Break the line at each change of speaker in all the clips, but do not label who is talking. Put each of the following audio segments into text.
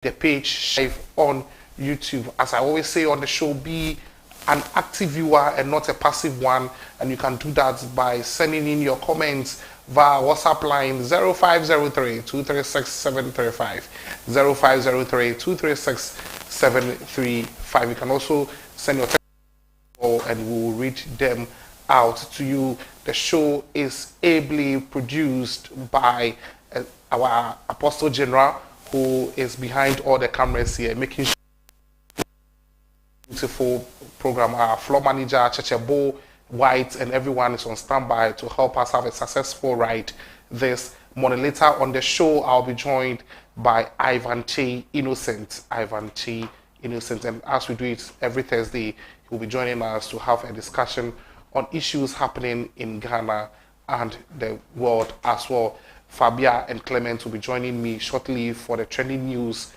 the page live on YouTube. As I always say on the show, be an active viewer and not a passive one, and you can do that by sending in your comments via WhatsApp line 0503-236-735, 0503-236-735. You can also send your text and we will read them out to you. The show is ably produced by our Apostle General, who is behind all the cameras here, making sure beautiful program. Our floor manager, Chechebo White, and everyone is on standby to help us have a successful ride this morning. Later on the show, I'll be joined by Ivan T. Innocent. And as we do it every Thursday, he will be joining us to have a discussion on issues happening in Ghana and the world as well. Fabia and Clement will be joining me shortly for the trending news,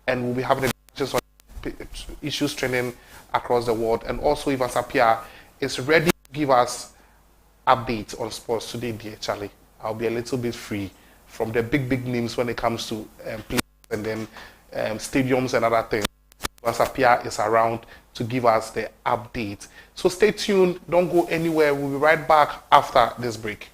and we'll be having a discussion on issues trending across the world. And also, Ivan Sapia is ready to give us updates on sports today, dear Charlie. I'll be a little bit free from the big names when it comes to players and then stadiums and other things. Ivan Sapia is around to give us the update. So stay tuned, don't go anywhere. We'll be right back after this break.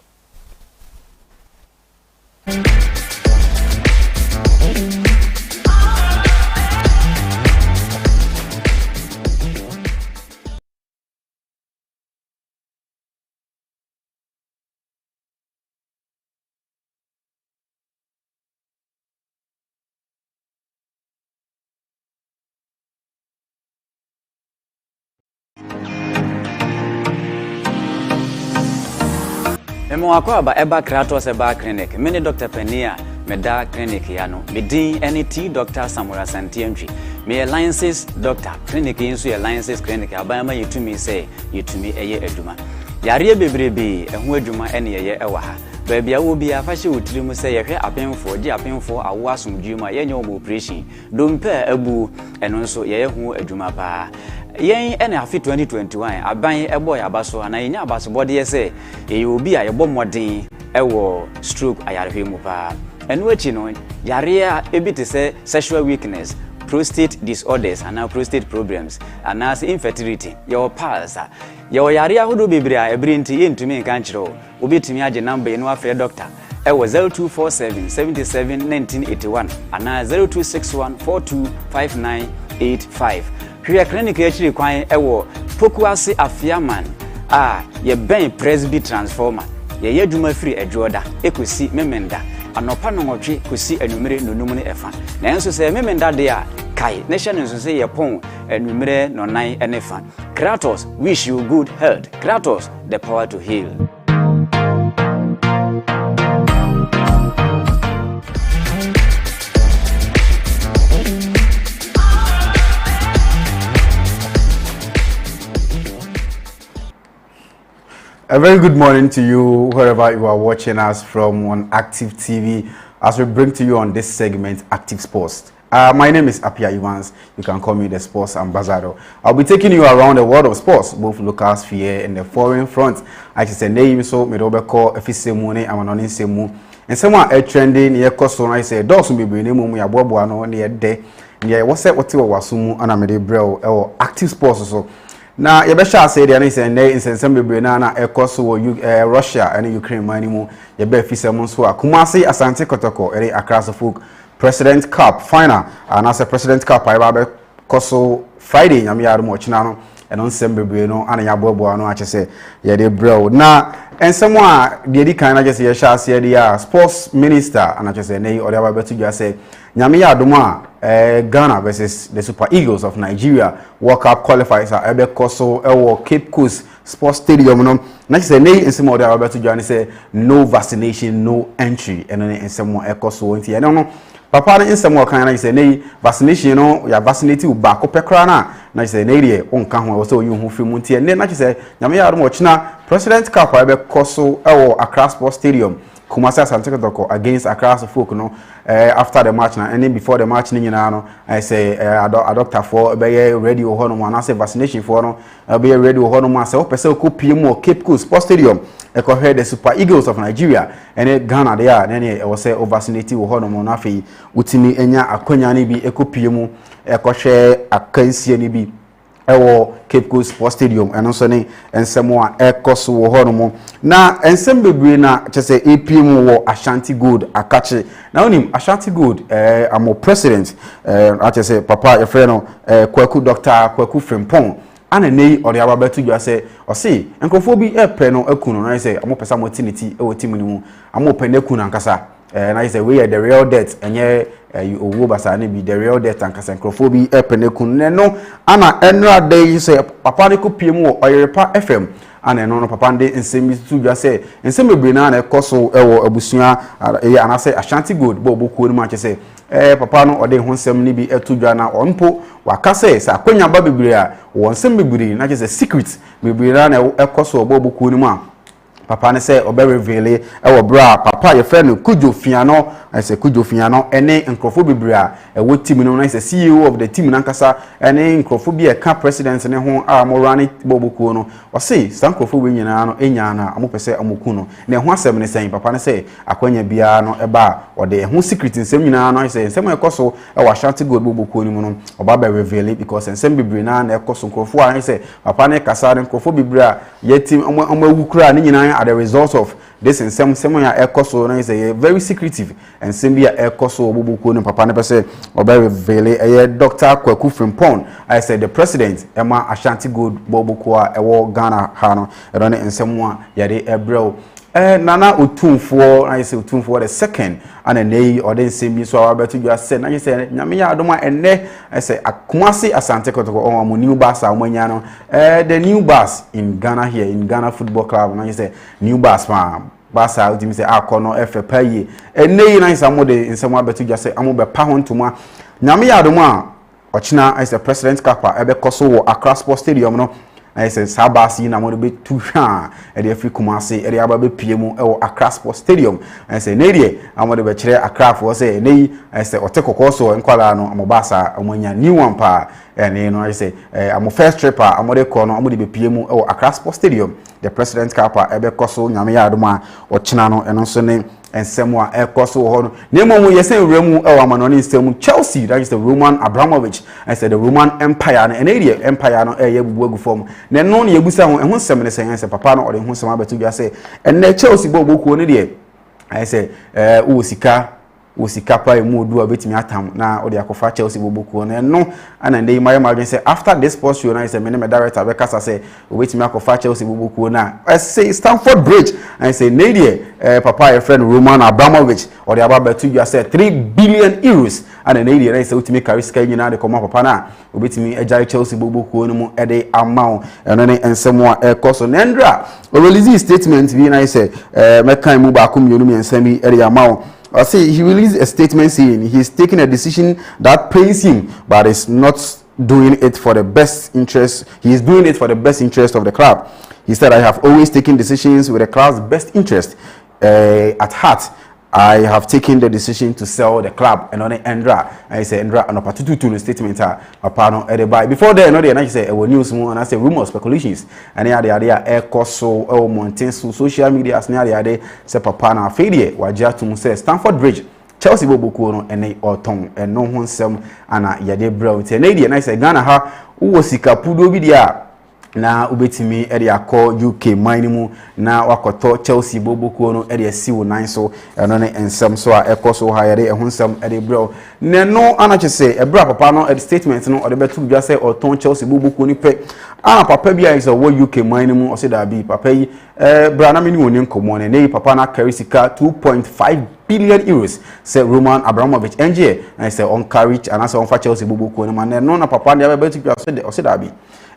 Memo akwa eba Kratos eba clinic. Many Dr. Penia meda clinic yano. Medin NT Dr. Samuel Santientry. Me alliances doctor clinic insu alliances clinic abama yitumi say yitumi eye eduma. Yare bebrebe ehu eduma ene ye ewa ha. Baby a wo bia fa hye wotiri mu say yehwe apemfo gi apemfo awo asomdwuma yenye omo operation. Dompe abu eno nso ye hu eduma pa. Yen ene afi 2021 aban ebo ya baso na yenya abaso bode ye say e obi a yebo modern ewo stroke ayarehwe mu pa. Eno achi no yare a ebi te say sexual weakness, prostate disorders and prostate problems and as infertility your pulse your yare ahodo bebre a ebrinti yentumi nka nkyerɛ obetumi age number eno afre doctor ewo 0247 77 1981 and 0261 425985. Hwe clinic actually kwan ewo Pokuase Afiaman ye ben Presby transformer ye yadwuma free adwoda ekosi memenda anopa no nwotwe kosi anumere nonum ne efa na enso se memenda de a kai nation enso se ye pon anumere nonan enefa. Kratos wish you good health. Kratos the power to heal.
A very good morning to you, wherever you are watching us from on Active TV, as we bring to you on this segment, Active Sports. My name is Apia Evans. You can call me the Sports Ambassador. I'll be taking you around the world of sports, both local sphere and the foreign front. I just say name so me robe call efisemu ne amanonin semu. And someone a trending near Costo, I say dogs will be name ya bobo no near day. Yeah, what's that? What you wasumu and I'm a bro or Active Sports so. Na yebesha say there is a insensem bebre na ekoso wo Russia and Ukraine manimu yebe fisem so Kumasi Asante Kotoko ere Accra Folk President Cup final and as a President Cup I koso Friday nyame yaro mo china no eno nsem bebre no ana yabobo no ache say ye de bro na ensemo a de di kan na je say ye sha say dia sports minister ana ache say nei ode ababetu dwa say nyame yadom a Ghana versus the Super Eagles of Nigeria World Cup qualifiers are ebe koso ewo Cape Coast Sports Stadium no na say nei nsemo ode ababetu dwa say no vaccination no entry eno ne nsemo ekoso nti eno no papa na nsemo kan na say nei vaccination no ya vaccinate u ba ko pekra na say nei de onka ho so yu hu fimu nti ene na say nyame yadom ochina President Cup ebe koso ewo Accra Sports Stadium Kumasi Asante Kotoko against Accra Folk no after the match na and then before the match ni nyina no I say a doctor for be ready o hono na say vaccination for no be ready o hono ma say o pese ko pm o Cape Coast Sports Stadium ekohwe the Super Eagles of Nigeria ene Ghana they are nene e was say oversinity wo hono mo na afei utimi enya akwanya ne bi ekopie mu ekohwe akansie ne bi ewo Cape Coast Sports Stadium eno so ne ensemo a ekoso wo hono mo na ensem bebre na chese APM wo Ashanti Gold akache na onim Ashanti Gold amo president achese papa ye frɛ no Kwaku Dr. Kwaku Frimpong ana nei ode ababetu dwa se o se enkrofo bi epe no akunu na se amo pesa motinity e wotimu ni mu amo pe na akunu ankasa na say we the real debt enye owo basa na bi the real debt ankasa enkrofo bi epe na akunu no ana enra dey say papa ne ko pie mu Oyerepa FM ana no papa nde nsemi tu dwa se nsemi bebre na ekoso ewo abusua anase Ashanti Gold bo bokuo ni ma che papa no ode ho nsem ni bi etudwa na onpo wakase sa akwanya ba bebre a wonsem bebre na che secret bebre na ekoso obobuku ni mu a papa ne say obe reveal ewo bra papa ye friend Kujo Fiano I say Kujo Fiano ene nkrofo bebre a ewo team no na say CEO of the team na nkasa ene nkrofo bi e ka president ne ho a mo run bobuku no o say san nkrofo we nyina no enya na amopese amoku no ne ho asem ne say papa ne say akwanya bia no eba ode ho secret nsem nyina no I say nsem ekoso ewo Ashanti Gold bobuku ni mu no oba be reveal because nsem bebre na ekoso nkrofo a I say papa ne kasa ne nkrofo bebre a ye team amawukura ne nyina are the result of this in some ya ekoso na is a very secretive and simbia ekoso obubuku no papa ne pese oba reveal Dr. Kwaku Frimpong I said the president Emma Ashanti Gold bobuku a ewo Ghana ha no ero ne nsemu a yade ebrel nana otumfo I say otumfo the second and nei ode nsembi so ababetu dwa se na ye say nyame ya adoma enne I say akumasi Asante Kotoko on new bus amanya no the new bus in Ghana here in Ghana Football Club na ye say new bus ma basa udimi say akono efe paye nei na nsamo de nsemo abetu dwa se amobe pa ho ntoma nyame ya adoma ochina I say president kapa ebe koso wo Accra Sports Stadium no I say sabasi na mo be tu hwa e de afi Kumasi e de aba be pie mu e wo Accra Sports Stadium I say ne de amode be kire Accra for say nei I say otekoko so nkwala no amobasa amonya new one pa ene no I say amo first trip amode ko no amode be pie mu e wo Accra Sports Stadium the president kapa e be koso nyame ya adoma ochina no eno so ne ensemo a ekoso ho no nemo mu yesen wremu e wa manoni nsemu Chelsea that is the Roman Abramovich I said the Roman Empire and area empire no e yebubu agu form ne no ne yebusa ho ehun sem ne sen papa no ode ehun sem abetu gya say enne Chelsea bo bokuo ne de I say osika pa emu odu abetimi atam na ode akofa Chelsea bobuku na no ana ndey my margin say after this post you na say me director be kasa say obetimi akofa Chelsea bobuku na I say Stamford Bridge I say Nadia papa your friend Roman Abramovich ode ababetu you say 3 billion euros ana Nadia na say utimi carry sky nyina de koma papa na obetimi ejai Chelsea bobuku no mu ede amount eno ne ensemo a ekoso nendra o release statement bi na say mekan mu ba akom yonu mi ensem bi ede amount I say he released a statement saying he's taking a decision that pains him, but is not doing it for the best interest. He is doing it for the best interest of the club. He said, I have always taken decisions with the club's best interest at heart. I have taken the decision to sell the club and on Endra. I say Endra and a particular statement papa no buy. Before then, no, I say news more and I say rumors, speculations, and the idea air cost so mountains social media as near the idea say papa na failure. Wajia to say Stamford Bridge, Chelsea bobuku no and autumn and no one sem and yade brown. And I say Ghana ha uwosika pudo bidia. Na ubetimi ede akọ UK manimu na wakoto Chelsea bobuku no ede asiwo nan so eno ne ensem so a ekoso ha yede ehonsem ede bro ne no anache se ebra papa no ede statement no ode betu bia se oton Chelsea bobuku ni pe papa bia is wo UK manimu o se da bi papa yi bra na meni woni nkomo ne papa na carry sika 2.5 billion euros say Roman Abramovich NG and say on carry and as on fa Chelsea bobuku no man no na papa na betu bia o se da bi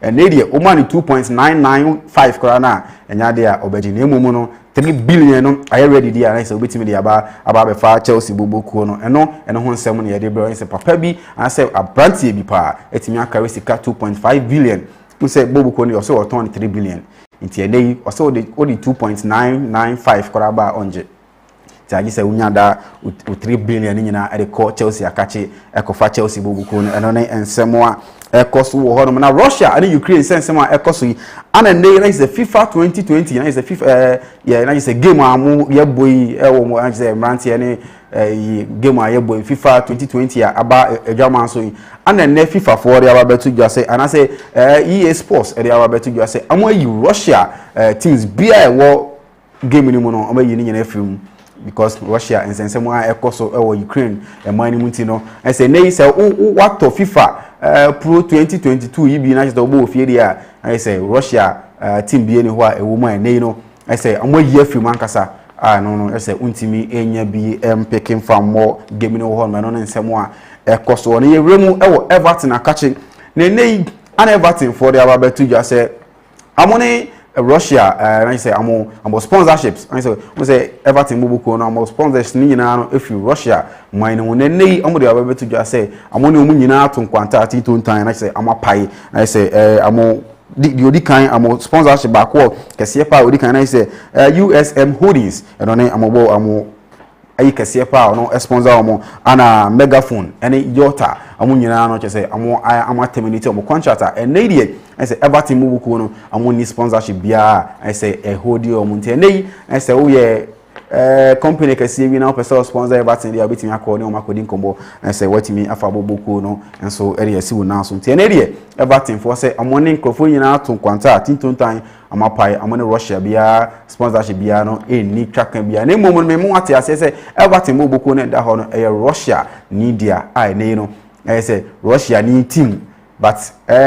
and Nadia Omani 2.995 krana enya dia obeji na emumu no 3 billion no aye ready dia na say obetimi dia aba be fa Chelsea bobuku no eno ho nsem na ye de bro say papa bi and say abrantie bi pa etimi akare sika 2.5 billion we say bobuku no so 3 billion nti enei o so the 2.995 kraba onje taji say unya da 3 billion nyina e de call Chelsea akache ekofa Chelsea bobuko no eno ne ensemo a ekoso wo hono na Russia and Ukraine sensemo a ekoso yi ana ne is the FIFA 2020 na is the FIFA na is a game amu ye boy e wo mo na say mrantie ne game a ye boy FIFA 2020 aba edwaman so yi ana ne FIFA for the aba betu dwa say ana say EA Sports e the aba betu dwa say amu yi Russia teams bia e wo game ni mu no amu yi ni nyina film because Russia and sensemo a ekoso e wo Ukraine e man ni munti no I say ne say what to FIFA Pro 2022 yibi na just obo ofie dia I say Russia team bi eni ho a ewo man nei no I say amoyi afiri mankasa no I say untimi enya bi picking from more game no ho no nsemo a ekoso ne yewremu ewo Everton akache nei an Everton for the ababetu just say amone Russia I say amo sponsorships I say Everton bubuko no amo sponsors ni nyina no if you Russia mine no nei amo de ababetu just say amo ne mu nyina to nkwanta atito ntan I say amo pai I say amo the odi kan amo sponsorship back wo kese pa odi kan I say USM Holdings no ne amo ayi kese pa no sponsor amo ana Megaphone ene Yota amo nyina no say amo terminate amo contract and nei I say Everton mubuko no amo ni sponsorship bia I say hold you omunte nei I say wo ye company kase wi na person sponsor Everton dia betimi akọ ne o makodi nkombo I say watimi afabo boko no enso area si wo na so nte nei dia Everton for say amo ne nkrofo nyina to kwanta tintontan amapai amone Russia bia sponsorship bia no ni twaka bia na momo me ate ase say Everton mubuko ne da ho no Russia ni dia ai nei no I say Russia ni team but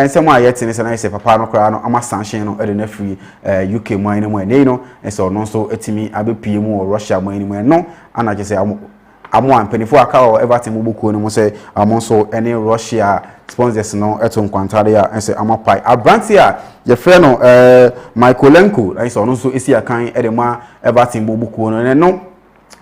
some are yet in I say papa no kra no ama sanction no e na free UK man no mo no so no so etimi abepie mu Russia man no no ana je say amo ampenifo aka o Everton mubuko no mo say amo so any Russia sponsors no eto nkwantare ya say amapai abranti a je frɛ no Michaelenko I so no so esi akan e de ma Everton mubuko no no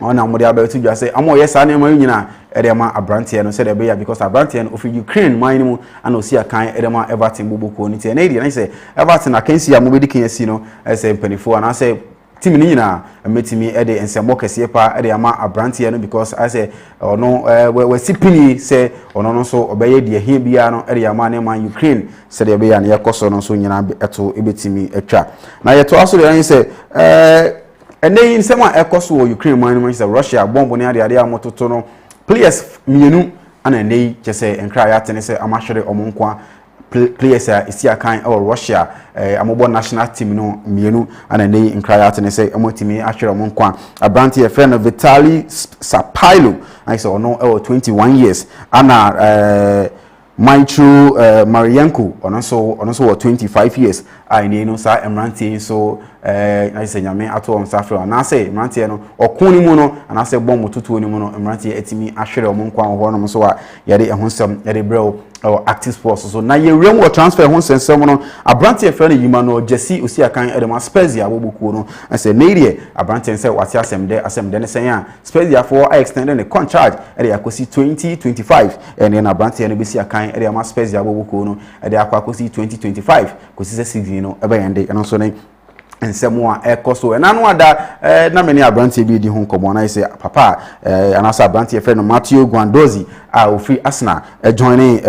ona mo de abetu dwa say amo yesa na ma nyina edema abrantie no said ebeya because abrantie no of Ukraine man mu ana osi akan edema Everton bubuko ni tie na edi na say Everton akansi am bedi kan si no say mpanifo ana say team ni nyina metimi ede ensemo kese pa ede ama abrantie no because I say ono we sipini say ono no so obeye de hia bia no ede ama na man Ukraine said ebeya na yakoso no so nyina eto ebetimi etwa na yeto aso de say and then in someone ekoso Ukraine man say Russia bomb ni ade amototo no players mienu ana nei chese enkra ya tene se amahwere omonkwa players isi akan Russia amobo national team no mienu ana nei enkra ya tene se amotimi ahwere omonkwa abranti friend Vitali Sapailo I say no 21 years ana Maitro Marienko ono so 25 years ai nei no sa emranti so I say nyame ato on safra na say mrantie no okun ni mu no na say bom tutu ni mu no mrantie etimi ahwere omonkwa ho no so a yade ehonsem yade brew active sports so na ye rem wo transfer ho sensem no abrantie frɛ no yima no Jesse osi akan edema Spurs ya bobuku no I say needie abrantie say wati asem de ne sen ya Spurs ya for extended the contract ede yakosi 2025 and then abrantie no besi akan edema Spurs ya bobuku no ede akwakosi 2025 kosi season no ebe yende eno so ne ensemo a ekoso enanu ada na meni abrantie bi di ho nkomo na say papa anasa abrantie friend no Matthew Guandozi a ofi Arsenal joining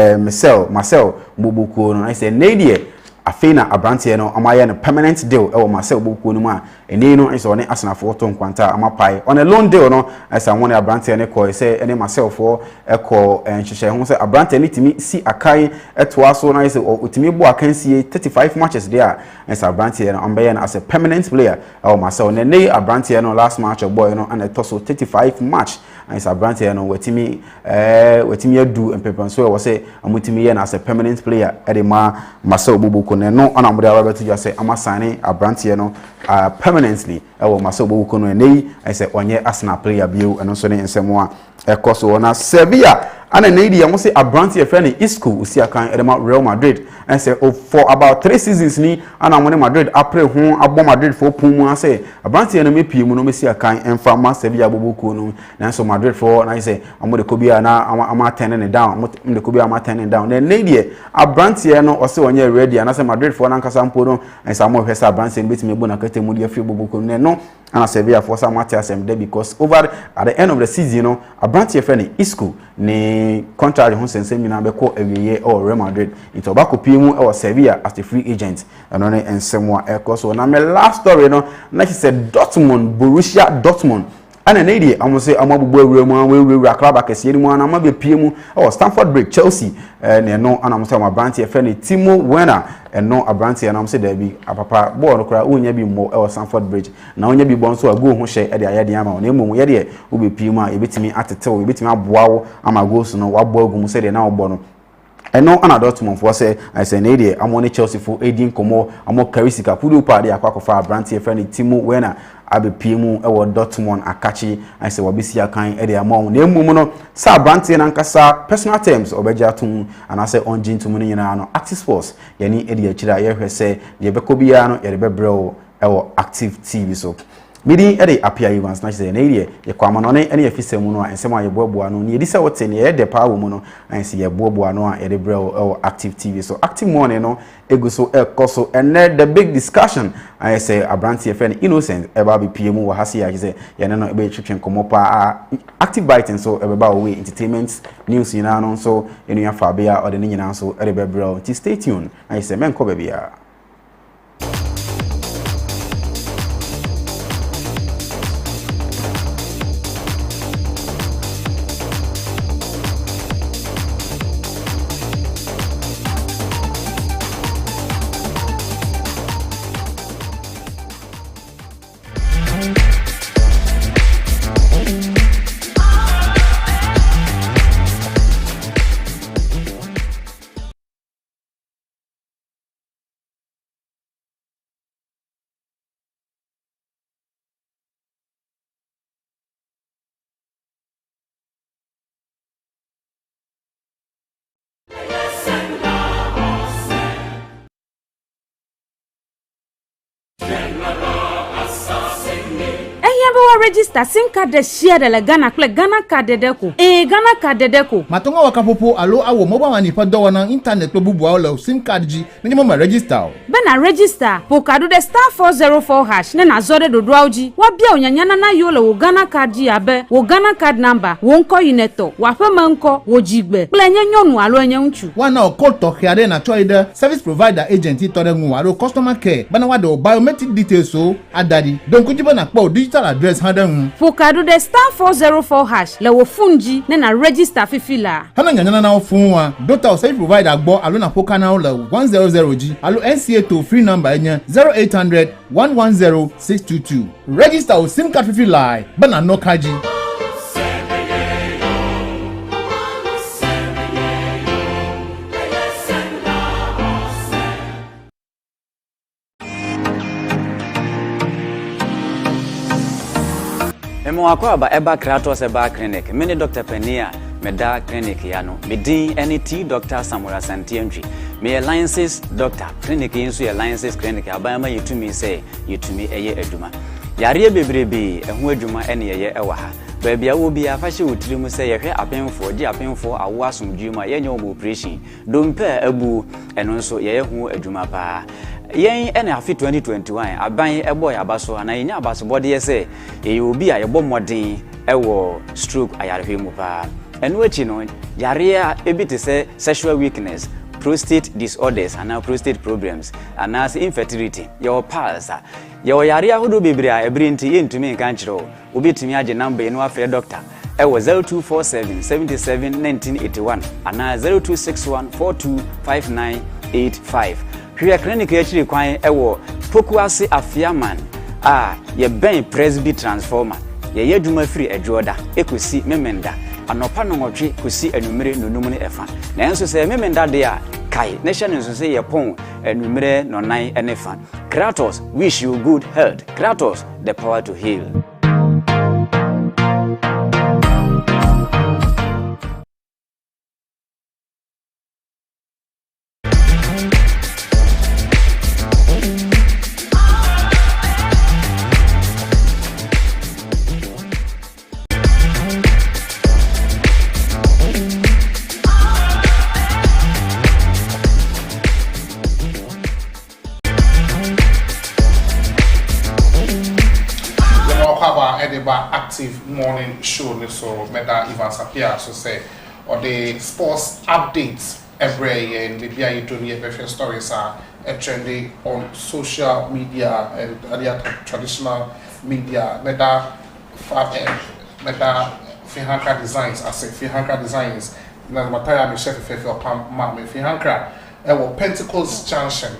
Marcel Mbubuko no I say nedie afina abrantie no amaye no permanent deal e wo Marcel Mbubuko no mu a eni no so ne Arsenal for to nkwanta amapai on a loan deal no as I want abrantie ne ko say eni Marcel for eko nhihye ho say abrantie ne timi si akai etoa so na say otimi bo akansie 35 matches there as abrantie no ambaye no as a permanent player e Marcel ne abrantie no last match boy no and it also 35 match as abrantie no wetimi adu empepanso we say amutimi ye na as a permanent player e de ma Marcel Mbubuko ne no ana mode ababetu just say amasane abrantie no permanently ewo Marcel Mbubuko no nei I say onye Arsenal player bio eno so ne nsemo a ekoso na Sevilla ana na idi am say Abranti e friend Isco usi akan edema Real Madrid and say for about 3 seasons ni ana mo Madrid apre ho abo Madrid for pum mu say Abranti no me pie mu no me si akan emfa ma Sevilla boboku no na so Madrid for na say amo de kobia na ama turn ne down mo de kobia ama turn down na idi Abranti no o say onye ready na say Madrid for na nkasa mpo no and say amo hwesa Abranti no betime bu na katemu de afri boboku no and Sevilla for some matter asem there because over at the end of the season no Abranti friend Isco ni contract ho sensem nyina be ko awiye or Real Madrid into obako piemu or Sevilla as the free agent and on ensemo a so na me last story no na she said Borussia Dortmund ana na ide am say amabubu awura mu awura club akese ni mu ana ma be piemu or Stamford Bridge Chelsea ne no ana mo say Abranti friend Timo Werner no Abranti and am say there be apapa ball no kra onya bi mo e Stamford Bridge na onya bi bon so go ho hye e de ayade ama na emu ye de obe piemu a ebetimi atetew ebetimi aboa wo ama goals no wabo agum say de na obo no eno ana Dortmund for say I say na de amone Chelsea for edin komo amo karisika pudu pa de akwakofa Abranti friend Timo Werner abe piemu ewo Dortmund akachi I say wabisi akan e de amon na emu no sa Abranti na nkasa personal terms obeja tum and say onjin tum no nyina no Active Sports yani e de akira ye hwese de bekobia no ye de bebreo ewo Active TV so midi e de Apia Evans na say na ide ye kwama no ne ye fisemu no ensem aye boaboa no ne ye disa wote ne ye de pa wo mu no and say ye boaboa no a ye de breo ewo Active TV so Active Morning no eguso ekoso and the big discussion I say Abranti friend Innocent eba be piemu wa hasi ya say ye no ebe twetwen komo pa Active Biting so eba we entertainment news yina no so enu ya fa bia or de nyina so e de bebreo ti stay tuned I say men ko bia.
Register SIM card de share de la Ghana card de deco. Ghana card de deco.
Matonga wakapopo alo awo mobile money pa do wana internet to bubu awolo SIM card ji minimum register.
Bena register po kadu de *404# ne na zore do drawji. Wa bia onyanyana na yolo wo Ghana card ji abe wo Ghana card number wo nko yineto wa fema nko wo jigbe. Plenye nyonu alo enye nchu.
Wana o call to hiare na choide service provider agent to de nwu alo customer care. Bana wa do biometric details so adadi. Don kujiba na po digital address
Fokadu de *404# le wo funji ne na register fifila.
Hana nyanyana na ofunwa dota o service provider agbo alo na poka na le 100G alo NCA to free number enya 0800 110 622. Register o SIM card fifila bana no kaji.
Emo akwaba eba Kratos eba clinic. Mini Dr. Penia meda clinic yano. Midin NET Dr. Samuel Santientry. Me alliances Dr. Clinic insu alliances clinic abayama yitumi say yitumi eye eduma. Yare bebrebe ehu eduma ene ye ewa ha. Baby a wo bia fa hye wotiri mu say ye hwe apenfo gi apenfo awo asomdwuma ye nya operation. Dompe abu eno nso ye hu eduma pa. Yen ene afi 2021 aban eboy abaso na yenya abaso body ye say ye obi a ye bɔ modern ewo stroke ayarehwe mu pa eno echi no yare a ebi te say sexual weakness, prostate disorders and prostate problems and as infertility your pulse your yare ahodo bebre a ebrinti yentumi nka nkyerɛ obi tumi age number eno afre doctor ewo 0247 77 1981 and 0261 425985 Hwia clinic actually kwan ewo Pokuase Afiaman ye ben Presby transformer ye yeduma free edwoda ekosi memenda anopa no nwotwe kosi anumere nonum ne efa na enso se memenda de a kai nation nso se ye pon anumere nonan enefa Kratos wish you good health. Kratos the power to heal.
morning show so Meda Evans appear so say or the sports updates every year and maybe I do the different stories are trending on social media and other traditional media. Meda Fihankra Designs, I say Fihankra Designs. Now my time is chef for Fihankra. Pentacles Junction,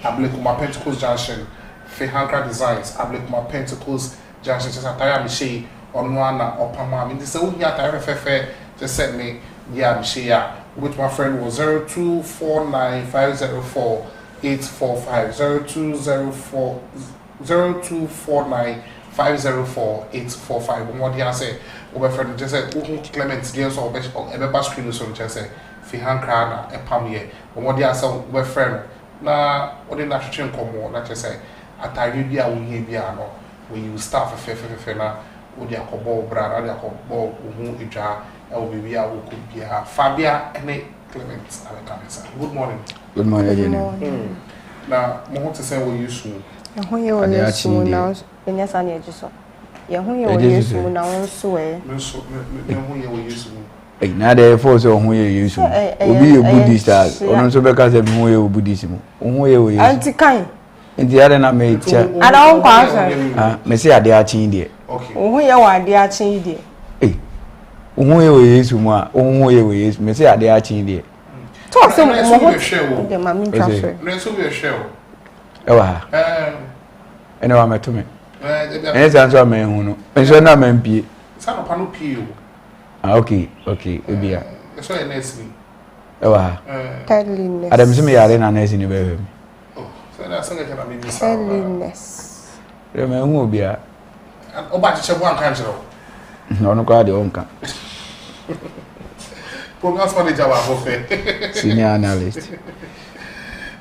Ablikuma Pentacles Junction, Fihankra Designs, Ablikuma Pentacles Junction. Just a time Michi on one or Pama. I mean, this is only a time just sent me, yeah, Michi, which my friend was 0249504845, 0249504845. What do you say? My friend just said, Clement Games or a screen so just say. Fihankra na epamye omodi asa we friend na odi na twetwe nkomo na chese atari bia wo hie bia no we you staff fe na odi akobo bra na odi akobo ohu edwa e wo bibia wo ko bia Fabia ene Clement Abekamesa. Good morning.
Good morning again.
Na mo ho tese wo yusu
ya ho ye wo yusu na enyasa na ejiso ya ho ye wo yusu na wonso e
me ho ye wo yusu
na the force on who you use obi a Buddhist on so beka say who you Buddhism who you
anti kind
and the other na me cha
I don't answer
me say ade a chin there
okay who you wa ade a chin there
who you yesu mu a who you yesu me say ade a chin there
to say mo ho
de
mami transfer
no so be share
e wa ene wa meto me ene san so me hu no enso na me mpie
sa no pa no pie
okay ebia
so e next me
ewa
cleanliness
adam se me yare na next ni be hwem
so na so get na me bisa
cleanliness
re me hu obia
oba chiche bu anka njero
no no kwa de onka
program manager wa bofe
senior analyst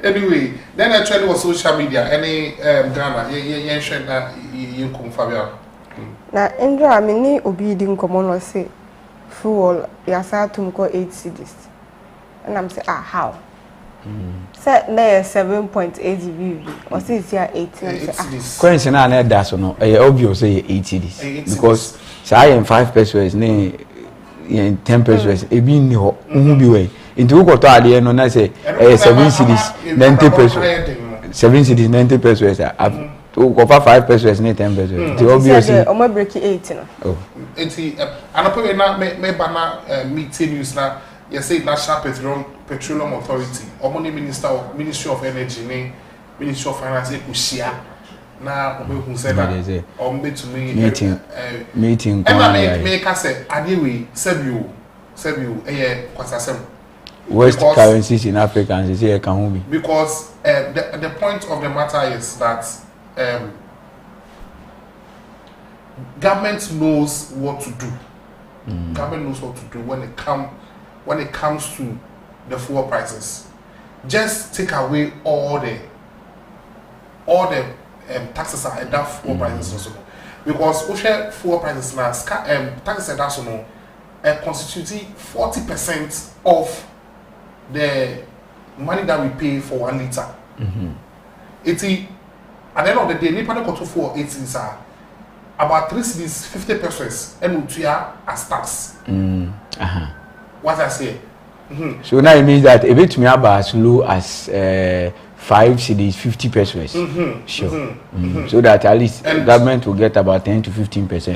anyway then actually was social media any Ghana yen share na yin kum Fabia
na enjo amini obi di nkomo no say fuel yasa tum ko 8 cedis and I'm say how say there 7.8 BB or say it's here 18
coins na da so no e obvious say 80 this because say I am 5 pesos ne 10 pesos e bi ni ho hu bi we into ko to ade no na say 7 cedis 90 pesos 7 cedis 90 pesos to go for 5 pesos ne 10 pesos the obvious
o ma break 8 no
oh enti anapo na me bana meeting news na you say National Petroleum Authority or Ministry of Energy ne Ministry of Finance e kushia na obehu say na o mbe to me
meeting
and me ka say adewe sebiu kwasasem
West currencies in Africa and say can hu bi
because the point of the matter is that government knows what to do. Government knows what to do when it comes to the fuel prices. Just take away all the taxes and that fuel prices also. Because fuel prices now taxes and that's no constitute 40% of the money that we pay for 1 liter. At the end of the day, Nepal got for 8 cedis about 3 cedis 50 pesos and Utuya as tax. What I say.
So now it means that a bit me about as low as 5 cedis 50 pesos. Sure. So that at least the government will get about 10 to 15%.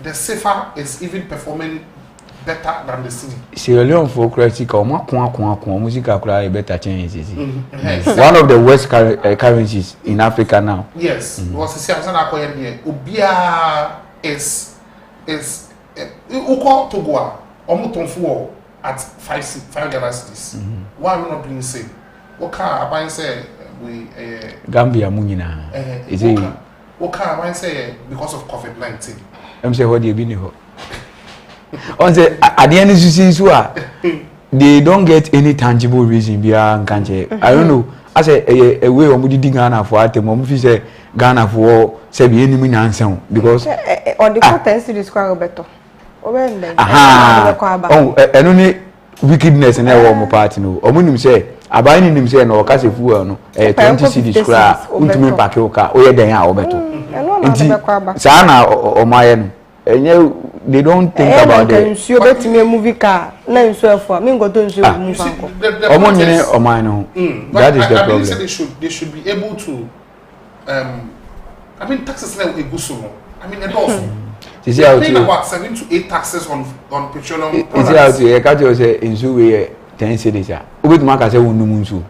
The CFA is even performing better than the city.
Sierra Leone for critical, music better changes. One of the worst currencies in Africa now.
Yes, was the Ubia is Uko Togoa, Omutonfu at 5 Ghana cedis. Why are we not doing the same? What can I say? We
Gambia Munina. Is it?
What can I say because of COVID-19?
I'm saying what do you mean? On say at the end of the season, they don't get any tangible reason behind cancer. I don't know. I say a way of moving Ghana for at the moment. If say Ghana for say be any mean answer because
or the potency is quite better.
Oh, and only
wickedness in our party no omunim say abayi nim say no okase fuel no 20 cedis kra untumi pack oka oye den a obeto nti sa na omaye no enye they don't think about the
nsuo betime movie car na nsuo afọ me ngoto nsuo mu fanko
omonyene oman no that is the problem.
They should be able to I mean taxes na eguso no I mean it also
you see how to
about 7 to 8 taxes on petroleum products.
You see how to you catch you say nsuo we 10 cedis a obetuma ka say wonum nsuo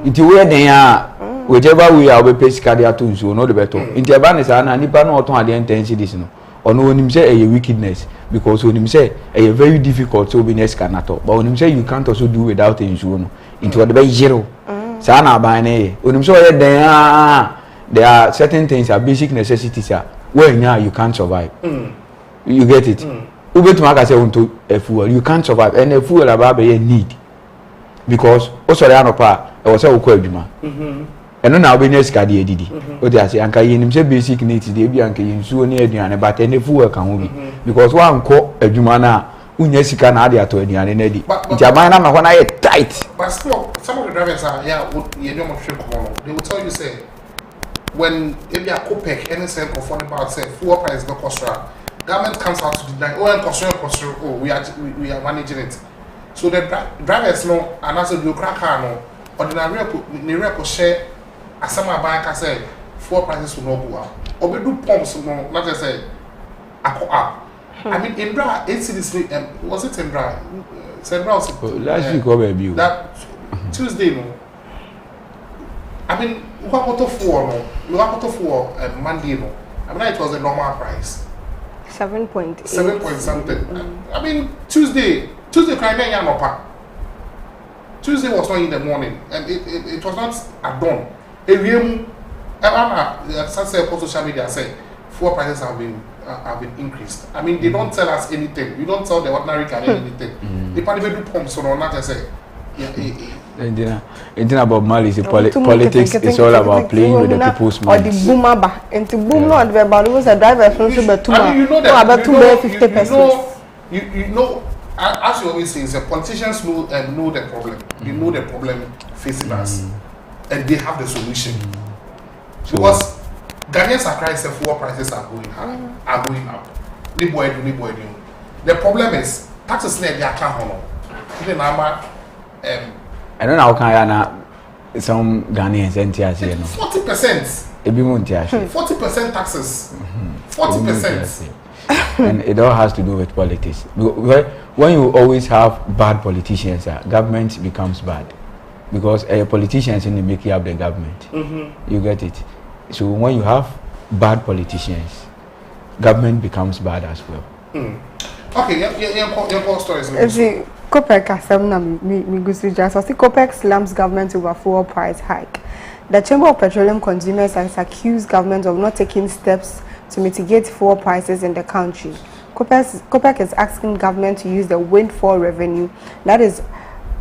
nti we den a whichever way I will pay scadia to nsuo no the better nti eba ne sa na nipa no oton ade 10 cedis no ono onim say a wickedness because onim say a very difficult to be next canato but onim say you can't also do without nsuo no nti what be zero sa na aban na onim say oye den a there are certain things are basic necessities where you can't survive. You get it? Ubetuma ka say unto a fuel you can't survive and a fuel about be need because also the anopa e was say okwa adwuma eno na obenya sika de edidi o dey say anka yenim say basic needs dey bi anka yensuo ne aduane but and fuel ka ho bi because one ko adwuma na unya sika na ade ato aduane na di nti aban na ma ho na ye tight
but still some of the drivers are you know what they will tell you say when maybe a COPEC any say conform about say fuel price no cost government comes out to deny we are managing it so the drivers no and also the crack car no ordinary near share asama bank say fuel prices will not go up obedu pumps no not just say up I mean Indra 8 cities was it Indra
last week over you
that Tuesday no I mean we got for Monday no I mean it was a normal price
7.8
7 point something I mean Tuesday crying yanopa Tuesday was not in the morning and it was not at dawn social media say fuel prices have been increased. I mean they don't tell us anything. We don't tell the ordinary Canadian anything. They probably do pumps or not to say
anything about Mali is politics. It's all about playing with the people's minds.
Or the boomer ba. And the boom not about it was a driver from Subatuma.
I mean, you know that
about 250%.
You know, as you always say, the politicians know the problem. They know the problem facing us, and they have the solution. Because Ghanaians are crying that fuel prices are going up. The problem is taxes they are can't
I don't know how can some Ghanaians enter here.
40%. 40% taxes. 40%.
And it all has to do with politics. When you always have bad politicians, government becomes bad. Because politicians only make up the government. You get it? So when you have bad politicians, government becomes bad as well.
Okay, your stories.
COPEC COPEC slams government over fuel price hike. The Chamber of Petroleum Consumers has accused government of not taking steps to mitigate fuel prices in the country. COPEC is asking government to use the windfall revenue that is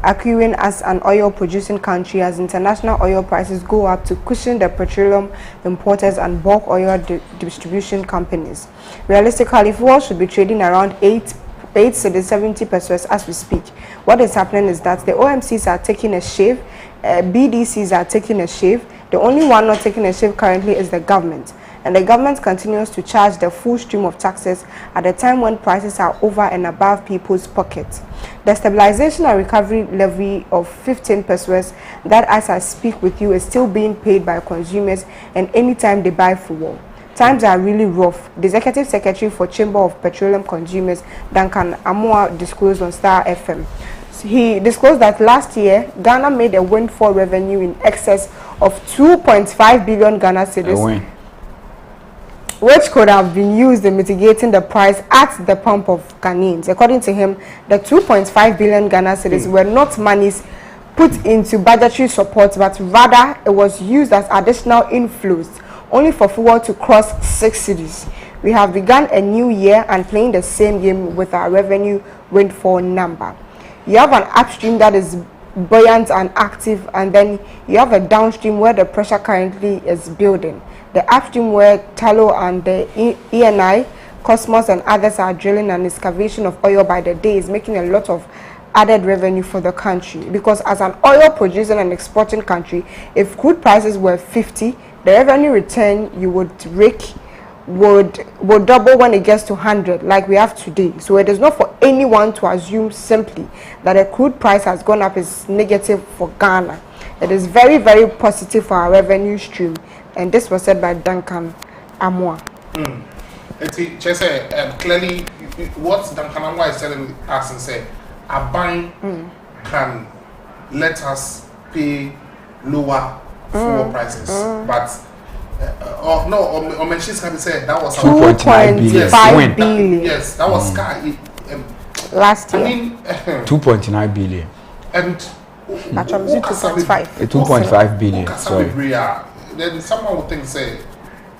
accruing as an oil-producing country as international oil prices go up to cushion the petroleum importers and bulk oil distribution companies. Realistically, fuel should be trading around 8.70 pesos as we speak. What is happening is that the OMCs are taking a shave, BDCs are taking a shave. The only one not taking a shave currently is the government. And the government continues to charge the full stream of taxes at a time when prices are over and above people's pockets. The stabilization and recovery levy of 15 pesos that as I speak with you is still being paid by consumers and anytime they buy fuel. Times are really rough. The Executive Secretary for Chamber of Petroleum Consumers, Duncan Amoa, disclosed on Star FM. He disclosed that last year, Ghana made a windfall revenue in excess of 2.5 billion Ghana cedis, which could have been used in mitigating the price at the pump of Ghanaians. According to him, the 2.5 billion Ghana cedis were not monies put into budgetary support, but rather it was used as additional inflows, only for fuel to cross 6 cities. We have begun a new year and playing the same game with our revenue windfall number. You have an upstream that is buoyant and active, and then you have a downstream where the pressure currently is building. The upstream where Tallow and the ENI, Cosmos and others are drilling an excavation of oil by the day is making a lot of added revenue for the country, because as an oil producing and exporting country, if crude prices were 50, the revenue return you would rake would double when it gets to 100, like we have today. So it is not for anyone to assume simply that a crude price has gone up is negative for Ghana. It is very, very positive for our revenue stream, and this was said by Duncan Amoah.
Clearly, what Duncan Amoah is telling us and say, a bank can let us pay lower fuel prices, but or machines can be said that was
2.9 billion.
Yes, that was sky
last year.
I mean,
2.9 billion.
And
2.5
billion. Sorry.
Then someone would think, say,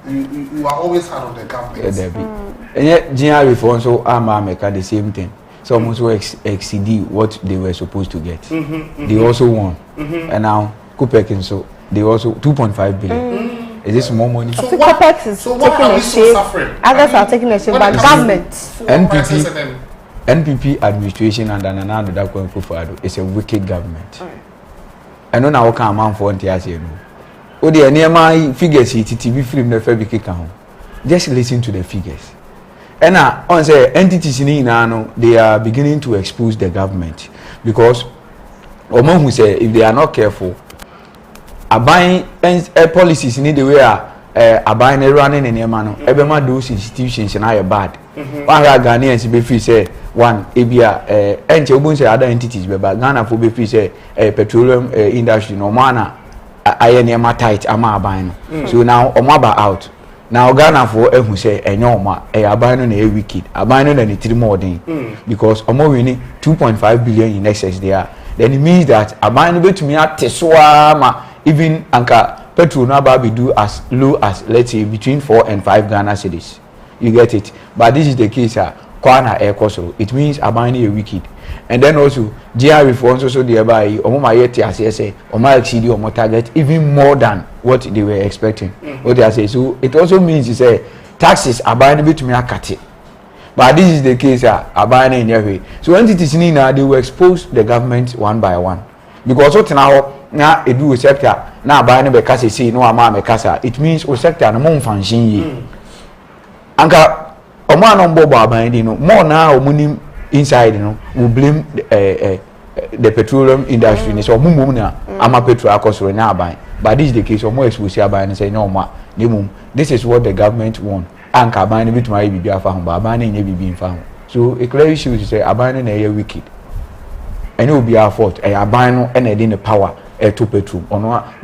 you are always hard on the government.
And yet, GR reforms so America the same thing. Some also exceed what they were supposed to get. They also won. And now, Cooper so they also 2.5 billion. Is this more money?
So Copex is taking a shave. Others are taking a shave, but government.
NPP administration and Nana Addo Akufo-Addo is a wicked government. I know now can man for NTS. Oh, the NMI figures TV film the fabric account. Just listen to the figures. And now on say entities in Inano, they are beginning to expose the government because Omo who say if they are not careful, buying policies need the way buying running in Yamano. Every those institutions and are bad. One Ghanaians be free say one Abia and say other entities, but Ghana for be free say petroleum industry no mana I tight ama buying. So now Omaba out. Now Ghana for who say Enyoma buying a wicked, buying any 3 more than because Omo winning 2.5 billion in excess there. Then it means that buying bit to me at Teswama. Even Anka petrol now be do as low as let's say between 4 and 5 Ghana cedis. You get it? But this is the case Kwana air coso. It means abandon a wicked. And then also GR reforms also thereby Omoma yet say Oma exceed or target even more than what they were expecting. What they say. So it also means you say taxes abandon bit to me cut it. But this is the case abandon in every way. So entities now they will expose the government one by one. Because what now it do sector now buy no be kasa say no ama me kasa it means o sector no mo function yi anka o ma no mbo aban di no more now o munim inside no we blame the petroleum industry so mo mum na ama petrol akosoro na aban but this is the case o mo expose aban say no ma this is what the government want anka aban no bituma bibi afa ho ba aban na nya bibi mfa ho so it clearly shows say aban na e wicked and it will be our fault aban no and in the power to petrol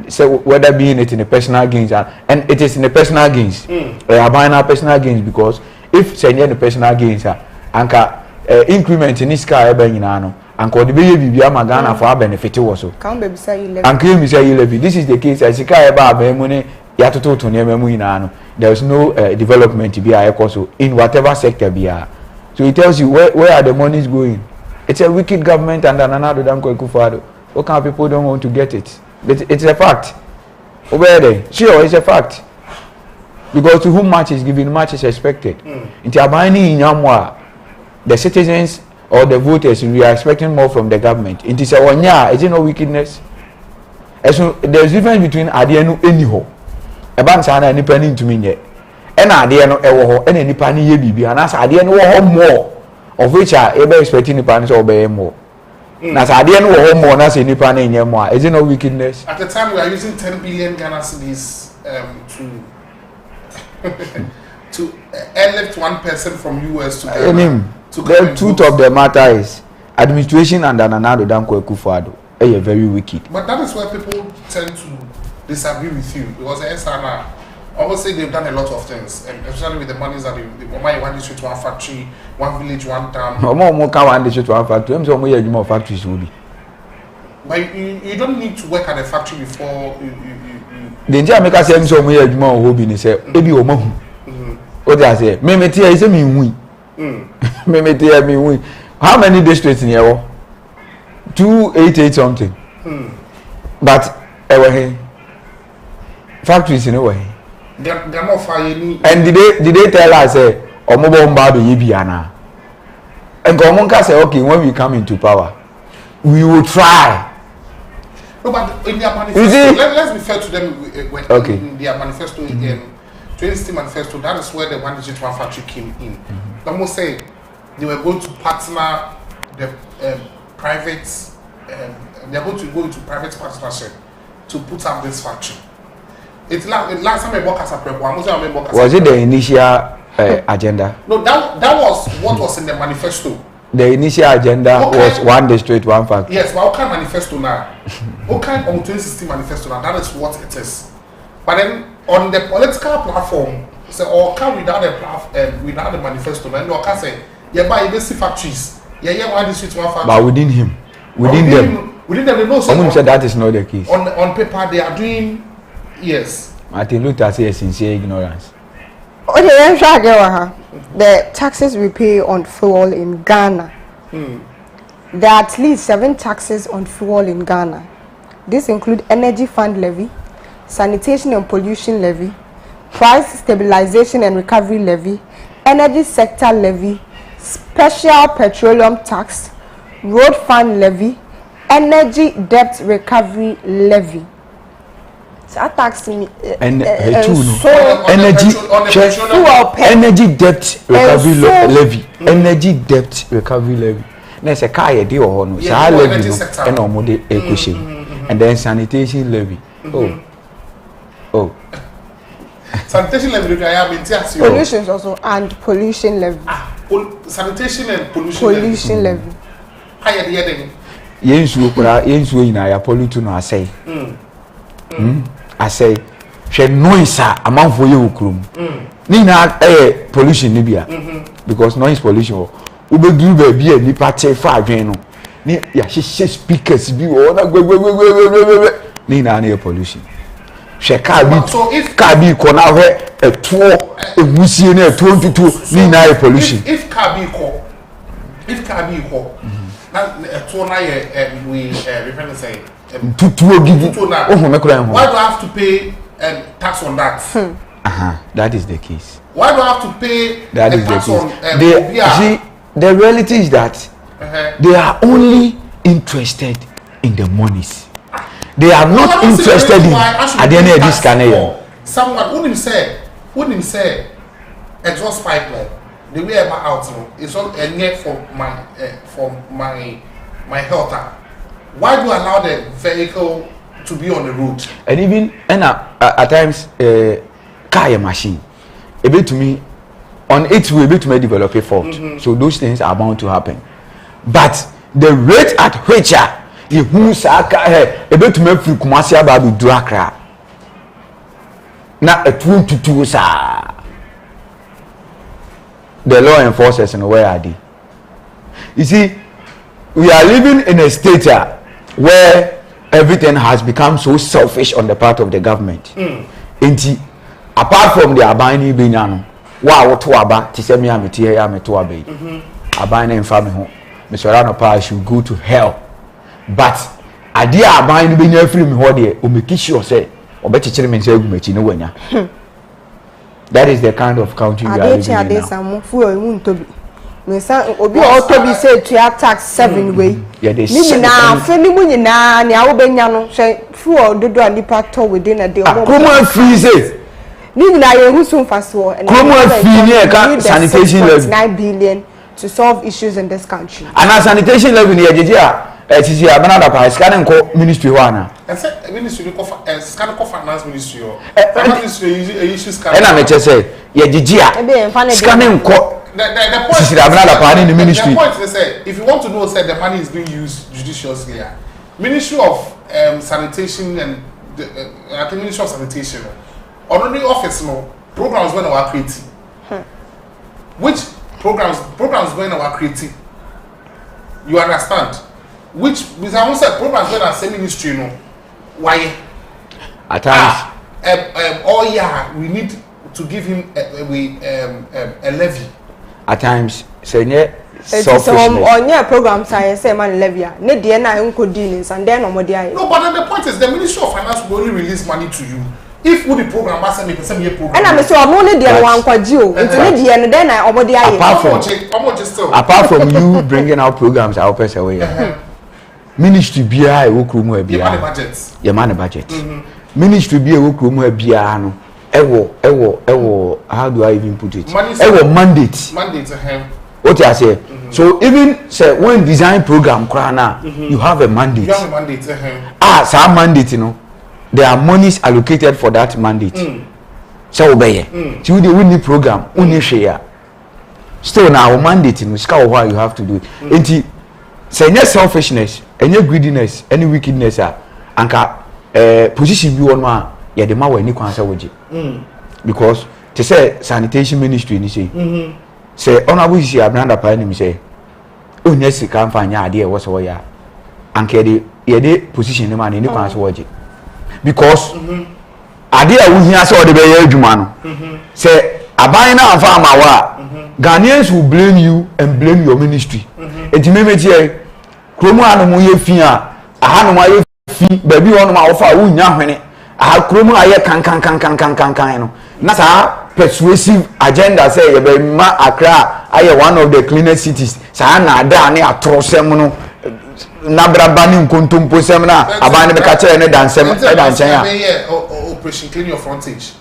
so whether being it in the personal gains and it is in the personal gains buying our personal gains because if say the personal gains anka increment in this car ebe nyina no anka the be bibia magana for benefit was so
can be say 11
anka me say 11 this is the case as car ebe abemu ne ya toto to ne memu nyina no there is no development to be so in whatever sector be so it tells you where are the monies going. It's a wicked government and Nana Addo Akufo-Addo. What kind of people don't want to get it? But it's a fact. Over there, sure, it's a fact. Because to whom much is given, much is expected. The citizens or the voters, we are expecting more from the government. It is a one year, is it no wickedness? So there's difference between Adiano and Niho. A bank sana any penny to me yet. And Adiano ewo and any penny ye bibi, and as Adiano more of which are able expecting the pennies or be more. Now, I didn't know more than any pan in your more. Is it no wickedness?
At the time, we are using 10 billion Ghana cedis to airlift one person from US to Ghana.
The truth of the matter is, administration under Nana Addo Akufo-Addo are very wicked.
But that is where people tend to disagree with you because SNR, obviously, they've done a lot of things, and especially with the monies that they one district, one factory, one village, one town.
More can one district, one factory. I'm saying more factories will be.
But you don't need to work at a factory before you.
The entire maker says so more more hobby. He said, "Ebi omo." What they say? Me metia is me win. Me metia me win. How many districts in here? 288 something. But factories in a way.
They're not firing.
And did they tell us Omo bomba be yibiana? And Gomonka say okay when we come into power we will try.
No, but in their manifesto, let's be fair to them.
Okay.
In their manifesto, 2060 manifesto, that is where the one digit one factory came in. They almost say they were going to partner the private. They are going to go into private partnership to put up this factory. It's last time I work as a prep.
Was it the initial agenda?
No, that was what was in the manifesto.
The initial agenda was one district, one factory.
Yes, but what kind of manifesto now? What kind of 2060 manifesto now? That is what it is. But then on the political platform, say, or come without the manifesto, then you can say, yeah, buy basic factories. Yeah, one district, one factory.
But within him, within them,
they know.
Someone said that is not the case.
On paper, they are doing, yes.
Martin Luther says sincere ignorance.
Okay, the taxes we pay on fuel in Ghana. There are at least 7 taxes on fuel in Ghana. These include energy fund levy, sanitation and pollution levy, price stabilization and recovery levy, energy sector levy, special petroleum tax, road fund levy, energy debt recovery levy. Tax me
and energy debt recovery levy, energy debt recovery levy. There's a car idea or no, levy and almost and then sanitation levy. Oh,
sanitation levy.
Pollution also and pollution levy.
Sanitation and pollution
levy.
Higher the other.
Yensu ina ya pollute no asay. Asay hwe noise amount for you ukrum. Ni na pollution ni bia. Because noise pollution ubedu ba bia ni party fa adwen no. Ni ya hye speakers bi o na gwe ni na na pollution. Hwe car bi ko na hwe etuo egusie na etuo ntutu ni na pollution.
If car bi ko na etuo na we refer say
tutuo gidi.
Why do I have to pay tax on that?
That is the case.
Why do I have to pay tax on
the reality is that they are only interested in the monies. They are not interested in at the end of this career.
Someone wouldn't say exhaust pipeline the way I'm out is all a net for my health. Why do you allow the vehicle to be on the road?
And even at times car machine a bit to me on its way to me develop a fault. So those things are bound to happen. But the rate at which you who a bit to me free Kumasi Babu Drakra now a 2 sa the law enforcers and where are they? You see, we are living in a state where everything has become so selfish on the part of the government. Apart from the abani binyano, wow, to aba, tisemi amiti ya metu abe. Abani in family home. Mr. Ranopa should go to hell. But idea abani binyano free me hodie, umekishi ose, obeti chile mense umechi no wenya. That is the kind of country we are living in now.
Obi autobi say to tax 7 way. Ni na fe ni mu nyina ni awobenya no hwe fuel dodo anipa to within a day.
Kuma freeze.
Ni nyina ye hu so faso and
kuma fee ni ka sanitation levy
9 billion to solve issues in this country.
And a sanitation levy ni ejeje tisi abanada pa scan nko ministry ho ana.
Ese ministry ko scan ko finance ministry o. Ministry issues scan.
Na me che say yejeje scan nko
the point is say if you want to know say the money is being used judiciously, Ministry of Sanitation and I think Ministry of Sanitation on the office no programs when our creating. Which programs when our creating? You understand? Which because I want say programs when our same ministry no why
at times
we need to give him a levy.
At times, say selfishness.
On your program, I say man levy. Ne dia na unko dealings and then no dia.
No, but then the point is the Ministry of Finance will only release money to you if the program master make some program. And
I'm so I'm only dia one kwajio. Into ne dia no then I omo dia.
Apart from you bringing out programs, I'll pass away. ministry biya e wo kromu
Your
biya
money budget.
your money budget ministry biya e wo kromu biya no ewo how do I even put it ewo mandate what I say so even say when design program krana you have a mandate some mandate you know there are monies allocated for that mandate so obey so we need program uni share still now mandate you know how you have to do it say any selfishness any greediness any wickedness anka position bi one a ye de ma wa ni kwan say woje because to say sanitation ministry ni say say honorable isi abranda pa ni say onya sika mfa nya ade e wo so ya anka ye de position ni ma ni kwan say woje because ade a wo hia say o de be ye adwuma no say aban na amfa amawa Ghanaians will blame you and blame your ministry etimemeti e kromu anu mo ye fi a aha no ma ye fi baby won ma wo fa wo nya hwene aha kromu aye kan no na sa persuasive agenda say ye be ma Accra aye one of the cleanest cities sa na ada ne atrosem no na braba ni nkontompo sem na aban ne be ka kire ne dansem e danchen ya
operation clean your frontage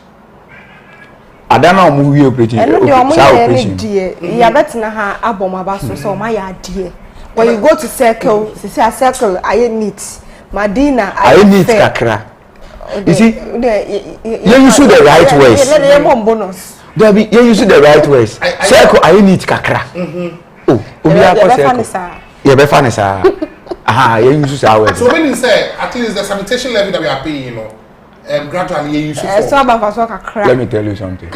adana omu wi operation
operation ya betina ha abom abaso so ma ya adie when you go to circle see a circle I neat Madina
I need kakra you see you use the right ways there be you use the right ways circle I need kakra oh obi akọ circle you be fan sa aha you use our ways
so when you say at least the sanitation levy that we are paying, you know, gradually you use
let me tell you something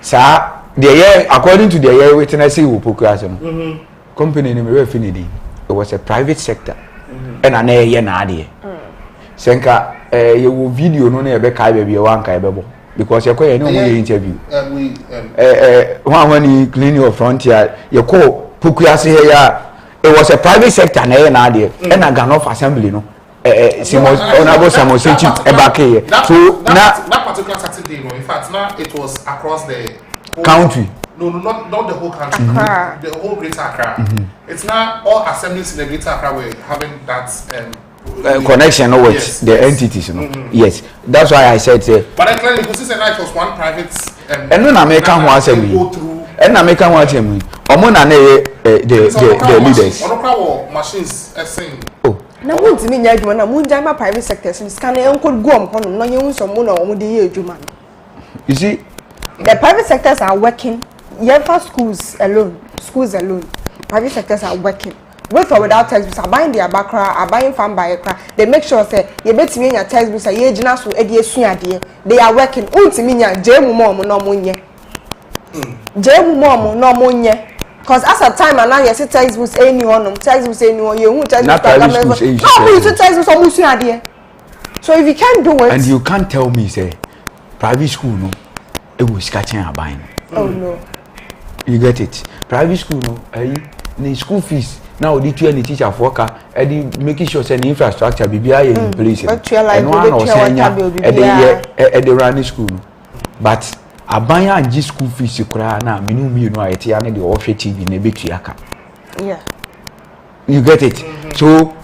sir the year according to the year witness we procure company name we finidi it was a private sector and na ye na ade senka ye wo video no na ye be kai be be wan kai be bo because ye ko ye no mo ye interview when you clean your frontier ye ko procure se here ya it was a private sector na ye na ade and na Ganof assembly no Simos honorable Samosechi Ebake so
that particular Saturday no in fact now it was across the
country.
No, not the whole country. The whole Greater Accra. It's now all assemblies in the Greater Accra were having that
connection with the entities. You know? Yes, that's why I said.
But then clearly, because it was one private.
And when American one assembly, and American one assembly, the leaders.
Machines saying.
Oh.
Na won't mean you na munja ma private sector so scan e go am kono no ye unso mo na o de ye adwuma.
You see,
the private sectors are working. For schools alone, private sectors are working. With or without textbooks, are buying their background, are buying farm by they make sure say you bet me your textbooks, ye jina so they are working. Ultiminya jemu mom no munye. Jemu mom no munye. Because as a time and now you see textbooks anyone, textbooks anyone, you won't textbooks. No, you textbooks almost so if you can't do it,
and you can't tell me say private school no, it was catching a buying.
Oh no.
You get it. Private school no, the school fees now the train the teacher for car, making sure say the infrastructure be in place. And one or saying at the running school. But a buyer and G school fees you cry now, you know, I tell you the office TV in a big yaka.
Yeah.
You get it. So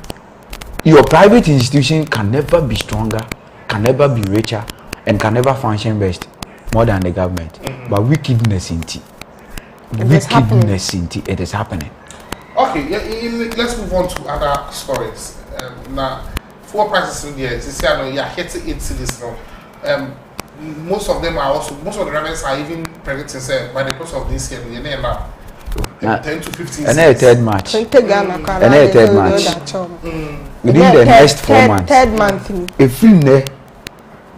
your private institution can never be stronger, can never be richer, and can never function best more than the government. But wickedness in it. It is happening.
Okay, let's move on to other stories. Now, fuel prices in there, this year, you are hitting 8 cities now. Most of them are also, most of the drivers are even predicting, say, by the course of this year, we are now 10 to 15
and a third match. And a third match. Within the next 4 months.
Third month.
If you know,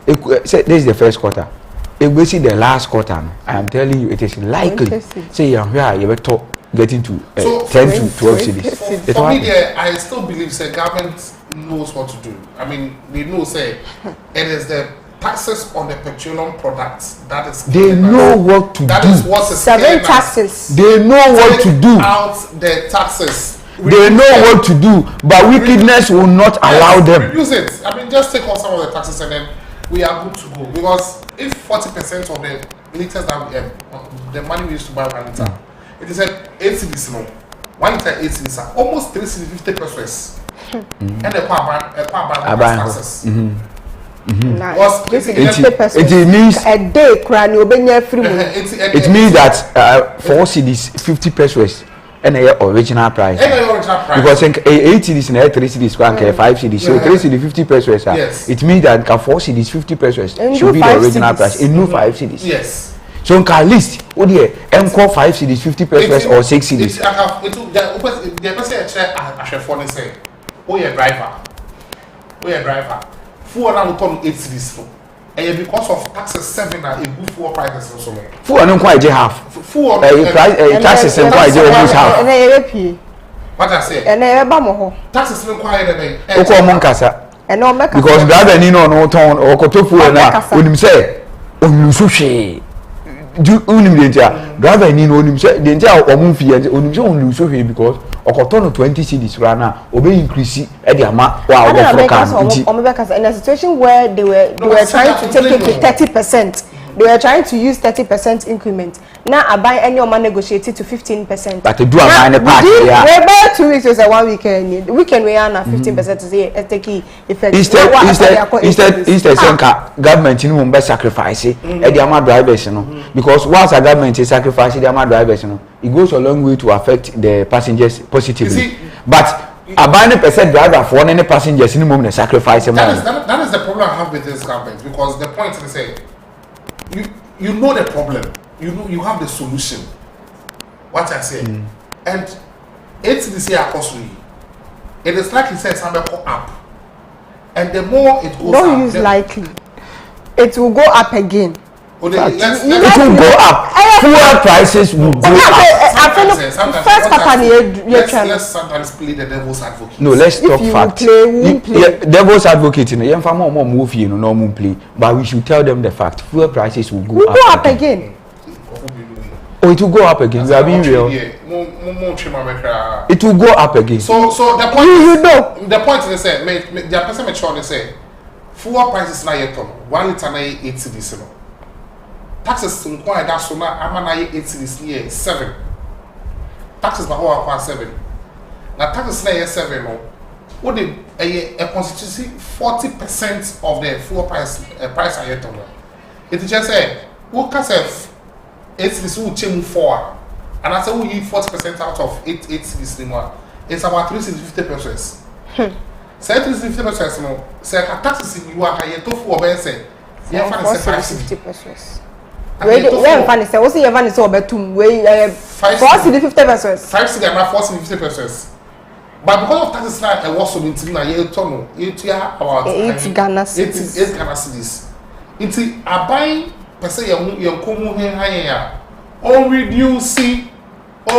this is the first quarter. If we see the last quarter, I am telling you, it is likely. Say you are talk getting to 10 to 12 cities.
For me, there, I still believe the government knows what to do. I mean, they know say it is the taxes on the petroleum products that is.
They know what to do.
That is what is
7 taxes.
They know what to do.
Out the taxes.
They know what to do, but wickedness will not allow them.
Reduce it. I mean, just take off some of the taxes and then we are good to go. Because if 40% of the liters that we have, the money we used to buy 1 liter, it is at 8 cedis now. 1 liter 8 cedis, almost 3 cedis 50 pesos. and the taxes.
It means
a day crying obenya free.
It means that 4 cedis 50 pesos and original price. Because 8 cedis and 3 cedis 5 cedis. So 3 cedis 50 pesos.
Yes.
It means that 4 cedis 50 pesos should be the original price. In no 5 cedis.
Yes.
So at least what do you 5 cedis 50 pesos or 6 cedis?
The person say, oh yeah driver. Fuel now will turn 8 cedis no. And because of taxes 7 and a good fuel prices also.
Fuel no quite half.
Fuel
taxes and quite almost half.
What I say?
And
Taxes no quite
Oko monkasa. Because driver ni no turn or koto fuel na onim say onim so hwe. Do onim de ntia driver ni no onim say de ntia omo fie onim say onim so hwe because okoto no 20 cedis rana obe increase e dey ama wa go for can
in a situation where they were trying to take it to 30%. They were trying to use 30% increment. Now I buy any of my negotiated to 15%.
But they do a minor part.
Yeah. 2 weeks is a 1 weekend. Weekend we are na 15% to say take effect.
Instead government in Mumbai sacrifice the amount drivers, you know. Because once a government is sacrificing the amount drivers, you know, it goes a long way to affect the passengers positively. But a buying percent driver for any passengers in the moment sacrifice.
That is the problem I have with this government, because the point is say you know the problem, you have the solution. What I say, and it's this year costly. It is likely says somewhere go up, and the more it goes
don't
up,
use likely, it will go up again.
It will go up. Fuel prices will go up.
Let's sometimes play the devil's advocate.
No, let's talk fact. Devil's advocate, you know, move, you know, normal play, but we should tell them the fact. Fuel prices will go up
again.
Oh, it will go up again. We are being real. It will go up again.
So the point
you know.
The point is say, the person mature say, fuel prices now yet 1 liter na 8 cedis. Taxes in quite that so now I'm 8 cedis near 7. Taxes by how 7. Now taxes na 7 no. What the a constituency 40% of the fuel price price I yet. It just say who can say 8 cedis will change 4. And I say we 40% out of 8 cedis anymore. It's about 350 pesos. Say 350 pesos no. Say taxes in you are higher to for ben say. Yeah,
450 pesos. When funny say, what's the event is over 2 way 450 pesos.
5 cedis and 450 pesos. But because of taxes now, I was so into na year turn it about
8 Ghana cedis.
8 Ghana cedis. It's a buying per se your komu higher. On reduce. I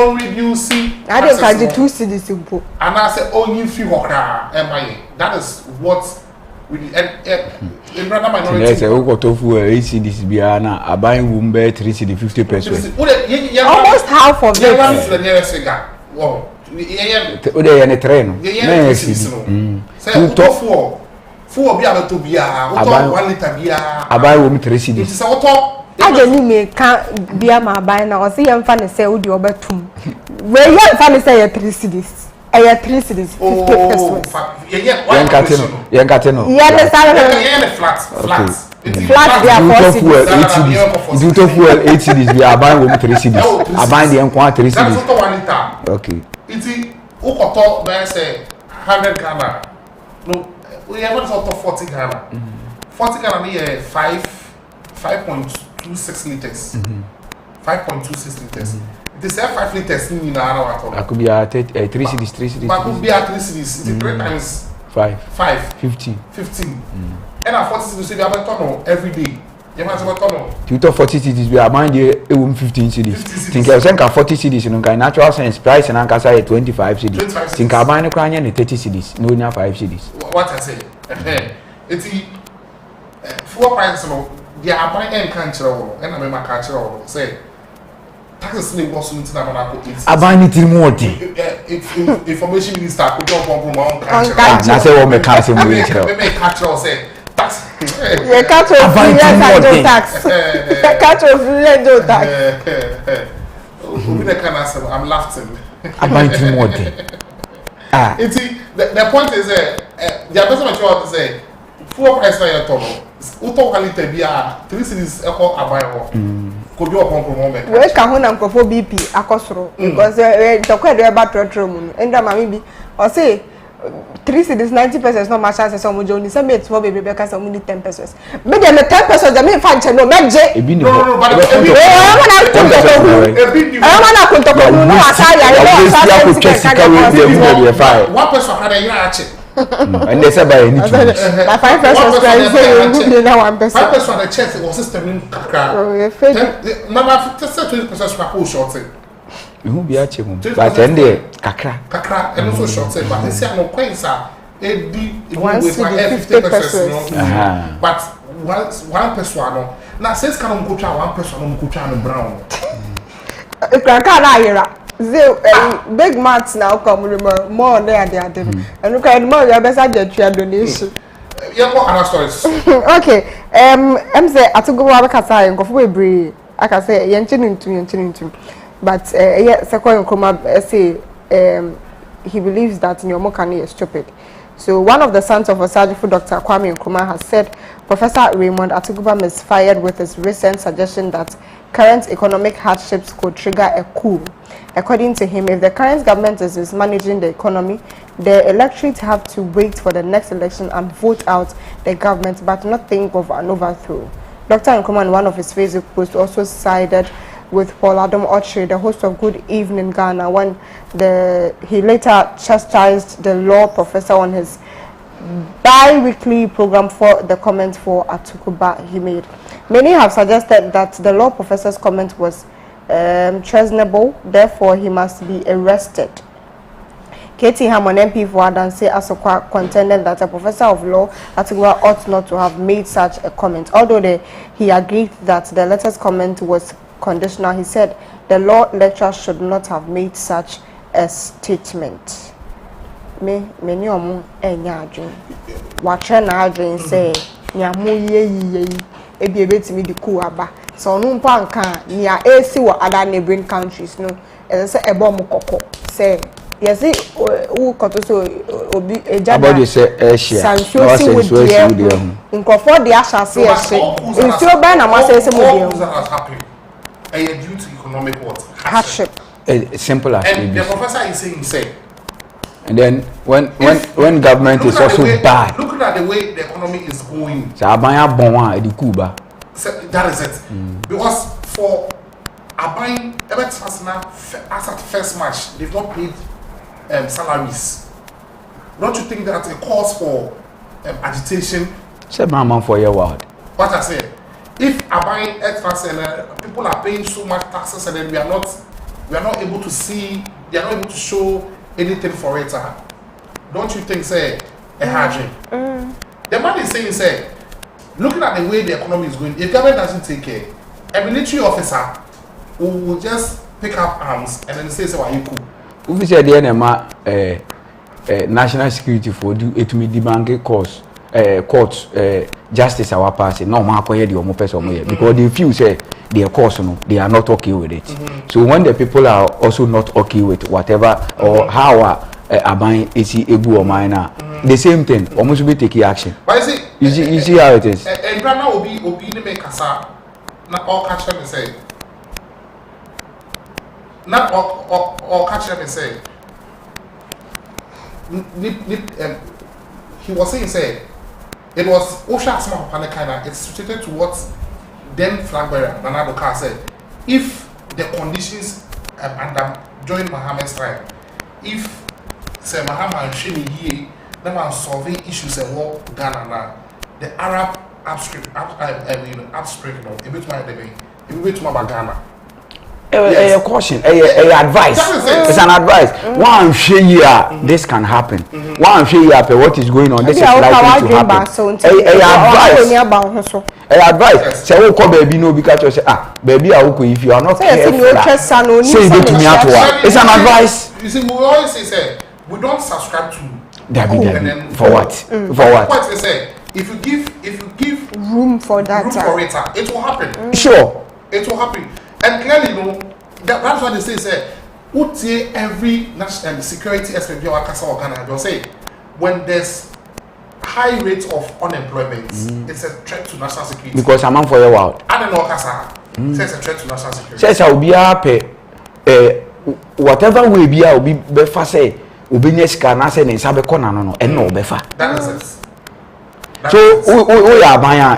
didn't catch the 2 cedis simple.
And I say, oh, you feel that is what we in rather minority.
Yes, I go to fuel 8 cedis biana. I buy Wumbe 3 cedis 50 pesos.
Almost half of it.
The nearest cigar. Wow.
Ode ya ne train.
Fuel be able to be 1 liter beer.
I buy Wum 3 cedis.
It is auto.
I don't me can be a my buy now. See, I'm funny say, would you over 2? Where you funny say 3 cedis. I 3 cedis 50 pesos.
Yankateno.
Yeah,
flat.
Flat there 4 cedis.
8 cedis. You to fuel 8 cedis. We are buying Wum 3 cedis. I buy the Nkwa 3
That is
cedis.
auto 1 liter.
Okay.
It's Ukoto by say 100 Ghana. No, we have auto 40 Ghana. 40 Ghana near 5.26 liters. 5.26 liters. It is 5 liters in
I could be at 3 cedis, 3 cedis.
But could be at 3 cedis. It is 3 times
5.
15. And at 40 cedis, we have a tunnel every day. You have a tunnel.
You talk 40 cedis, we are buying the 15 cedis. Think I think 40 cedis, in natural sense, price and Ankasa 25 cedis. Think I buy the crown and 30 cedis, no 5 cedis.
What I say? It's fuel prices, they are buying and country, and I'm a country, say. Taxes in the Washington Monaco.
I buy anything more.
Information minister could jump on my own country.
I say, what my country will
catch say tax.
You can't tax.
I'm laughing.
I buy 3 more.
The point is the person I want to say, full price na your tono. Uto quality bia 3 cities echo abayo. Could be upon moment.
We can hold am for BP akosoro because the kwede e ba trotro mu. Enda mami bi o say 3 cities 90% no match as some Johnny say me for baby because some need 10 pesos. Me dem 10 pesos dem me fan no meje.
No, but ebi
na kontoko no asa ya
one person had a year
and they said by any
na 5 pesos price say you na 1 peso.
5 pesos on the chest was system in kakra. Mama 20 pesos for who short.
You be a chemo. But then the kakra
and also short but they say no coins are e di
50 pesos.
But one person no na says can go try one person no go try no brown.
E kan na yera. Big mats now come more there they are them. And look at more your best get your donation.
Yeah, what other stories?
Okay. I'm say atugo wa ka say nkofo bebre aka say yenchinu. But yeah, second Nkrumah say he believes that Nyomokani is stupid. So one of the sons of Osagyefo, Dr. Kwame Nkrumah, has said Professor Raymond Atuguba misfired with his recent suggestion that current economic hardships could trigger a coup. According to him, if the current government is mismanaging the economy, the electorate have to wait for the next election and vote out the government, but not think of an overthrow. Dr. Nkrumah, in one of his Facebook posts, also sided with Paul Adam Ochre, the host of Good Evening Ghana, when he later chastised the law professor on his bi-weekly program for the comment for Atuguba he made. Many have suggested that the law professor's comment was treasonable, therefore he must be arrested. Katie Hammond, MP for Adanse Asokwa, contended that a professor of law Atuguba ought not to have made such a comment. Although he agreed that the letter's comment was conditional, he said the law lecturer should not have made such a statement. Many omo enya adwen watche na adwen say nyamu ye ebi ebetimi di ku aba so no mpa nka nia esi wo other neighboring countries no say ebom kokko say yes who koto so obi ejada
about say Asia
no say we nkofo de ahase ehye nsuo ba na ma say se mo
due to economic what
hardship.
Simple as
and the professor is saying
and then when government is also bad,
looking at the way the economy is going,
that
is it. Because for Abayin, as at first match, they've not paid salaries. Don't you think that's a cause for agitation?
Say man for your word.
What I said, if Abayin people are paying so much taxes and then we are not able to see, they are not able to show anything for it. Don't you think say a hardship? The man is saying say, looking at the way the economy is going, if government doesn't take care, a military officer will just pick up arms and then say, "Why you cool?"
If you say the national security for do it me demand course court justice our party no man acquire the person because they feel say their course no they are not okay with it. So when the people are also not okay with whatever or how Abayin is able or minor the same thing almost be taking action.
But
you see how it is.
And grandma will be the make kasa na all catch them say not all catch them say he was saying say it was Osha Asma Panekana. It's related to what then flag bearer Nana Dokar said. If the conditions under during Mohammed's time, if say Muhammad Shini here, them are solving issues in war Ghana now, the Arab upstream, upstream, no, a bit more about Ghana.
A caution, a advice. It's an advice. One share this can happen. One share what is going on. This is likely to happen. A advice. Say, "Oh, come baby, no, because you say, baby, if you are not careful, say it to me at work." It's an advice.
You see, we always say, we don't subscribe to.
For what? For what?
What they say, if you give
room for that,
it will happen.
Sure,
it will happen. And clearly, that's what they say. every national security expert they'll say when there's high rate of unemployment, it's a threat to national security.
Because I'm on for your world.
I don't know, Kasa. It's a threat to national security.
Says I will be happy. Whatever will be, I will be befa say. Ubinyes kana say ne sabe kona no and no befa.
That is it.
So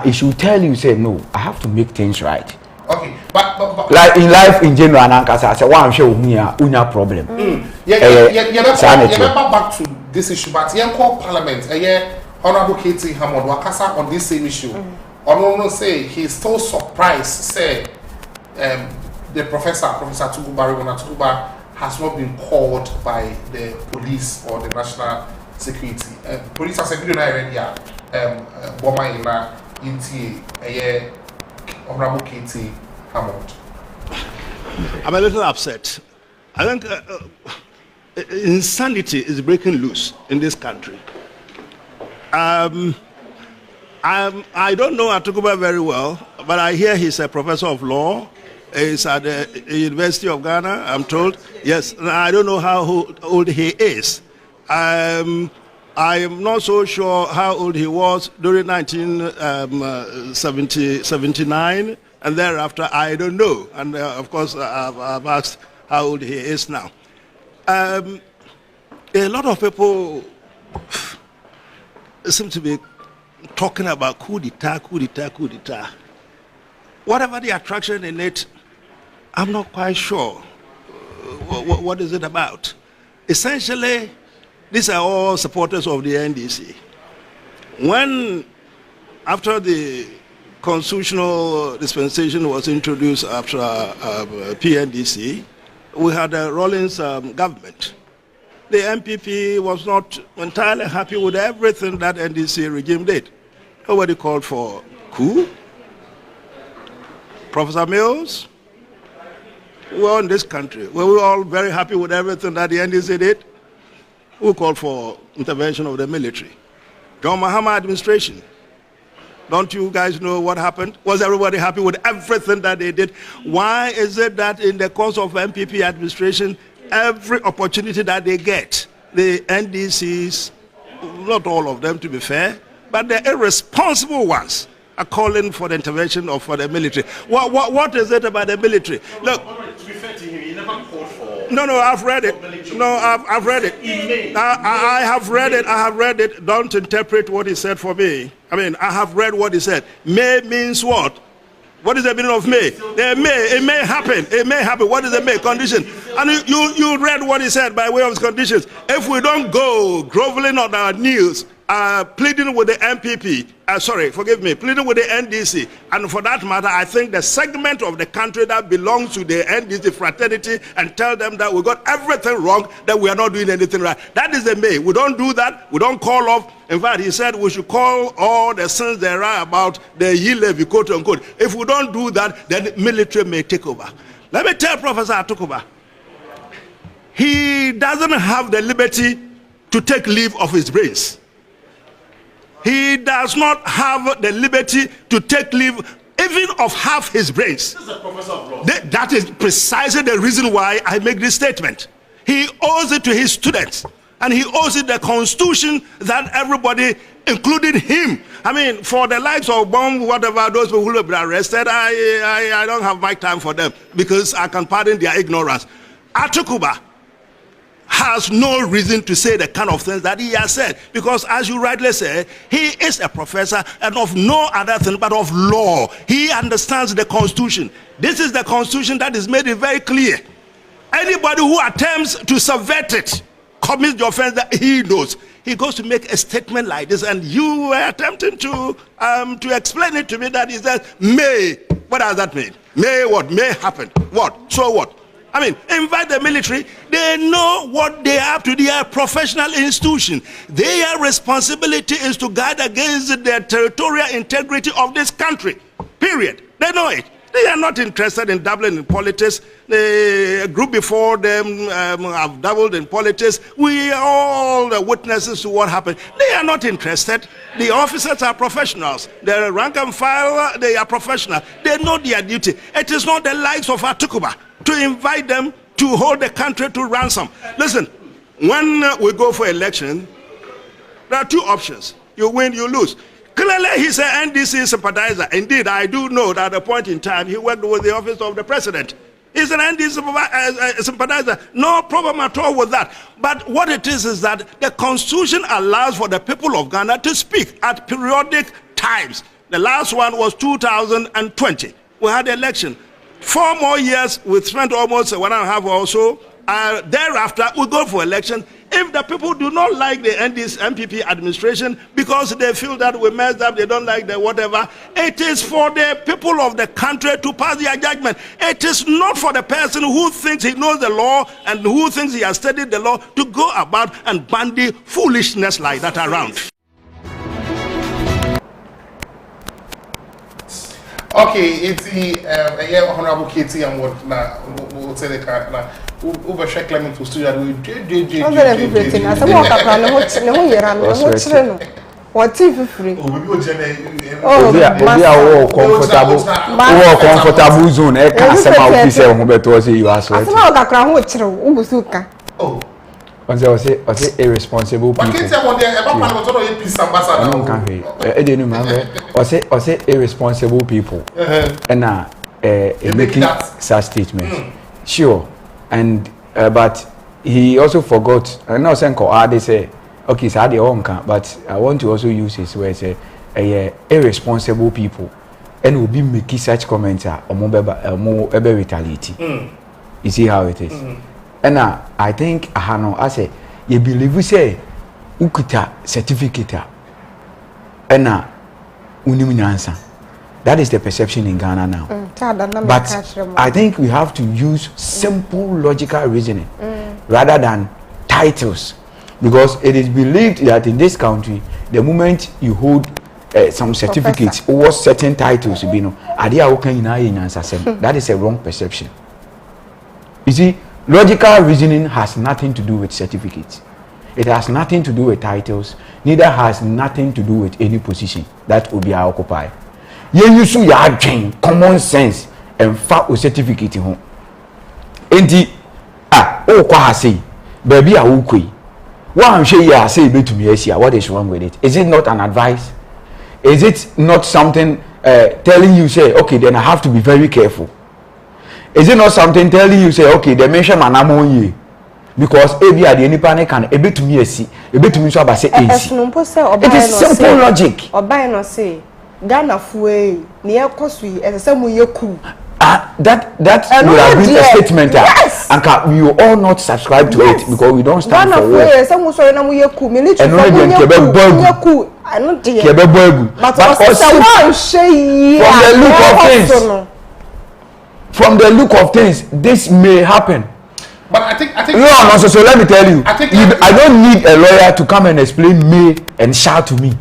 it should tell you say no, I have to make things right.
Okay, but
like in life in general, I say one show unya problem.
Remember back to this issue, but call Parliament. Honorable Katie Hammond Wakasa on this same issue. Honorable say he's still surprised. Say the Professor Tuguba Tuguba has not been called by the police or the national security. Police has a video already. Boma ina inti Honorable Katie Hammond.
I'm a little upset. I think insanity is breaking loose in this country. I don't know Atukuba very well, but I hear he's a professor of law. He's at the University of Ghana, I'm told. Yes, I don't know how old he is. I am not so sure how old he was during 1979, and thereafter I don't know. And of course, I've asked how old he is now. A lot of people seem to be talking about coup d'etat. Whatever the attraction in it, I'm not quite sure what is it about. Essentially, these are all supporters of the NDC. When, after the constitutional dispensation was introduced after PNDC, we had a Rawlings government. The MPP was not entirely happy with everything that NDC regime did. Nobody called for coup. Professor Mills, we were in this country. Were we all very happy with everything that the NDC did? Who called for intervention of the military? John Mahama administration. Don't you guys know what happened? Was everybody happy with everything that they did? Why is it that in the course of MPP administration, every opportunity that they get, the NDCs, not all of them to be fair, but the irresponsible ones are calling for the intervention of the military? What is it about the military? Look,
to be fair to him, he never called for.
No, I've read it. No, I've read it. I have read it. I have read it. Don't interpret what he said for me. I mean, I have read what he said. May means what? What is the meaning of may? It may happen. It may happen. What is the may? Condition. And you read what he said by way of his conditions. If we don't go groveling on our knees, pleading with the MPP, pleading with the NDC, and for that matter, I think the segment of the country that belongs to the NDC fraternity, and tell them that we got everything wrong, that we are not doing anything right. That is the may. We don't do that. We don't call off. In fact, he said we should call all the sins there are about the Yi-Levy, quote unquote. If we don't do that, then the military may take over. Let me tell Professor Atukuba, he doesn't have the liberty to take leave of his brains. He does not have the liberty to take leave even of half his brains.
This is a professor of law.
That is precisely the reason why I make this statement. He owes it to his students, and he owes it the Constitution that everybody, including him. I mean, for the likes of Bomb, whatever, those people who have been arrested, I don't have my time for them because I can pardon their ignorance. Atukuba has no reason to say the kind of things that he has said, because as you rightly say, he is a professor and of no other thing but of law. He understands the Constitution. This is the Constitution that is made it very clear. Anybody who attempts to subvert it commits the offense that he knows. He goes to make a statement like this, and you were attempting to explain it to me that he says may. What does that mean? May what? May happen. What? So what? I mean, invite the military. They know what they have to do. They are a professional institution. Their responsibility is to guard against the territorial integrity of this country. Period. They know it. They are not interested in dabbling in politics. The group before them have dabbled in politics. We are all the witnesses to what happened. They are not interested. The officers are professionals. The rank and file, they are professional. They know their duty. It is not the likes of Atukuba to invite them to hold the country to ransom. Listen, when we go for election, there are two options. You win, you lose. Clearly, he's an NDC sympathizer. Indeed, I do know that at a point in time, he worked with the office of the president. He's an NDC sympathizer. No problem at all with that. But what it is that the Constitution allows for the people of Ghana to speak at periodic times. The last one was 2020. We had the election. 4 more years, we spent almost 1.5 or so. Thereafter, we go for election. If the people do not like the MPP administration because they feel that we messed up, they don't like the whatever, it is for the people of the country to pass their judgment. It is not for the person who thinks he knows the law and who thinks he has studied the law to go about and bandy foolishness like that around.
Okay, it's the Honorable Katie and what now we'll say the car now. Over check Clement to studio.
What if free?
Comfortable zone.
Oh.
I say irresponsible people. I say irresponsible people. And making such statements. Sure. And but he also forgot. I know they say, okay, so but I want to also use his words. Irresponsible people, and will be making such comments or more retaliate. You see how it is. And I think I say you believe we say ukuta certificate and answer. That is the perception in Ghana now. But I think we have to use simple logical reasoning rather than titles, because it is believed that in this country, the moment you hold some certificates or certain titles, that is a wrong perception. You see, logical reasoning has nothing to do with certificates. It has nothing to do with titles, neither has nothing to do with any position that will be occupied. You use your common sense and fact with certificate home. Enti kwa say baby awukui. What I'm saying here say to me what is wrong with it? Is it not an advice? Is it not something telling you say okay then I have to be very careful? Is it not something telling you say okay they mention manamonye because ebi ade any panic can a bit to me so about say it is simple logic.
Obai no say Ghana fuwe ni ekosui esesemu yeku.
That would have been a statement.
Yes.
And we will all not subscribe to it because we don't stand for it. From the look of things, this may happen.
But I think
no, so let me tell you, I don't need a lawyer to come and explain may and shall to me.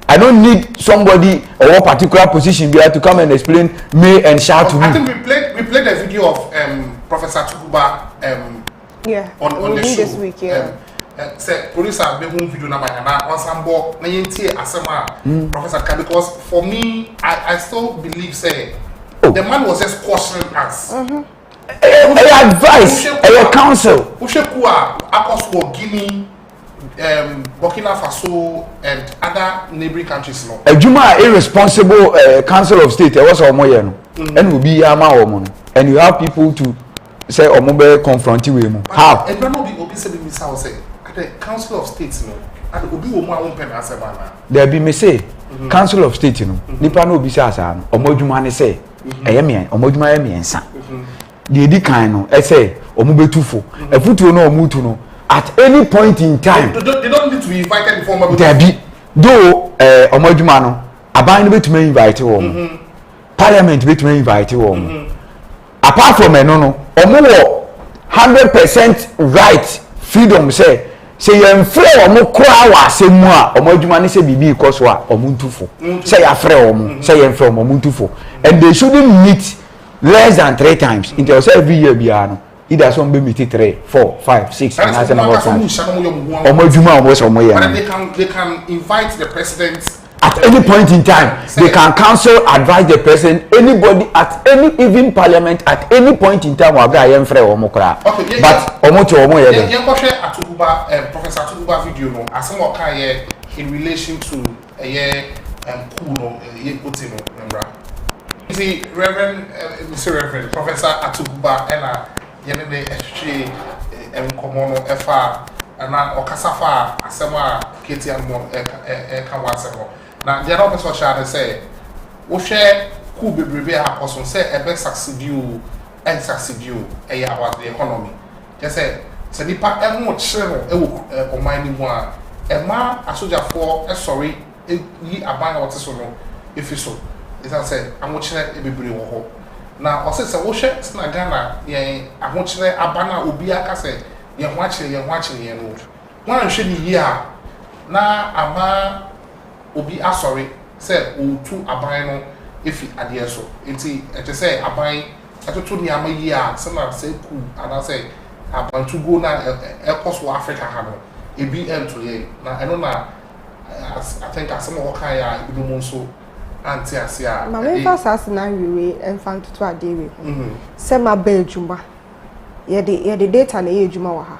I don't need somebody or one particular position there to come and explain may and shall to me.
I think we played a video of Professor Tukuba on the show
this week.
Say producer be home video na banyana onsambo na yentie asema Professor Tukuba, because for me I still believe say the man was just cautioning us.
Advice, counsel.
Ushekua akoswo Guinea, Burkina Faso and other neighboring countries no.
Juma irresponsible council of state was omoye no. And will be ama omo. And you have people to say omobe confront you with him. How?
And no be obi say be say at the council of states no. And obi wo mo awon pen aseba na.
There be me say council of state no. Nipa no obi say asa no. Omodwuma ne say eyeme omodwuma ye miensa. The edi kan no say omobetufo. Efutuo no omutu no. At any point in time,
they don't need to be invited before.
There be though omodwuma no aban no betuma invite wo. Parliament betuma invite wo. Apart from no omo 100% right freedom say yem frɛ omo kra wa asemu a omodwuma ne say bibi ikoso a omo ntufo. Say ya frɛ omo, say yem frɛ omo ntufo. And they shouldn't meet less than 3 times. Until say every year bia no. Either some be meet 3, 4, 5, 6 and as
they can invite the president
at any point in time. They can counsel, advise the person, anybody at any, even parliament at any point in time. But
Professor Atuguba video no as some in relation to you see, Reverend Professor Atuguba and Komono FR and Okasafa Asema Katie and Kawasemo. Now, the other person shall say, we share could be brave person say a best succeed you and succeed you about the economy. Just say, Nipa emo channel or mining one. A man, a soldier for a sorry, ye abide what is no, if you so. As I said, I'm watching everybody walk. Now, I said, so watch it, Snagana, yeah, I'm watching Abana Ubiaka say, you're watching, you know. One should be here. Now, Ama Ubi, sorry, said, two abino if it adhere so. It's just say, Abai, I told me I'm a year, some say, cool, and I say, I'm going to go now, airports for Africa, Hano. It be end to ye. Now, I don't know, I think I some of Kaya, you know, so. Antiasia.
My first scenario and found to a day. Sema Beljuma. Ye the data na ye juma wa ha.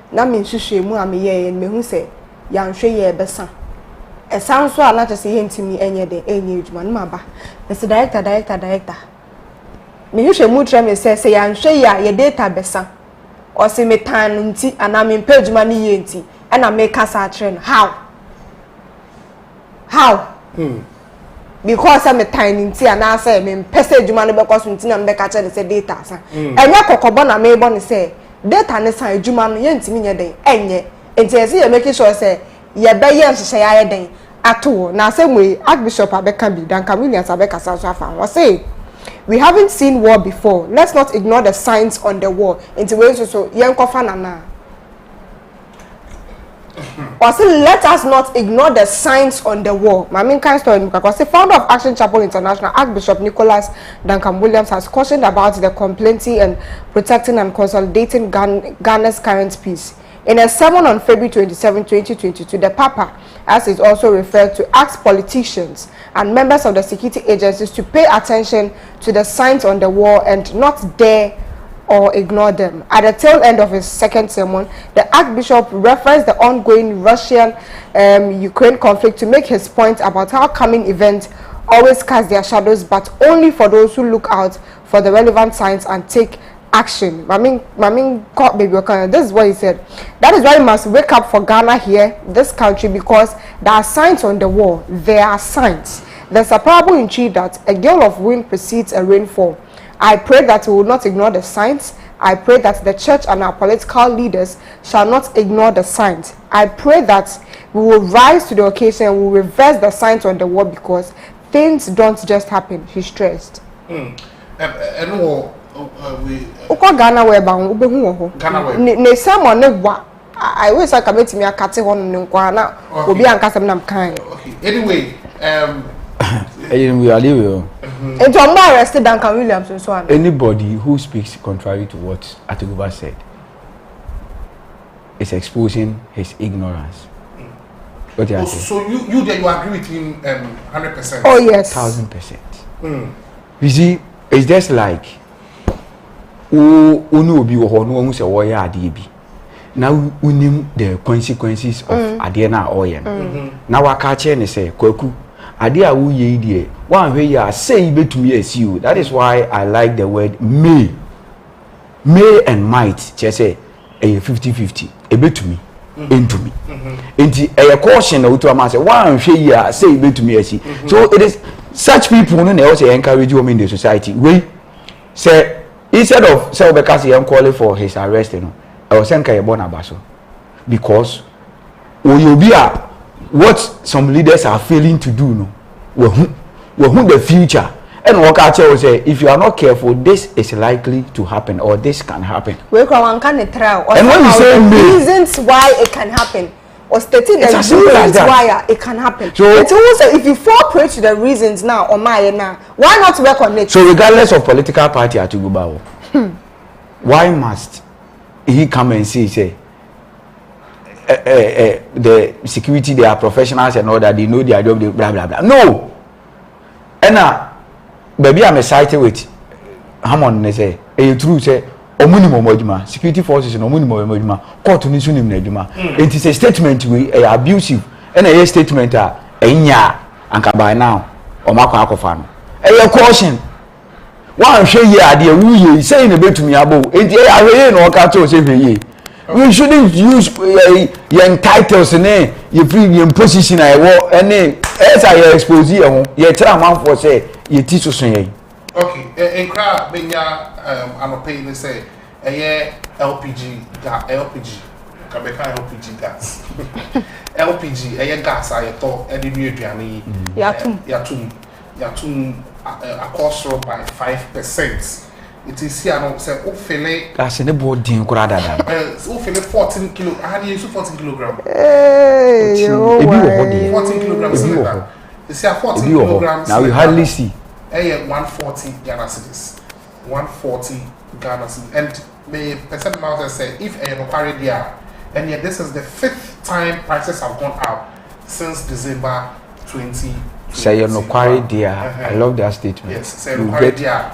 Na me nhwehwe mu a me ye me hu se ya nhwe ye besa. E san so ala to se ye ntimi enye de enye juma na ba. Me se director. Me nhwehwe mu tre me se ya nhwe ya ye data besa. O se me tan nti ana me page ma ni ye nti. E na me kasa trend. How? Because I'm a tiny tea and I say, I'm passage money because we didn't make a chance to data. And your cocobona may bonny say, data and a sign, Juman, yent me a day, and yet, and say, making sure say, ye bay to say I a day at all. Now, same way, Archbishop Abeka be done, Camillians Abeka Safa was say, we haven't seen war before. Let's not ignore the signs on the wall. Into ways so young cofanana. Or say, let us not ignore the signs on the wall. My main kind story because the founder of Action Chapel International, Archbishop Nicholas Duncan Williams, has cautioned about the completing and protecting and consolidating Ghana's current peace. In a sermon on February 27, 2022, the Papa, as is also referred to, asked politicians and members of the security agencies to pay attention to the signs on the wall and not dare or ignore them. At the tail end of his second sermon, the Archbishop referenced the ongoing Russian-Ukraine conflict to make his point about how coming events always cast their shadows, but only for those who look out for the relevant signs and take action. This is what he said. That is why we must wake up for Ghana here, this country, because there are signs on the wall. There are signs. There's a parable in tree that a gale of wind precedes a rainfall. I pray that we will not ignore the signs. I pray that the church and our political leaders shall not ignore the signs. I pray that we will rise to the occasion and we will reverse the signs on the wall because things don't just happen. He stressed.
Ghana
I wish I could meet me a cat on Nkwana. Will be uncustom kind.
Anyway,
we are leaving.
And John arrested Duncan Williams and so on.
Anybody who speaks contrary to what Atuguba said is exposing his ignorance. What do you say?
So you agree with him 100%?
Oh yes,
1000%. You see, it's just like now we know the consequences of Adena Oyen. Now I catch and say, Kweku. Adia wu ye die one way ya say betumi as you. That is why I like the word may and might. Just say a 50-50 a betumi into me into a caution to a master one way ya say betumi as you. So it is such people no also encourage you in the society. We say instead of say because he am calling for his arrest, I was saying Bonabaso because Oyobia. What some leaders are failing to do, no, we who the future. And what I will say, if you are not careful, this is likely to happen or this can happen.
We can trial.
And when you say
reasons why it can happen, or stating the reasons why it can happen. So also, if you fall prey to the reasons now or why not work on it?
So regardless of political party at Atuguba, why must he come and say the security, they are professionals and all that, they know their job, they blah blah blah. No. And baby, I'm excited with Hammond. They say, "A true say, omunimo mojuma security forces no omunimo mojuma court ni sunim na adwuma." It is a statement we abusive, and a statement enya anka by now omakwa akofa no. A caution. One share here ade wuye say na betumi abo. Enti ahweye no ka to say hweye. We shouldn't use your titles in your premium position. I will any as I expose you, you tell a man for say you teach us. Okay,
in crowd, when you paying say LPG, LPG gas, LPG, gas. I thought any new journey, yatum, across by 5%. It is here now. Say, ofele.
That's in the board. Ding kurada da.
Ofele 14 kilo. I had use 14 kilogram.
Hey,
14 kilograms. You see, 14 kilograms.
Now you hardly see.
140 Ghana cedis. 140 Ghana cedis. And the percent amount say, if a inquiry there, and yet this is the 5th time prices have gone up since December 20.
Say you're no quarry dear. I love that statement.
Yes, say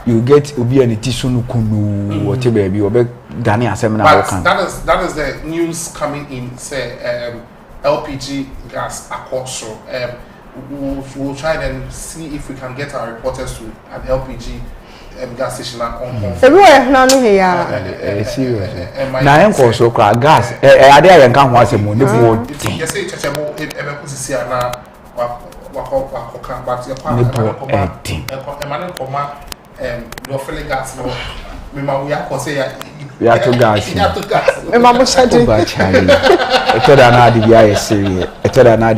you get obi and tisunu kunu whatever baby obe Gani asem na
work. That is the news coming in. Say LPG gas across. We'll try and see if we can get our reporters to an LPG gas station on.
Everywhere nanu here.
Serious. Na en ko so kra gas. Ade ayen kan ho asem no bo.
Yes, say chechebo ebe kusisi na wako but your gas no me ma we are say
ya to gas
me ma mo shade
ba chali etoda na ade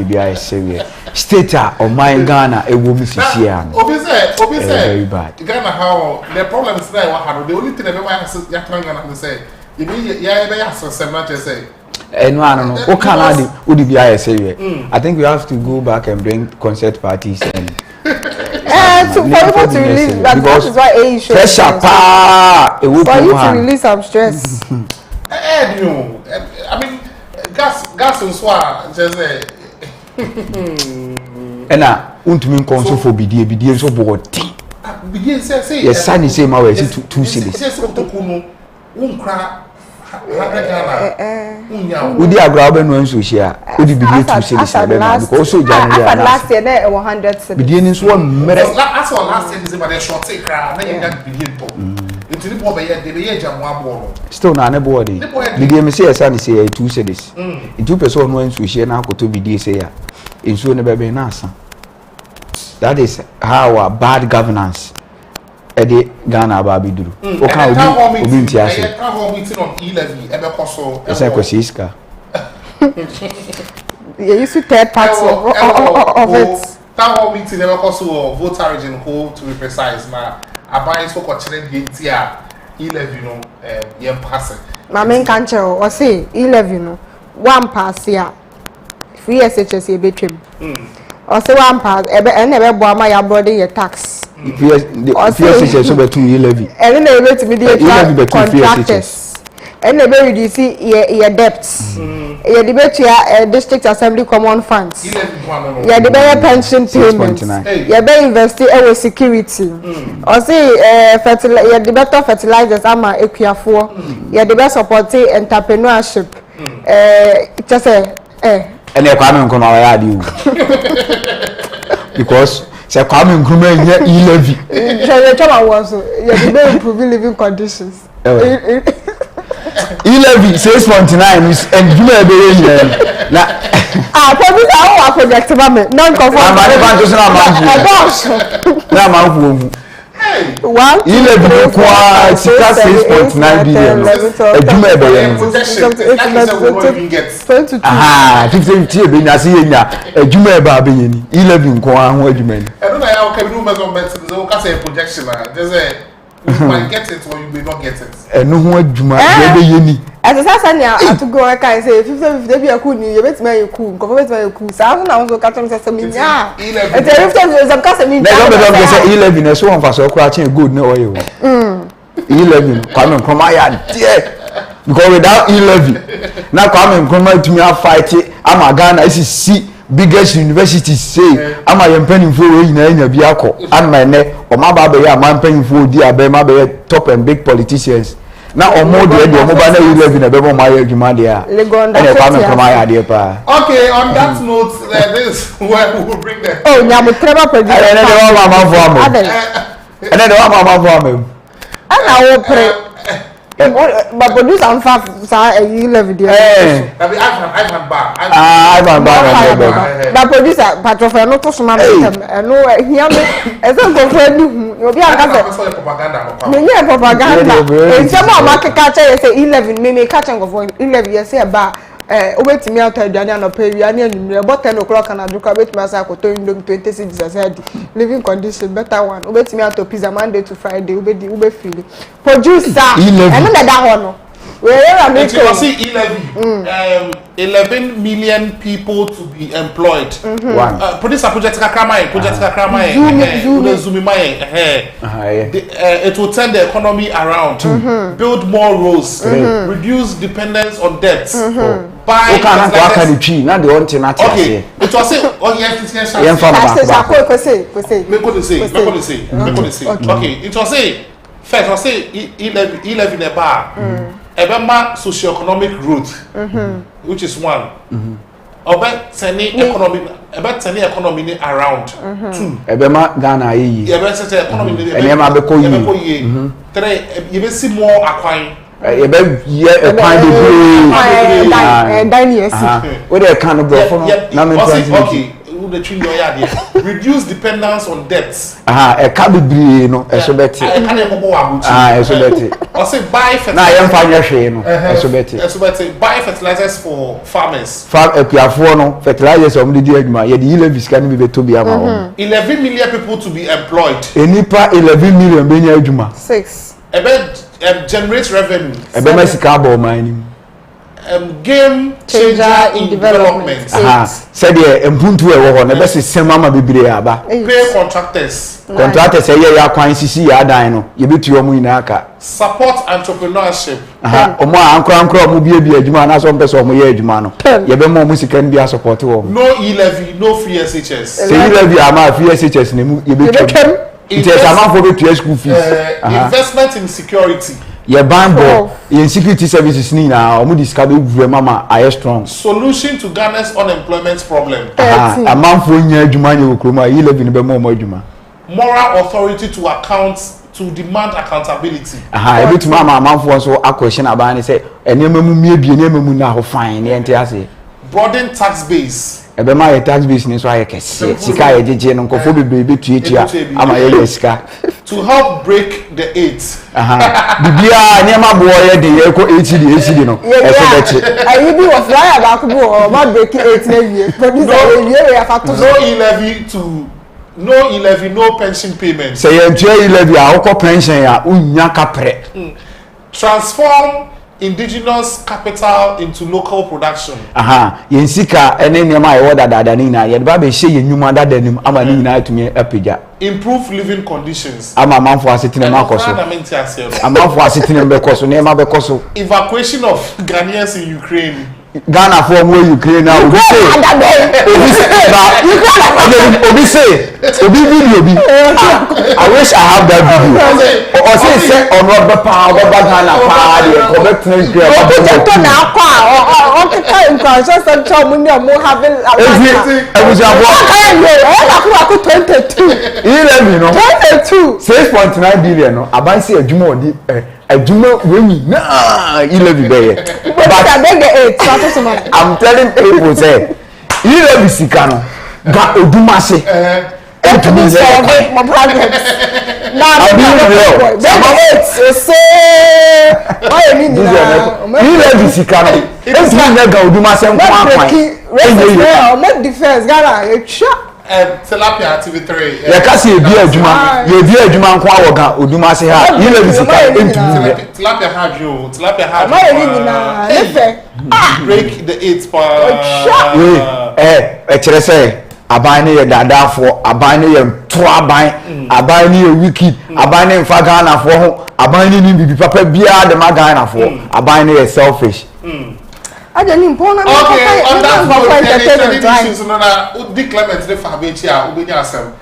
bia serious state of my Ghana e wo misisi an
obi say
very bad
Ghana how the problem is that what the only thing that ya Ghana say you be ya say
no, what can I do? Would be I say? I think we have to go back and bring concert parties and
for people to release that is why A shows
pressure for
you to release some stress.
I mean, gas and swar just
and untumi console for BDA so board.
BDA say
yes, Sunny say my way two cities. Udi agrabe no nso hia udi bidie tu cities abe na because so January
last year there 100 cities
bidie ni so mere
last one last year December they short take cra na you get bidie to it ni bo be ye de be ye jamu abo
still na ne bo de bidie me say yes and say 2 cities itu person no nso hia na akoto bidie say ya nso ne be na asa. That is how our bad governance Ede Ghana ababiduru. Oka obi ntiase.
I can't meeting on 11 ebe koso.
Esa kwesiska.
You used to third party of it.
Town hall meeting ebe koso voter region whole to be precise na abai so ko chire di a 11 no yem pass.
My main country o say 11 no one pass ya. Free SHS e betwem. O say one pass ebe ebe bo ama ya body your tax.
PSHS so betu levy.
And then they immediate contractors. And they reduce your debts. You debate your district assembly common funds. You debate pension payments. You debate invest in security. Or say you debate fertilizers ama equiafo. You debate supporting entrepreneurship. Just say
and they come and come because say Kwame Nkrumah nye e-levy.
The trouble was you dey improve living conditions.
E-levy 6.9 is enjuma ebe yen na
probably our project me non conform.
Na manfu
One
e-levy kwa sika 6.9 billion enjuma ebe yen 50 ebe nya si nya enjuma ebe abe yen e-levy kwa ho enjuma ni
I don't know how can do measurement so ka say projection there's a you might get it or you may not get it.
Eno ho adwuma ebe yeni.
As I say to go I can say 50 be cool ni you bet me cool ko bet me cool sa na so ka tell say me nya. E tell 50 some ka say me.
Na go be say 11 na so on fa so kura chen good na oil. 11 Kwame Nkrumah ya there. because without e-levy na Kwame Nkrumah to me fight ama Ghana is biggest universities say ama yempanimfo we nyina bi akọ ama ne o ma ba be ya ma mpanimfo di abe ma be top and big politicians na omo de omo ba na e-levy na be mo ma ya adwuma de a e Kwame Nkrumah ya de pa.
Okay, on that note, this is where we will bring them.
Oh, nyamu treba producer.
And then the one man for am. And then the one man for am.
And I will pray. But producer am fa sa e-levy there.
Ivan Bar.
Ivan Bar.
But producer patrofa no to suma them. No here me e say go for ni obi aka say
propaganda.
Me nye propaganda. E say ma keka che say e-levy me catch go for e-levy say ba obetimi ata aduane anopa ewia ne anwumre about 10 o'clock na aduka obetimi asa akoto indom 20 cities aside living condition better one obetimi ato pizza Monday to Friday ube feel producer eno na da ho no we are make
you see e-levy 11 million people to be employed.
One
producer project Kakrama it will turn the economy around, build more roads, reduce dependence on debts. Buy
na the one thing
okay, it was say okay, it was say first I say e-levy in a bar. Ebema socio-economic growth, which is one. About sending economy around two.
Ebema Ghana yi.
Ebema sending economy.
Ebema beko
Three, you will see more acquiring.
Ebe ye equine
the
where they can go for
okay. Reduce dependence on debts.
E ka bibiri no eso beti.
E ka na ebobo abuchi.
Eso beti.
O say buy fertilizer.
Na yem fa nyehwe no eso beti.
Eso beti buy fertilizers for farmers.
Farm epiafo no fertilizers om di adwuma ye di e-levy sika ni be to bi ama
11 million people to be employed.
Enipa 11 million be nya adwuma.
6
generate revenue.
Ebe masika ba o man
game changer in development.
Said the mpuntu e wo ho na be sesem ama bibire aba.
Pay contractors.
Contractors ye ya kwan sisi ya dan no ye betu omu ina aka.
Support entrepreneurship.
Omo ankra omu bi adwuma na so mpese omu ye adwuma no. Ye be mo omu sika nbia support wo.
No e-levy, no free SHS.
Say e-levy ama free SHS na mu ye betu. It is a man for the school fees.
Investment in security.
Your bambo in security services ni na omu discover mama are strong.
Solution to Ghana's unemployment problem.
A man for nya adwuma nya okroma e-levy ni be mo adwuma.
Moral authority to account to demand accountability.
Ebitu mama man for so question aba ni say enema mu miebie enema mu na ho fine ne ente ase.
Broaden tax base.
Ebe ma ye tax base ni so aye kese. Sika ye jeje no nkofo bebe tuetua ama ye sika.
To help break the AIDS.
Bibia nyema bo ye de ye ko ACD no. Eso beche.
Ayi bi was lie about ko ma break AIDS na wie. Producer we ya fato.
No e-levy, no pension payment.
Say ye ntua e-levy a wo pension ya unya kapre.
Transform indigenous capital into local production.
Yensika ene nyema ye woda dada ni na ye ba be hye ye nyuma dada nim ama ni na atumi apija.
Improve living conditions.
Ama manfo asetine makoso. Amanfo asetine bekoso na ma bekoso.
Evacuation of Ghanaians in Ukraine.
Ghana for more Ukraine now. Obi say I wish I have that video. Or say on rubber power Ghana power the correct things there. Everything 6.9 billion no abansi adwuma odi adwuma wenyi na e-levy be but I'm telling people say e-levy sika no ga oduma se
my projects.
E-levy sika no entumi ga oduma se nko akwan
defense Ghana
tilapia TV3
ya kasi ebi adwuma nko awoga oduma se ha e-levy sika entumi
tilapia hadjo
nefe
break the AIDS
kire say aban ne ye dadafo aban ne ye to aban aban ne ye wiki aban ne mfa Ghana fo ho aban ne ni bibi papa bia de ma Ghana fo aban ne ye selfish
Ajani mpona
okay on that point the issues no na Udi Clement the Fabechi a obenya asem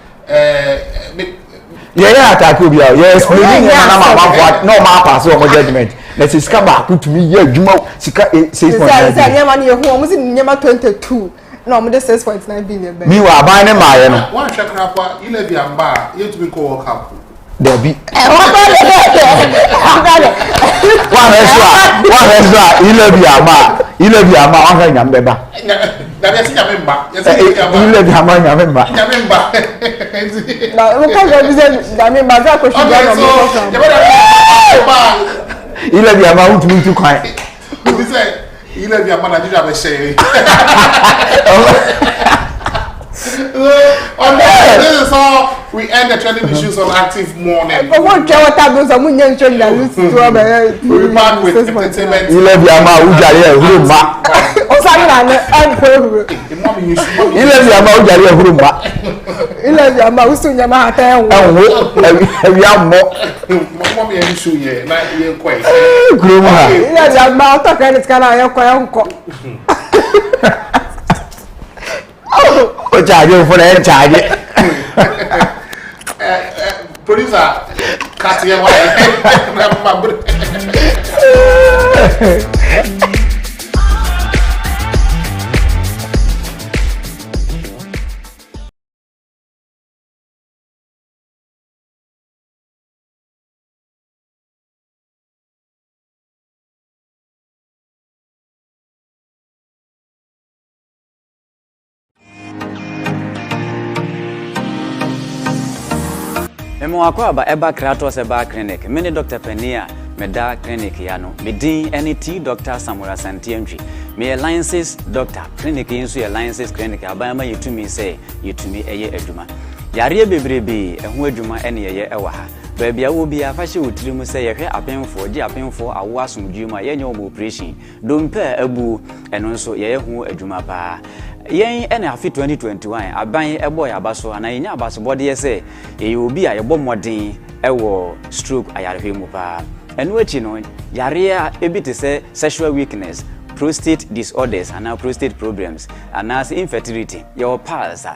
yeah attack obi a yes we need na ma no ma pass o judgment let's sika ba ko tumi ye adwuma sika 6.9
say nyama ne ho mo si nyama 22 no mo de 6.9 billion be
mi wa ban ne ma ye no
one check na kwa ile bi amba ye to be ko work up
Debbie. One extra. Il be ama. One kind of beba.
Na be si nyamemba.
Il be ama nyamemba.
Nyamemba.
Na we ka go say nyamemba za ko shuga no mo.
Il be ama utumi tu kwan.
We say il be ama na juja be share. This is how we end the trending issues on Active Morning.
We'll be back
with entertainment.
Il be ama ujare ehuru ma.
O sami na ehuru.
Il be ama ujare ehuru ma.
Il be ama usu nyama hata enwo.
Ewi ammo.
Mo me en show ye na ye kwai.
Kuro ma.
Il be ama auto credit kana ye kwai nko.
O charge for the charge.
Producer, cut your
Emo akwaba eba Kratos eba clinic. Mini Dr. Penia meda clinic yano. Midin NET Dr. Samuel Santientry. Me alliances Dr. Clinic insu alliances clinic abayama yitumi say yitumi eye adwuma. Yare bebrebe eho adwuma ene ye ewa ha. Baby a wo bia fa hye wotiri mu say yehwe apenfo gi apenfo awo asomdwu ma yenye obo operation. Dompe abu eno nso ye ho adwuma pa. Yen ene afi 2021 aban ebo ya baso ana yenya abaso bode ye say ye obi a yebo modern ewo stroke ayarehwe mu pa eno achi no yare a ebite say sexual weakness prostate disorders and prostate problems and as infertility your pulse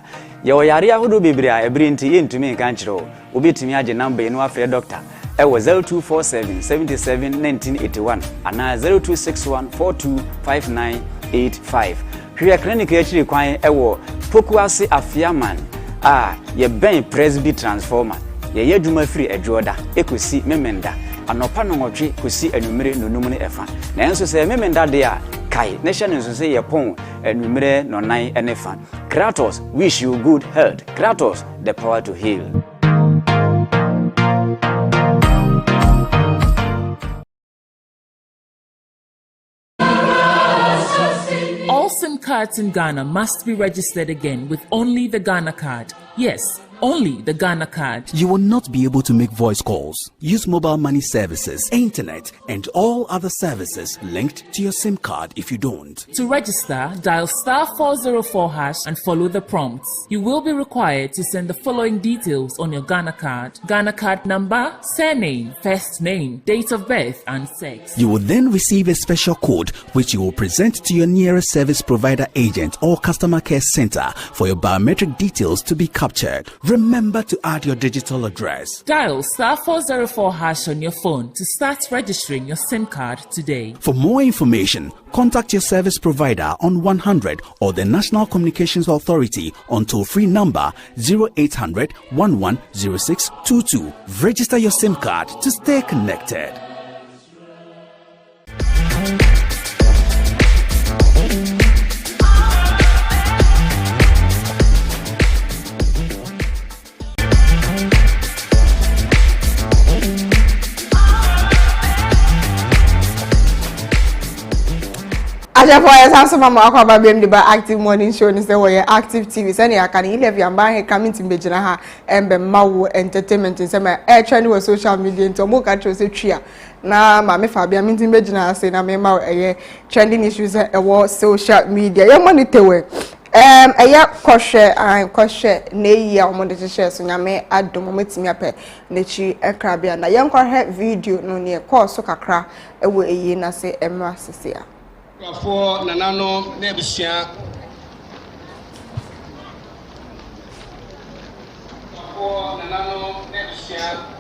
your yare ahodo bebre a ebrinti yentumi kan kire obetumi age number eno afre doctor ewo 0247 77 1981 and 0261 425985 Hwea clinic actually kwan ewo Pokuase Afiaman ye ben Presby transformer ye yadwuma free adwoda ekosi memenda anopa no nwotwe kosi anumere nonum ne efa na enso se memenda de a kai nation enso se ye pon anumere nonan enefa Kratos wish you good health Kratos the power to heal.
All SIM cards in Ghana must be registered again with only the Ghana card. Yes, only the Ghana card.
You will not be able to make voice calls, use mobile money services, internet, and all other services linked to your SIM card if you don't.
To register, dial *404# and follow the prompts. You will be required to send the following details on your Ghana card. Ghana card number, surname, first name, date of birth, and sex.
You will then receive a special code which you will present to your nearest service provider agent or customer care center for your biometric details to be captured. Remember to add your digital address.
Dial *404# on your phone to start registering your SIM card today.
For more information, contact your service provider on 100 or the National Communications Authority on toll-free number 0800 110622. Register your SIM card to stay connected.
Aja mama akwaba bem de ba Active Morning Show ni se wo ye Active TV se ne aka ni Levi amba he coming to begina ha embe mawo entertainment se ma trend wo social media nto mo ka tro se twia na ma me fa bia mintin begina ase na me ma trending issues e wo social media ye monitor we Eya koshe ne ya omo de share so nyame adom metimi ape na chi ekra bia na ye nkwa video no ne course kakra ewo eyi na se emra sese a
for nanano na ebusua for nanano na ebusua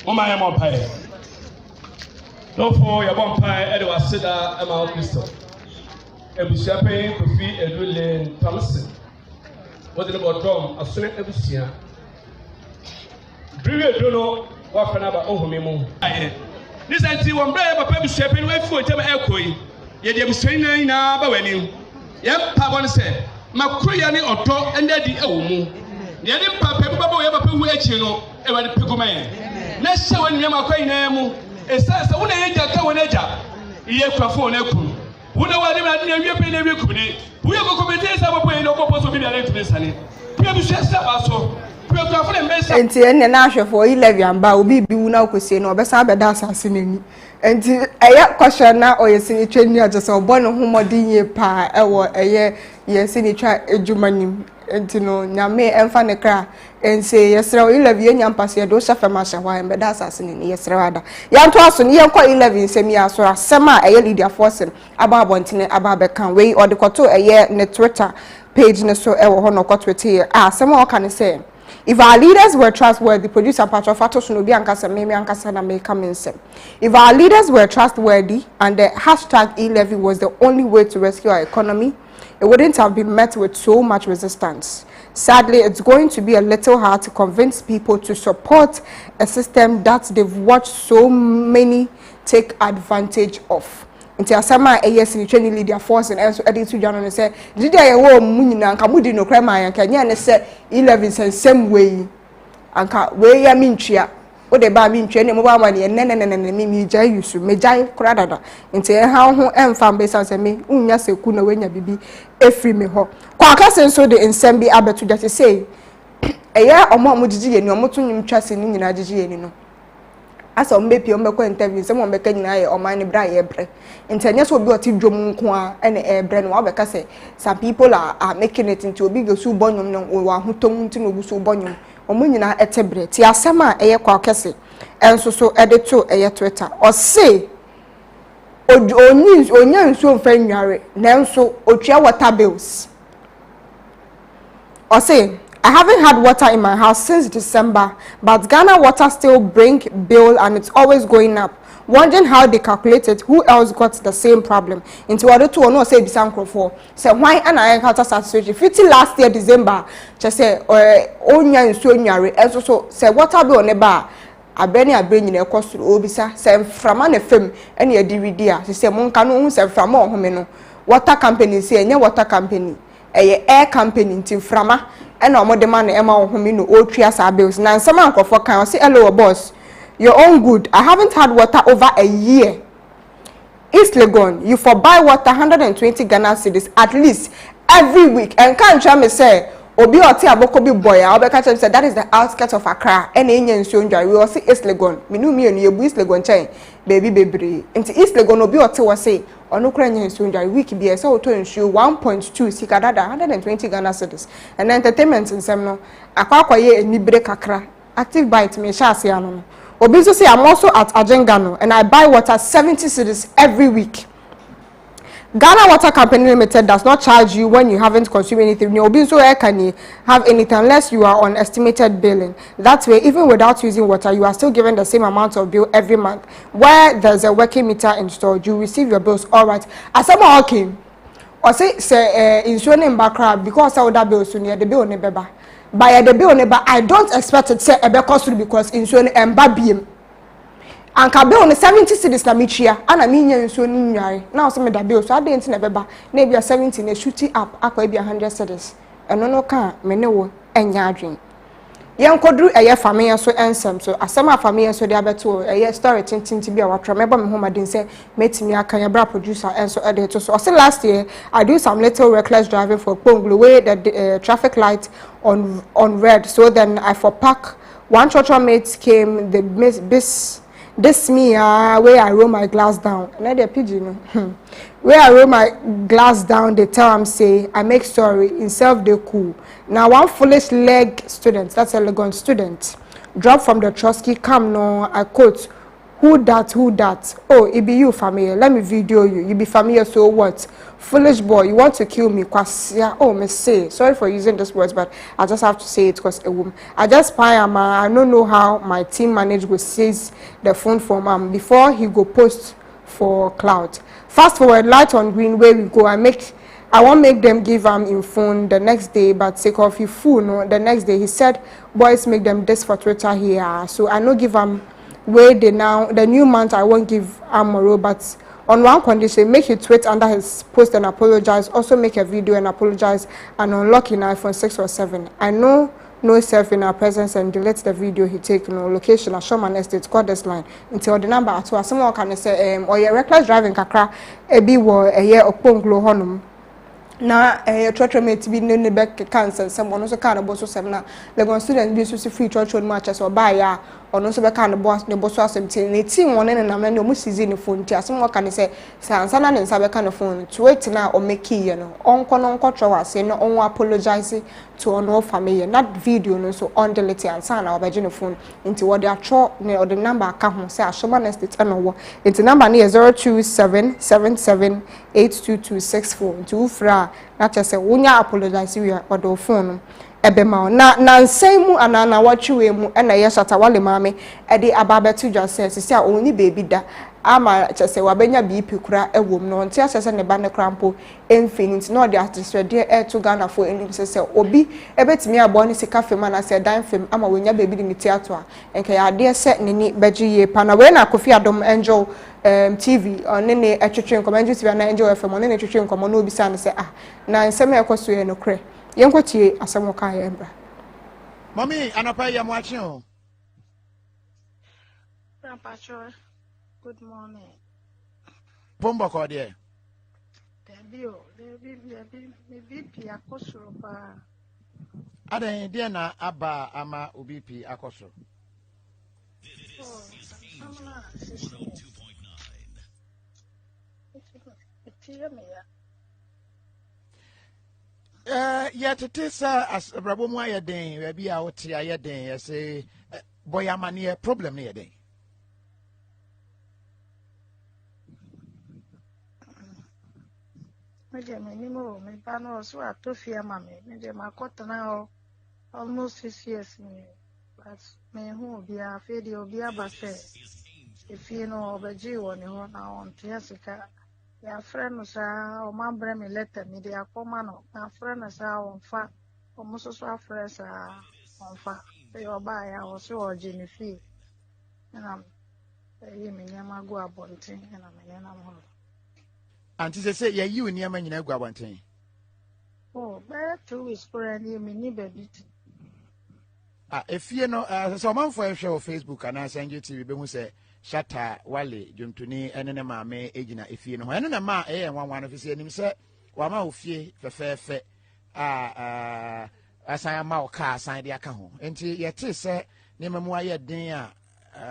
Mama ya mompae. No for ya mompae e de waseda e ma Kristo. Ebusia pe kofi edule Thompson. What the bottom asune ebusia. Briwe dono wa fana ba ohome mu. This anti one brother papa ebusia pe we fu otem ekoi. Ye de ebusia na ba wani. Ye pa bon se makroya ni oto enda di ewo mu. Ye de papa pe baba we papa hu echi no e wa de pegoman. Let's show when you are going to say, when I get a winner, you have a phone. Who know what you pay every company? We have a committee of a no possibility to be sunny. We have just also.
Enti ene na ahwe for 11 amba obi bi wu na kwese no obesa be da asase nani enti eye question na oyesini twani agese obo ne homodin ye pa ewo eye yesini twa ejumanim enti no nyame emfa ne kra ense yesre 11 enya mpase do shafa ma hwa be da asase nani yesre wada ya nto aso ne yenko 11 semi aso asema eye leader force aba abontine aba be kan we odikoto eye ne Twitter page ne so ewo ho no ko Twitter asema o kan say if our leaders were trustworthy, producer Patrick Fatos no be ankasa meme ankasa na make comments. If our leaders were trustworthy and the hashtag e-levy was the only way to rescue our economy, it wouldn't have been met with so much resistance. Sadly, it's going to be a little hard to convince people to support a system that they've watched so many take advantage of. Nti asama AS ni training leader force and also edit to journal say did I wo mu nyina nka mudi no krema yan ka nya ne say 11 same way anka we ya mintwia wo de ba mintwia ne mo ba ma ne ne mi jai yusu me jai kradada nti ha ho emfa mbesa say me unya seku na wenya bibi efri me ho kwa akase so de nsem bi abeto just say eya omo amugigi ye ni omo tun nyim twase ni nyina gigi ye ni no asa ombepi ombekọ interview se mo mbeka nyina ye oman ni bra ye bre intenya so obi oti dwom nko a ene ebre no wabeka say some people are making it into obi go su bonyom no wa hotom nti no obu su bonyom omo nyina etebre ti asema eye kwa kese enso so edito eye Twitter o say onya nso mfa nware nanso otwa water bills o say I haven't had water in my house since December, but Ghana Water still bring bill and it's always going up. Wondering how they calculate it, who else got the same problem? Into order to no say this uncle for. Say why and I had a situation. 50 last year December, just say onya and so nyare. And so say water bill on the bar. Abeni abeni ne cost obisa. Say from an FM any a DVD. She say mon kanu say from home water company say any water company. Air company in Frama. And no more demand Emma whom you know all three as bills. Now some uncle for can say hello boss. Your own good. I haven't had water over a year. East Legon, you for buy water 120 Ghana cedis at least every week. And can't try me say Obi oti aboko bi boy. I'll be catch say that is the outskirts of Accra. And in so enjoy. We will see East Legon. Me no me and you East Legon chain. Baby. Into East Legon Obi oti was say on Ukrainian so enjoy week be so to ensure 1.2 sikadada 120 Ghana cedis. And entertainment in some no akwa ye ni break Accra. Active bite me sha se ano. Obi so say I'm also at Ajengano and I buy water 70 cedis every week. Ghana Water Company Limited does not charge you when you haven't consumed anything. Obi so can you have anything unless you are on estimated billing. That way, even without using water, you are still given the same amount of bill every month. Where there's a working meter installed, you receive your bills all right. As someone came, or say insurance background because of that bill so near the bill never. By the bill never, I don't expect it say ebe cost because insurance and babiem. And kabe on 70 cedis na michia ana minya nso ni nware na o se me da bill so ade nti na beba na bia 70 na shoot up akwa bia 100 cedis eno no ka me ne wo enya adwen yen kodru eye family so ensem so asema family so de abeto eye story tintinti bi a watro meba me homa din say metimi aka ya bra producer enso ede to so last year I do some little reckless driving for Ponglo where the traffic light on red, so then I for park one church mate came the this me where I roll my glass down and they pigeon where I roll my glass down they tell am say I make story in self they cool. Now one foolish leg student, that's a Legon student, drop from the Trotsky come no I quote who that oh it be you familiar, let me video you be familiar, so what foolish boy you want to kill me cause yeah oh me say sorry for using those words but I just have to say it because a woman I just spy I don't know how my team manage go seize the phone from before he go post for cloud. Fast forward light on green where we go I won't make them give in phone the next day, but take off your phone. No, the next day he said, boys make them this for Twitter here. So I no give where they now the new month I won't give Amoro, but on one condition, make you tweet under his post and apologize. Also make a video and apologize and unlock in iPhone 6 or 7. I know no self in our presence and delete the video he take no location at Showman Estate. Call this line until the number at all. Someone can say or your reckless driving kakra ebi wo a year Ponglo honum. Na church mate bi ne back cancer someone also kind of boss sem na Legon students bi so free church matches or buy ya ono so be kind of boss ne boss asem tin team one na na no mu season ne phone ti asem kan say sansa na ne nsa be kind of phone to wait na o make ye no onko no nko twa say no on apologize to ono family na video no so on delete ansa na obeje ne phone nti wo de atro ne o de number aka ho say ashoma next it no wo nti number ne 0277782264 nti ufra na chese wonya apologize we o do phone ebema na nsemu anana watchwe mu na ye shata wale mame e de ababetu jase sisi a oni baby da ama chese wabenya BP kura ewom no ntia chese ne ba ne krampo infinite no de artistry de to Ghana for enim sese obi ebetimi abo ne sika fem na se dan fem ama wonya baby de theater a enka ya de se ne ni begiye pa na we na Kofi Adom Angel TV on ne etwetwe nkom Angel TV na Angel FM on ne etwetwe nkom no obi sa ne se na nsem ekoso ye no kre yenkotie asemo kan ye mbra
mami anapa ya mwachi o
Grandpa Choi, good morning.
Pombo ko de
Debio BP akosoro pa
adan de na aba ama OBP akosoro
amana 2.9
yet it is as Rabomu ayeden we bi a wote ayeden ye say boy amane problem ne yeden
meje menimo me pano so atofia mame meje makotana o almost 6 years me but me hu bia fe de obi abase if you know obeji woni ho na on tiasika ya friend sa o ma bre me letter me de akoma no na friend sa on fa o mo so afre sa on fa e oba ya o so o jenifi na e me nyama go abonten na me na mo
anti say ya yi oni ama nyina gu abonten
oh be 2 weeks for any me ni baby
efie no so manfo ehwe o Facebook ana Sanjo TV be hu say Shata Wale Jumtuni ene maame ejina efie no ho ene na ma nwanwa no fisi anim se wa ma ofie fefefe asan ma o ka asan de aka ho enti yete se ne mamu aye den a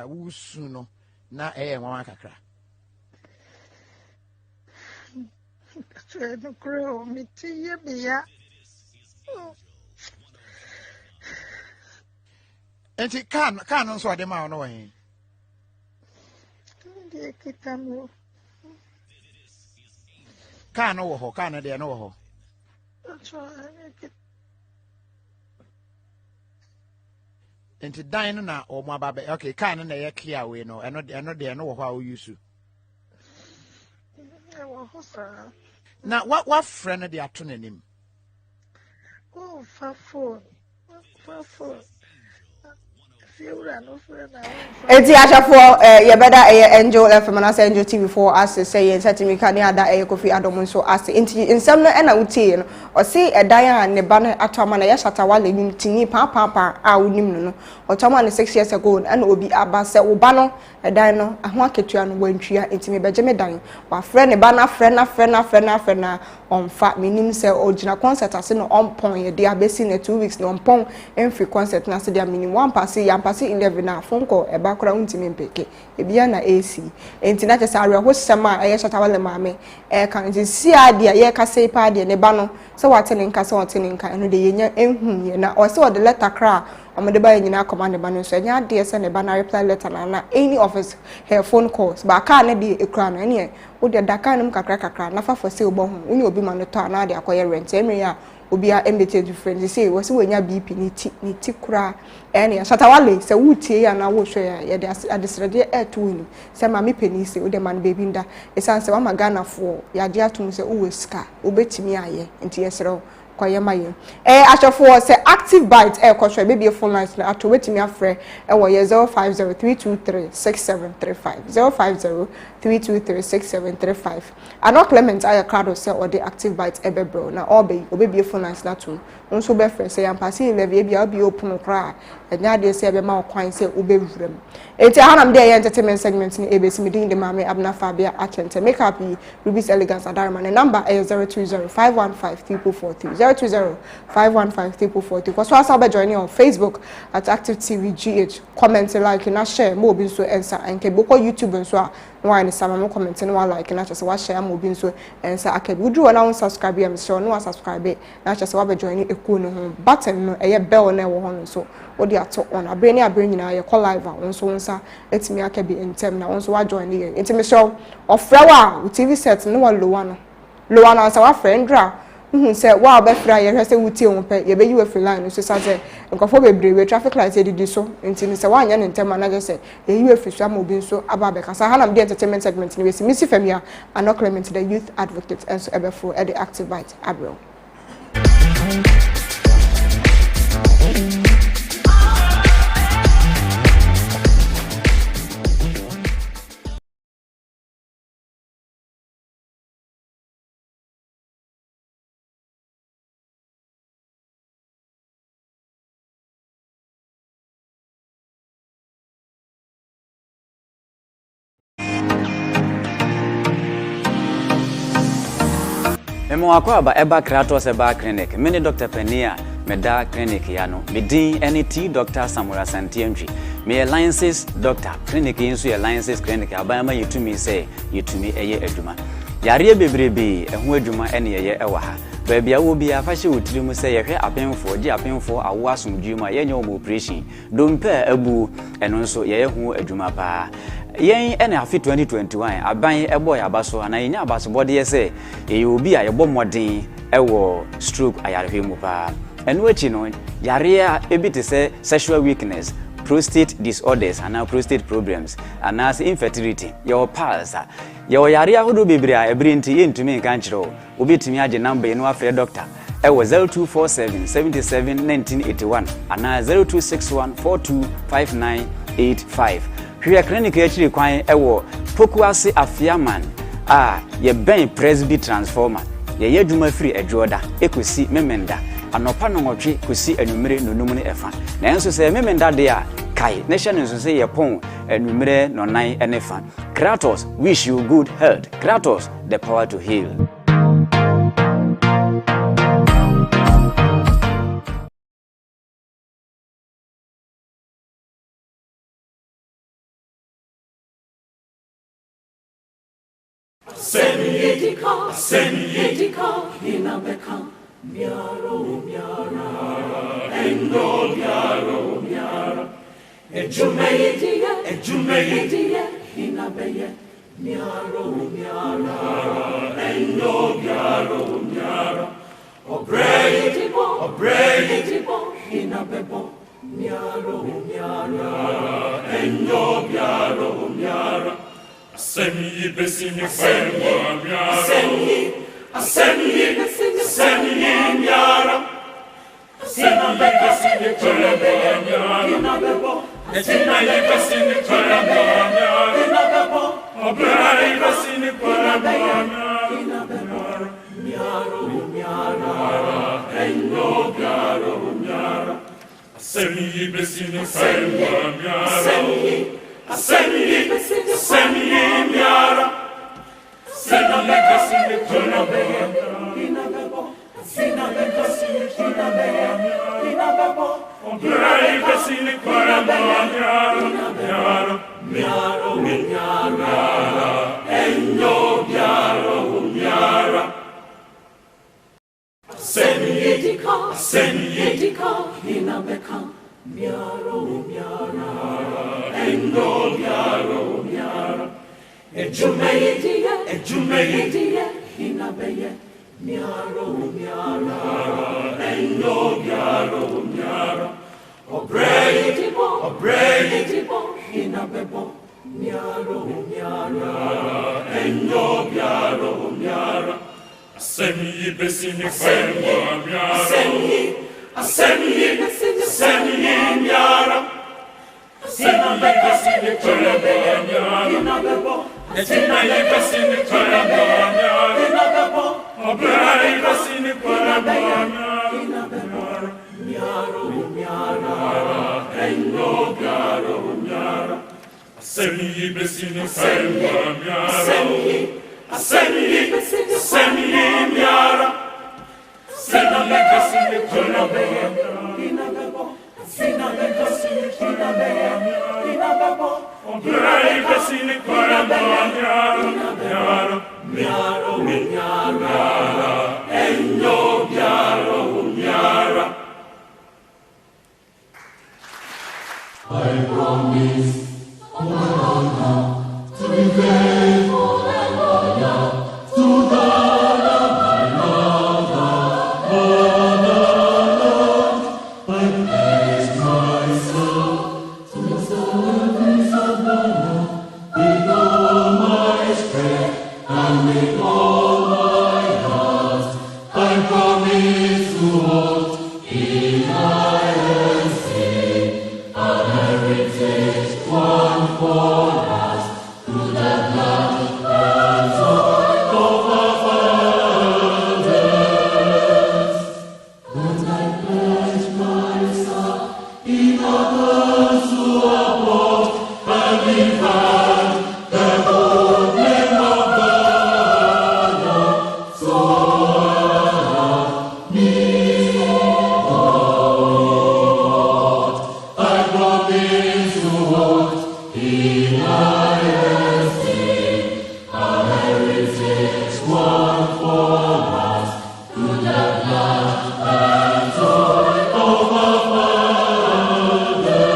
wusu no na nwanwa kakra
no creo mi tia bia
enti kan no so de ma no he
Kitamo.
Kano wo ho, kana de no ho. Enti dan na o mo ababe. Okay, kana na ye clear we no. Eno de no wo ho a o use. Na what friend de ato nanim?
Oh, fa phone.
Eti achafo ye beda Angel FM na say Angel TV4 as say ye setimi ka ne ada Kofi Adom so as enti nsem no na wutie no o say edan a ne ba no atoma na ye Shatawale nim tini pa a wonim no otoma ne 6 years ago na obi aba se wo ba no edan no aho aketua no wantwia enti me beje me dan wa frɛ ne ba na frɛ na on fa menim se ogina concert ase no on pon ye dia besi na 2 weeks no on pon every concert na se dia menim one pass 11 na phone call e ba kora untimi mpeke e bia na AC enti na chese awe ho sema e Shatawale maame e kan nti si ade ye ka sei pa ade ne ba no se wate ne nka se wate ne nka eno de yenya ehun ye na o se o de letter kra amade ba nyina command ba no so nya ade se ne ba na reply letter na any of his her phone calls ba ka na de ekra na ene wo de daka nem kakra na fa for se obo hu uni obi ma no to na de akoye rent emre ya obi a embete to friends say wo se wonya BP ni ti kura ene Shatawale se wutie ya na wo hwe ya de adesrede eto wini se ma me peni se wo de man baby nda esan se wa magana fo ya de atum se wo sika obetimi aye enti yesero kwaye maye achofo se active bite kwhwe baby phone lines na ato wetimi afre wo ye 0503236735 0503236735 ano Clement aya crowd se o de active bite ebebro na obe baby phone lines na to nso be frɛ se yampase 11 bia obi open kra enya de se be ma okwan se obewurem enti hanam de entertainment segment ni ebesi midin de mame Abna Fabia Achente make up Ruby's Elegance Adarma. The number is 020-515-343 020-515-343 because once I'll be joining on Facebook at Active TV GH, comment, like, and share more bin so answer and Keboko YouTube and so why is some comment and one like and I just watch share more bin so answer I can would you announce subscribe I'm sure no subscribe it now just I'll be joining a cool button no a bell never on so what they are talk on a brain now you call live on so answer it's me I can be in term now also I join the intimation of flower TV set no one low na so friend dra say wa be fra ye hwese wutie ho pe ye be yi we free line so say nkofo bebre we traffic light e didi so ntini say wa anya ne ntem na say ye yi we free so am so aba be kasa hanam the entertainment segment ni we si Missy Femia and Clement the youth advocate and so ebefo e the active bite abro.
Memo akwaba eba Kratos eba clinic. Mini Dr. Penia meda clinic yano. Midin NET Dr. Samura Santientry. Me alliances Dr. Clinic insu alliances clinic abayama yitumi say yitumi eye adwuma. Yare bebrebe ehu adwuma ene eye ewa ha. Baby awo bia fa hye wotiri mu say yehwe apenfo gi apenfo awo asomdwuma yenye omo operation. Dompe abu eno nso ye hu adwuma pa. Yen ene afi 2021 aban ebo ya baso ana yenya abaso bode ye say e obi a yebo modern ewo stroke ayarehwe mu pa eno achi no yare a ebiti say sexual weakness, prostate disorders and prostate problems and as infertility your pulse your yare ahodo bebre a ebrinti yentumi nka nkyerɛ obetumi age number eno afre doctor ewo 0247 77 1981 and 0261 425985 Hwia clinic actually kwan ewo Pokuase Afiaman ye ben Presby transformer ye yedwuma free edwoda ekosi memenda anopa no nwotwe kosi anumere nonum ne efa na enso se memenda de a kai nation enso se ye pon anumere nonan enefa. Kratos wish you good health. Kratos the power to heal.
Senidika, inabeka, miaro, endo, miara, ejumeyidia, inabeye, miaro, endo, miara, obreyitibo, inabebo, miaro, endo, miara, Semi besini fenwa miara Semi miara Semi besini fenwa miara Etina yibesini kwanamanya. Inabebo. Obra yibesini kwanamanya. Inabebo. Miaro, miara. Enyo, miaro, miara. Asemi yibesini kwanamanya. Asemi miara. Asemi yibesini kwanamanya. Inabebo. Inabebo. Obra yibesini kwanamanya. Miaro, miara. Enyo, miaro, miara. Asemi yedika, inabeka. Miaro, miara. Enyo, miaro, miara. Ejume yediye, inabeye. Miaro, miara. Enyo, miaro, miara. Obre yedibo, inabebo. Miaro, miara. Enyo, miaro, miara. Asemi yibesini kwanamanya. Asemi miara. Asemi yibesini kwanamanya. Etina yibesini kwanamanya. Obra yibesini kwanamanya. Miaro, miara. Enyo, miaro, miara. Asemi yibesini kwanamanya. Asemi miara. Asemi yibesini kwanamanya. Obra yibesini kwanamanya. Miaro, miara. Enyo, miaro, miara. I promise to be faithful and loyal to God my Lord. I pledge myself to the service of the Lord with all my strength and with all my heart. I promise to hold in my hands a heritage won for us through the blood and soil of our fathers. And I pledge myself in others who are born and defend the good name of God. So help me, Lord. I promise to hold in my esteem a heritage won for us through the blood and soil of our fathers.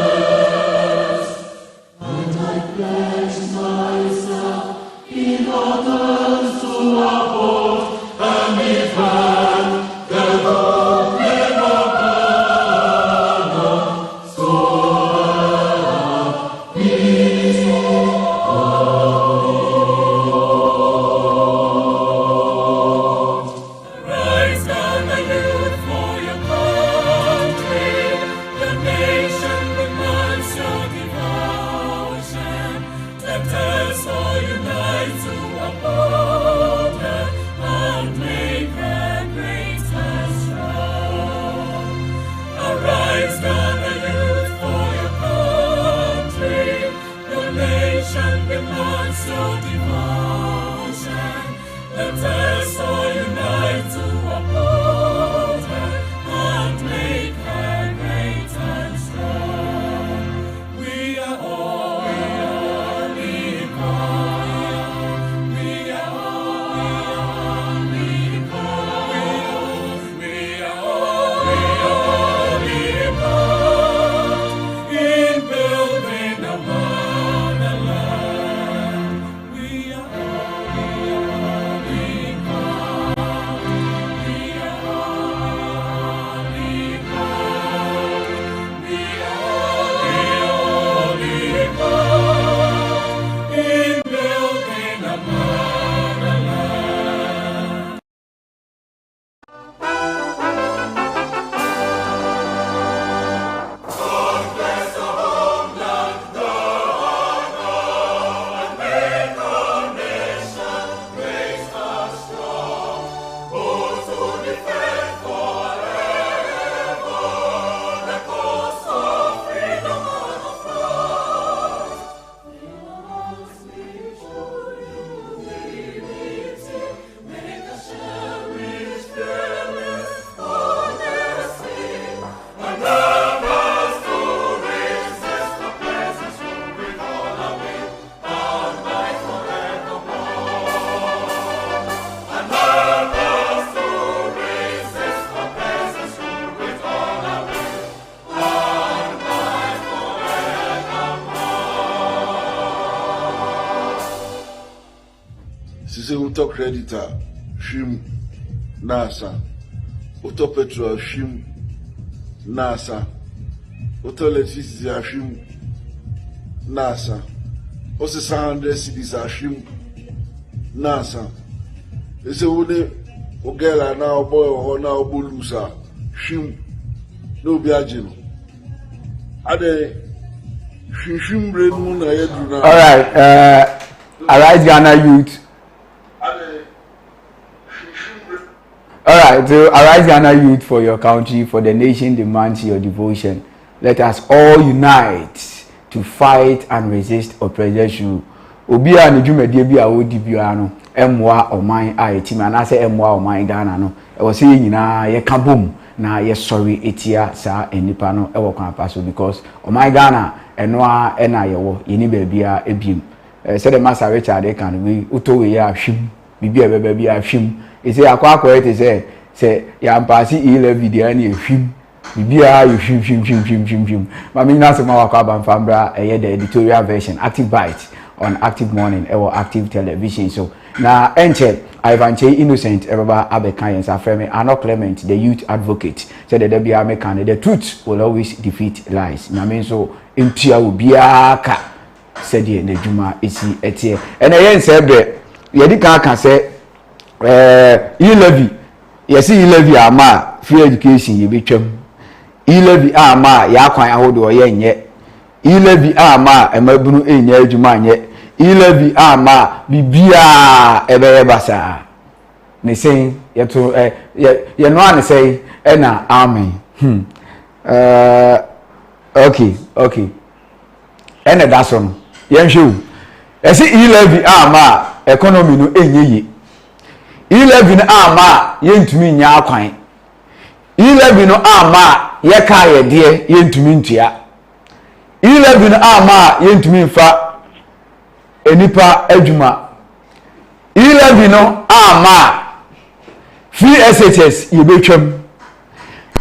say auto creditor shim nasa auto petrol shim nasa auto electricity shim nasa also 100 cedis shim nasa they say we ogela now boy or now bulusa shim no be ajino ade shim brain mun na yedu na.
All right, Arise Ghana Youth. All right, so Arise Ghana Youth, for your country, for the nation demands your devotion. Let us all unite to fight and resist oppression. Obia ni dwumade bi a wodi bia no emmoa oman a etim anase emmoa oman Ghana no e wo se nyina ye ka bom na ye sorry etia sa enipa no e wo kwan paso because oman Ghana eno a na ye wo yeni ba bia ebiem say the Master Richard they can we uto we ya hwim bibia beba bia hwim e say akwa it say ya mpasi 11 dia na hwim bibia you hwim mama nyina so ma wakwa banfambra the editorial version Active Bite on Active Morning or Active Television. So now Enche Ivan Che Innocent everybody abekan yens afreme Arno Clement the youth advocate said the be American the truth will always defeat lies. Na mean so intia obiaka said ye nejuma esi etie and yen said be ye di kan say e-levy yes e-levy ama free education ye betwam e-levy ama ya kwan ahodo ye nye e-levy ama emabunu enya adwuma nye e-levy ama bibia ebeye basa ne say yeto ye no an say na amen okay ene da so no yen hwe esi e-levy ama economy no enye e-levy no ama yentumi nya akwan e-levy no ama ye ka ye de yentumi ntua e-levy no ama yentumi mfa enipa adwuma e-levy no ama free SHS ye betwam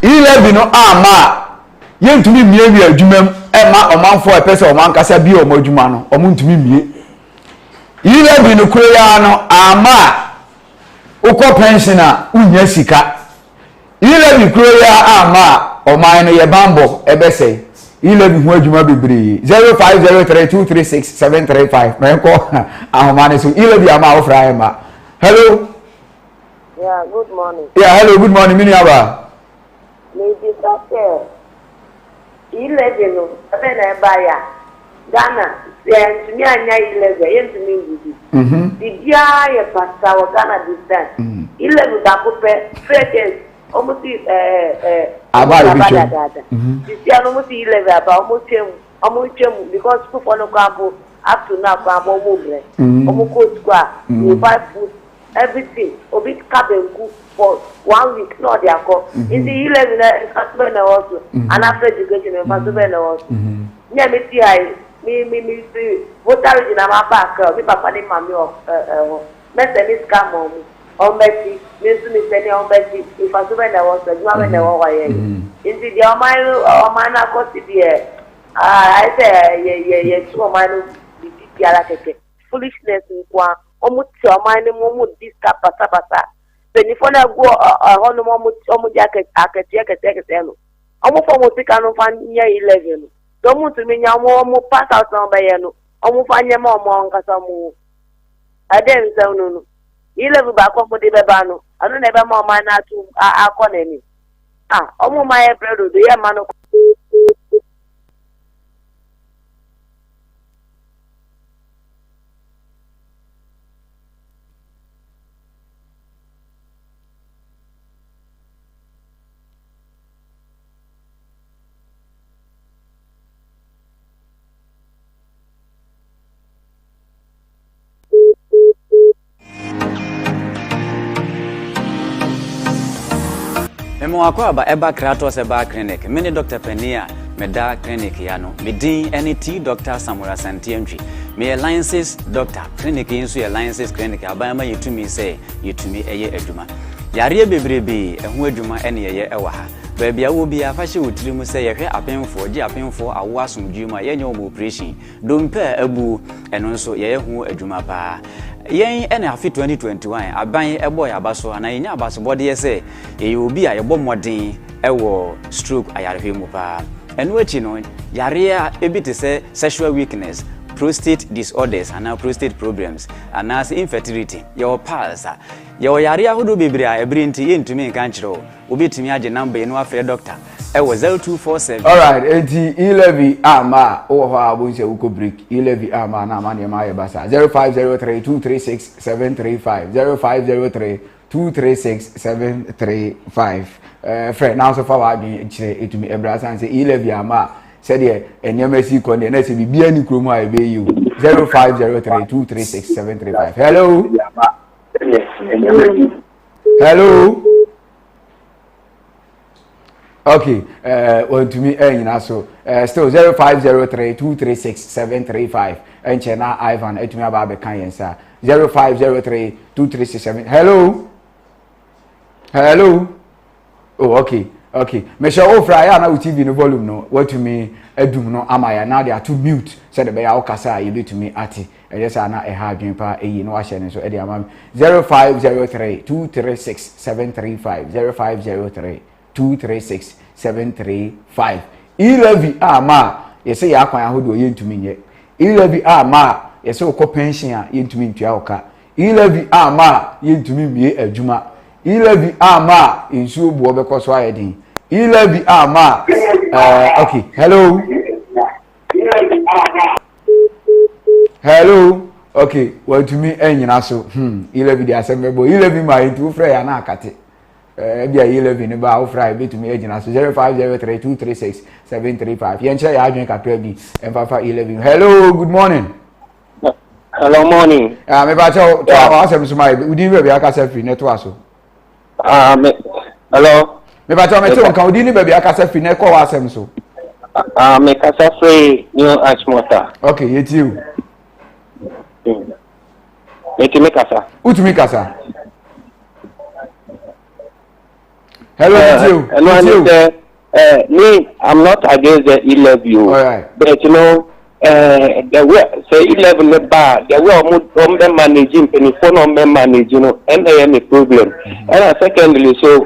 e-levy no ama yentumi mie adwuma ema omanfo epese omankasa bi omadwuma no omuntumi mie e-levy no koya no ama ukọ pensioner unya sika e-levy koya ama oman no ye bambo ebese e-levy hu adwuma bebre 0503236735 menko ahomane so e-levy ama ofra ema. Hello.
Yeah, good morning.
Yeah, hello, good morning. Mini aba.
Maybe okay. E-levy no abena baya Ghana yen tumi anya e-levy yen tumi ngudi bibia ye pasta wo Ghana distance e-levy da ko pe frequency almost
about
bibia no almost e-levy about almost because people no go up to now for bre almost go square you buy food everything obi kabenku for 1 week no dey go in the e-levy na customer na also and after education na customer na also nya me ti ai me voter na ma back mi papa ni mami o me se ni scam o meti me su mi se ni o meti if customer na also you have na wa ye in the o man na ko ti be I say ye so man bi ti ala keke foolishness nkwa omuti omani mu disca pasa benifo na go hono mu di akete no omu fo mu sika no fa nya 11 no do mu tumi nya mu pass out no be ye no omu fa nya ma omo nkasa mu aden se no 11 ba ko mu di be ba no anu na be ma oman na atu akọ na ni omu ma ye bredo do ye ma no
Emo akwa eba Kratos eba clinic. Mini Dr. Penia meda clinic ya no. Medin NT Dr. Samura Santientry. Me alliances doctor clinic inso alliances clinic abama yetumi say yetumi eye adwuma. Yare bebrebe ehu adwuma ene ye ewa ha. Baby awo bia fa hye wotiri mu say yehwe apemfo gi apemfo awo asomdwuma yenye omo operation. Dompe abu eno nso ye hu adwuma pa. yen ene afi 2021 aban ebo ya baso ana yen abaso bode say e obi a yebo modern ewo stroke ayarehwe mu pa eno echi no yare a ebi te say sexual weakness, prostate disorders and prostate problems and as infertility your pulse your yare ahodo bebre a ebri nti yentumi nka nchiro obetumi age number eno afre doctor ewo 0247.
All right, enti Elevi ama o ho abunse uko break Elevi ama na mane ma yebasa 0503236735 0503236735 friend now so far wa bi chire etumi ebra san say Elevi ama said the NMSC Conde, and I said, be any Chroma, I obey you. 0503236735. Hello? Hello? Okay, well, to me, so still 0503236735. And Chena Ivan, et me about the Kayensa. 05032367. Hello? Hello? Oh, okay. Okay, me shall offer I na TV no volume no. What to me edum no amaya now they are too mute. Said be ya okasa you to me ati. E just na e ha adwen pa e no ahye ne so e dey am 0503236735 0503236735. Elevi ama ye say ya kwan ahodo ye ntumi nye. Elevi ama ye say okọ pension a ye ntumi ntua oka. Elevi ama ye ntumi mie adwuma. Elevi ama insu buo be koso ayedin. Elevi ama okay, hello. Hello. Okay, well to me enyina so. Elevi dey assemble. Elevi ma into frɛ ya na akate. Bia Elevi ne ba wo frɛ be to me enyina so 0503236735. Yen che ya adwen kakra bi. Emfafa Elevi. Hello, good morning.
Hello, morning.
Me ba che to asem so mai. Udi we be aka selfie network so.
Hello.
Me ba me tell kan odi ni baby akasa fi na ko wasem so.
Me kasa free new Achmota.
Okay, yet you.
Me kasa.
Utumi kasa. Hello, you.
Hello, me, I'm not against the 11.
All right.
But you know, the way say 11 the bar, the way I'm managing, phone on managing, you know, and I am a problem. And secondly, so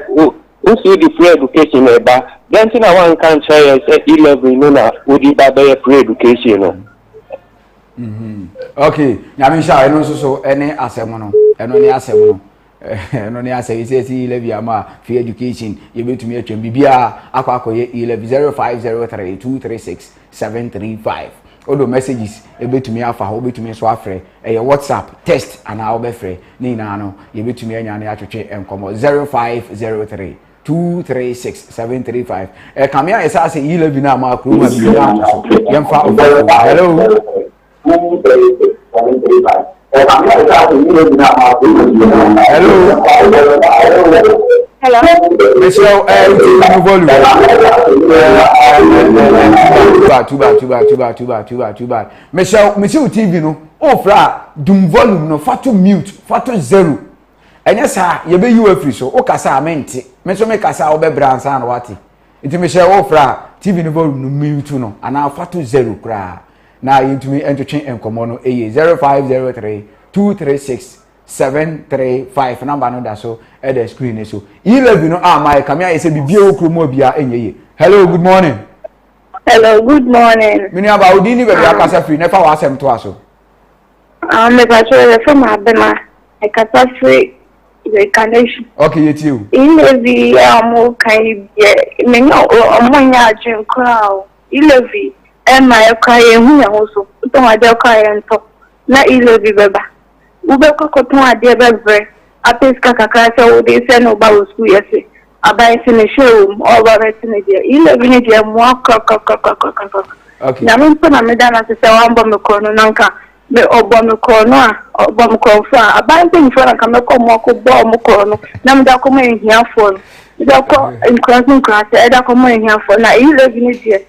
who see the free education eba then thing I want can try say 11 no na odi ba be free education no.
Okay, nyame sha eno so ene asem no eno ne asem no eno ne asem say 11 ama free education ye betumi atwem bibia akwakoye 11 0503236735 odo messages ebetumi afa ho betumi so afre e WhatsApp text ana obefre ni na no ye betumi anya na atwetwe enkomo 0503236735 kamia esa say 11 na ma kroma bi na so yemfa hello
Hello.
Michelle, too bad. Michelle TV no. Oh, fra, dum volume no, fatu mute, fatu zero. Enya sa, ye be you free so. O kasa amenti. Me so me kasa obe bransa na wati. Iti Michelle, oh, fra, TV no volume no mute no, ana fatu zero kra. Na yintumi entwetwe enkomo no eye 0503236735 number no da so e the screen so 11 no my kamia ese bibie okromo bia enyeye. Hello, good morning.
Hello, good morning.
Mini aba odini be bia kasa free nefa wa asem to aso.
Me ba chere from Abema e kasa free the connection.
Okay, yet you.
Ilevi amu kai me no omonya adwen crowd. Ilevi Emma Kaye who also put on a del Kayan top. Na Ilevi beba. Ubeko cotton a dear bebre. A pesca cacasa, they send no bow school yesterday. A bites in a showroom, all about it in a dear. Ilevi a dear more cock. Okay. Namin Pona Medana to say one bomb corner nanka. Me obom corner, obom confa. A bites in front of Kamako Moko bomb corner. Namda come in here for. Dako in crossing class, Eda come in here for. Na Ilevi dear.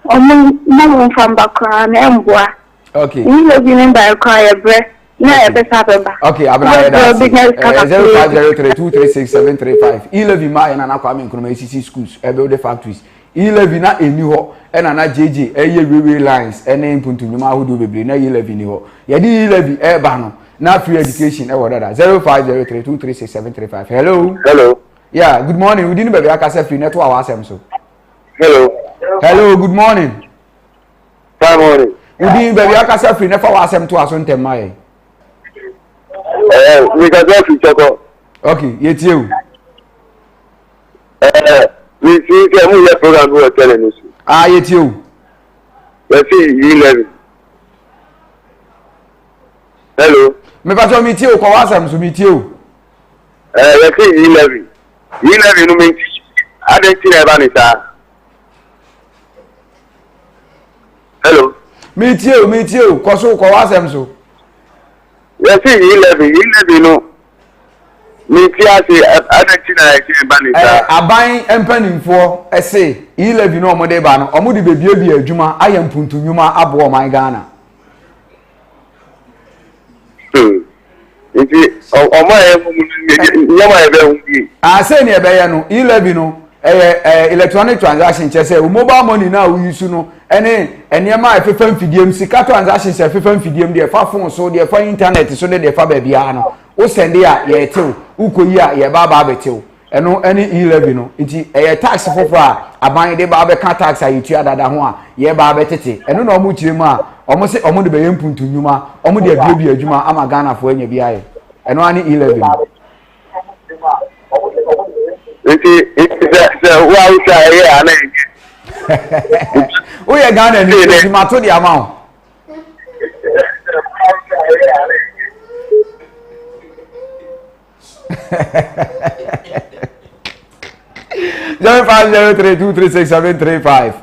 Mama from background embwa.
Okay.
You live in by a car breath. Na ebe sabeba.
Okay, abana da 0503236735. 11 ma na na kwa me nkroma ACC schools ebe the factories. 11 na eni ho e na JJ eye railway lines ene impuntu nyuma ahodo bebre na 11 ni ho. Ye di 11 e ba no na free education e wodada 0503236735. Hello.
Hello.
Yeah, good morning. We didn't be akase free network awasem so.
Hello.
Hello, good morning.
Good morning.
We didn't be akase free network awasem to aso ntem mai.
We can just check.
Okay, yetie o.
We see the program we are telling us.
Ah, yetie o.
Let's see 11. Hello.
Me pa so metie o ko wasem so metie o.
Let's see 11. 11 no mean identity eba ni sa. Hello.
Metie o ko so ko wasem so.
Let's see 11 no. Metie ase identity eba ni sa.
Aban empanimfo ese 11 no omode ba no omode bebie adwuma ayem puntunyuma abo o man Ghana.
Nti ọmọ ẹ mú nyama ẹ bẹ hu bi.
Say ni ẹ bẹ yẹ no 11 no electronic transaction chese o mobile money na o use no ene enema efefa mfidiem sika transaction se efefa mfidiem de fa phone so de fa internet so de fa ba bia no o send ya ye tew ukoyi a ye ba betew eno ene 11 no nti eye tax fofo a aban de ba be ka tax a yitu adada ho a ye ba betete eno na omu kiremu a omo se omo de be yempuntu nyuma omo de abie adwuma ama Ghana fo anya bia ye eno ani 11
Nti se wa usa ye ana ege.
O ye Ghana ni ma to di amount.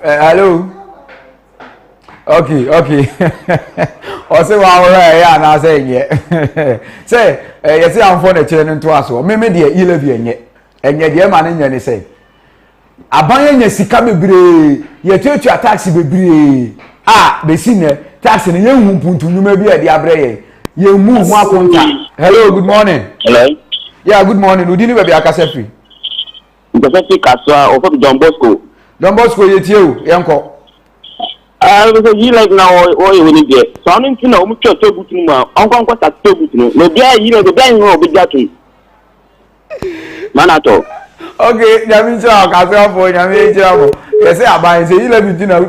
Hello. Okay. Ose wa ora ya na say nye. Say yes am for na chere nto aso. Me de 11 enye de ma ne nye say. Aban nya sika bebre, ye tuatu tax bebre. Be si ne tax ne ye hu puntu nyuma bi e de abre ye. Ye mu hu akonta. Hello, good morning.
Hello.
Yeah, good morning. Udini be akase free.
Ndefeti kaswa o for Don Bosco.
Don Bosco ye tie o, yenko.
Because you like now or you need there. So I'm into no much to go to my uncle that to go to no there you know the bank no be that Manato.
Okay, Yami Chow, Castle for Yami Chow. Yes, I say 11 dinner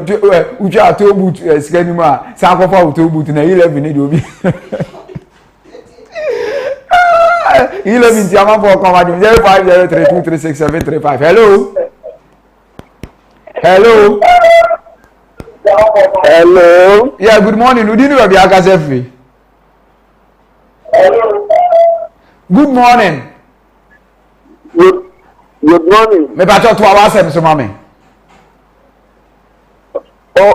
which are two boot scanima, Sankofa to boot in 11 it will be 11 Jama for command 0503236735. Hello.
Hello.
Yeah, good morning. Udini be akase free. Good morning.
Good morning.
Me pa to awasem so mama.
No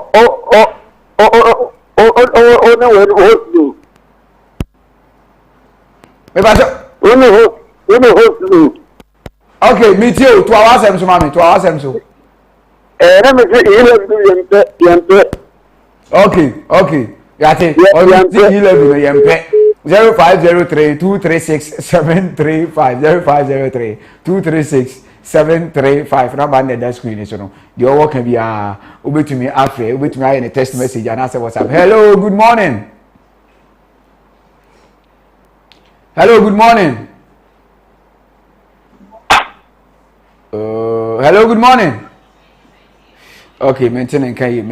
we
Me pa to Okay, me too. To awasem so mama, to awasem so.
Let me say 11
Okay. Yate. 11 yempe. 0503236735 0503236735 number na that screen so no the work can be obetumi afre obetumi aye ne text message and answer WhatsApp. Hello, good morning. Hello, good morning. Okay, maintaining can you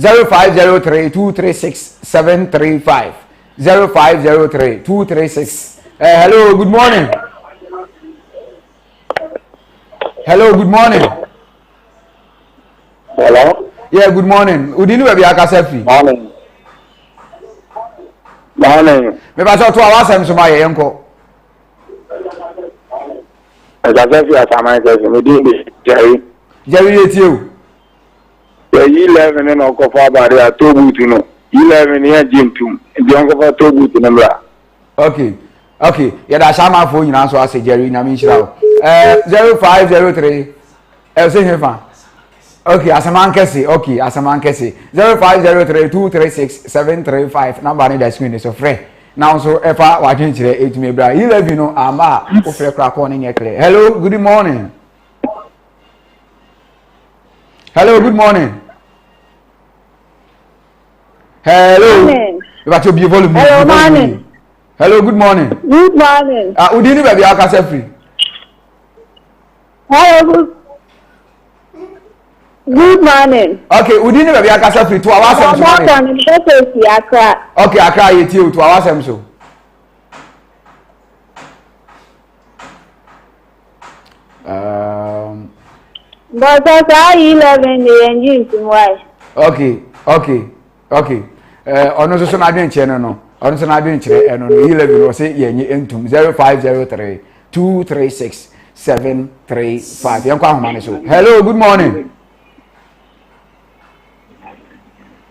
0503236735 0503236735 hello, good morning. Hello, yeah, good morning. Udini we be akase free.
Morning.
Me ba so to awasem so ma ye enko.
Akase free asama akase me di
Jerry etio.
The 11 no ko fa bare atobutu no. 11 ya jimtum. Ndi onko fa atobutu no bra.
Okay. Ya da shama fo nyina so ase Jerry na mi shira. 0503 say hefa. Okay, Asamankesi. 0503236735 number ni da screen so free. Now so efa wa twen kire etumi bra. 11 no ama o free kra ko ni clear. Hello, good morning. Hello. Eba to be volume.
Hello, morning.
Hello, good morning.
Good morning.
Udini baby akasa free.
Hello, good morning.
Okay, Udini baby akasa free to our sem so. Okay, Accra yeti to our sem so.
But I 11 the engine to why.
Okay. Ono so na adwen che no. Ono so na adwen che eno no 11 o se yenye entum 0503 236 735. Yankwa ahoma so. Hello, good morning.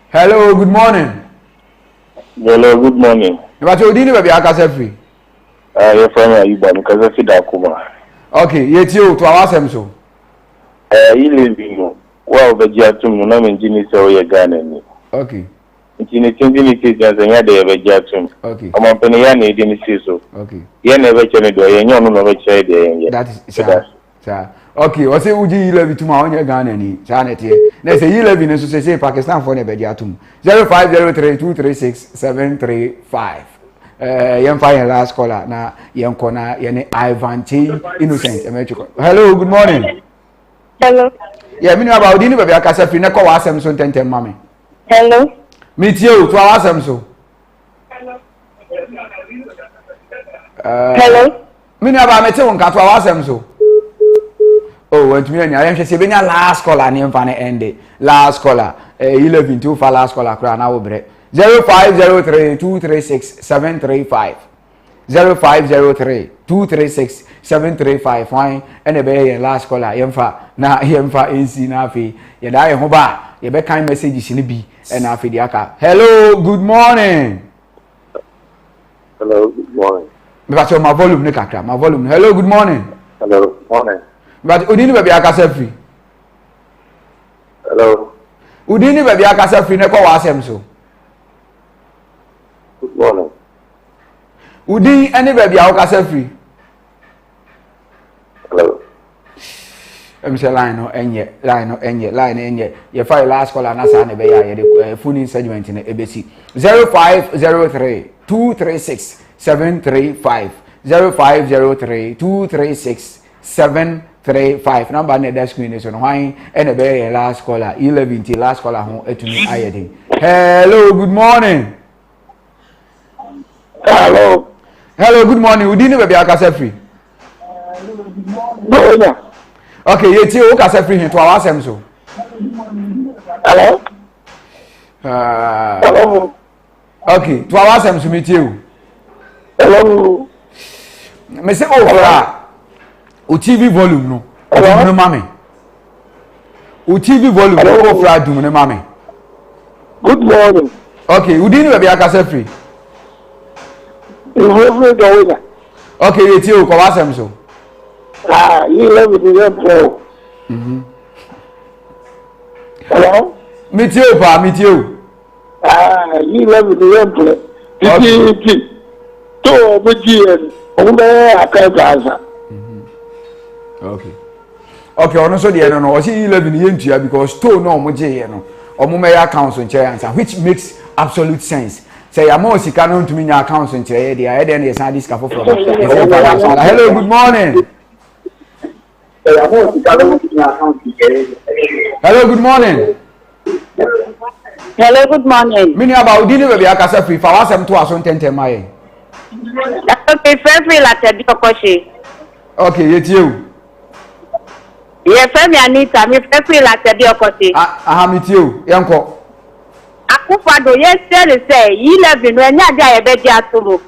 Hello, good morning.
Hello, good morning.
But you didn't be akasa free.
Your friend Ayuba, because I see that kuma.
Okay, yet you to our sem so.
You live in well, the Jatum, no engineer, so you're Ghana.
Okay.
It's in a continuity as a day of a Jatum.
Okay.
I'm on Penny didn't see so.
Okay.
You never tell me, you know, no child.
That is sir. Okay, what's it? Would you live to my own Ghana? Janet here. Let's say you live in say Pakistan for the Jatum 0503 236 735. Yam fire last caller na yam kona yene Ivan T Innocent. Hello, good morning.
Hello.
Yeah, me know about Udini baby akasa free na ko wa asem so tentem mame.
Hello.
Meet you to our asem so.
Hello.
Me know about me te won ka to our asem so. Oh, want me anya yam hwese be nya last caller na mfa na end. Last caller 11 to fa last caller kra na wo bre. 0503 236 735 0503 236 735 fine and be last caller yemfa NC na afi ye da ye ho ba ye be kan messages ni bi and afi di aka. Hello, good morning.
Hello, good morning.
But my volume ne kakra, my volume. Hello, good morning.
Hello, morning.
But Udini baby akasa free.
Hello.
Udini baby akasa free ne ko wa asem so.
Good morning.
Udin any baby akasa free.
Hello.
Say line no enye ye file last call na sa ne be ya ye de phone segment na ebesi 0503 236 735 0503 236 735 number na that screen is on why and be last caller 11 till last caller ho etumi ayede. Hello, good morning. Hello, good morning. Udini baby akasa free.
No.
Okay, yeti o kasa free hin to our asem so.
Hello.
Hello. Okay, to our asem so meet you.
Hello.
Me say o TV volume no. Hello mama. O TV volume no o fra dum ne mama.
Good morning.
Okay, Udini baby akasa free. Okay, yeti o ko asem so.
You love it in your pro. Hello?
Meet you.
You love it in your pro.
Okay, ono so de no o see 11 yentua because to no omo je ye no. Omo me account on chair answer which makes absolute sense. Say amo sika no ntumi nya account on chair dey e dey na san this from. Hello, good morning. Hello, good morning.
Hello, good morning.
Mini about Udini baby akasa free for wasem to aso tentem maye.
Okay, free la te dikoshi.
Okay, yetie.
Ye femi Anita, me free la te dikoshi.
Aha metie, yanko.
Akufado ye say 11 when nya dia ye be dia tumo.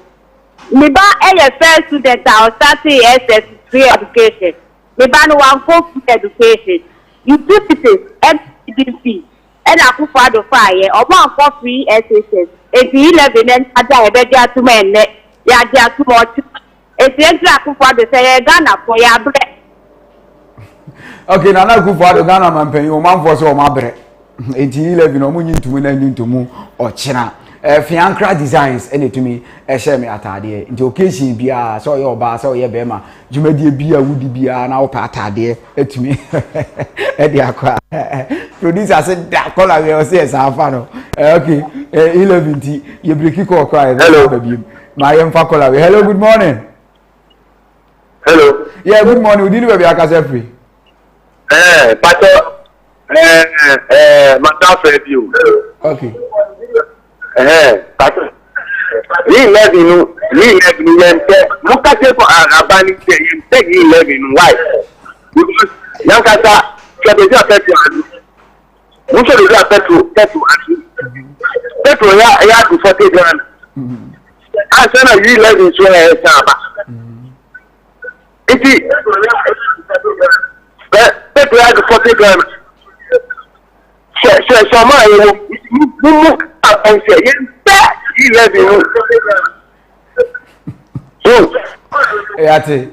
Me ba e first student I starting SS3 education. Me ban one for education. Utilities, FCDP, and Akufado fire, or one for free SSS. If 11 and I bet you to men, ya too much. If you Akufado say Ghana for your bread.
Okay, now Akufado Ghana man pay you man for so my bread. 11 or moon to win to move or China. Fiancra designs any to me share me atade into occasion bia so your bar so your bema jumadi bia would be now patade to me. Producer said that color will say as a fan. Okay, 11. You break it call cry. Hello, baby. My Fakola. Hello, good morning.
Hello.
Yeah, good morning. We didn't have a free.
Pato. Myself review.
Okay.
Pato. Ni 11 yente. Mukase ko abani se yente 11 why? Because yankasa kebeji afetu anu. Muso de afetu anu. Petrol ya do 40 grand. Asana 11 so e saba. Iti petrol ya do 40 grand. Sama yo mu apanse yente 11.
Yate.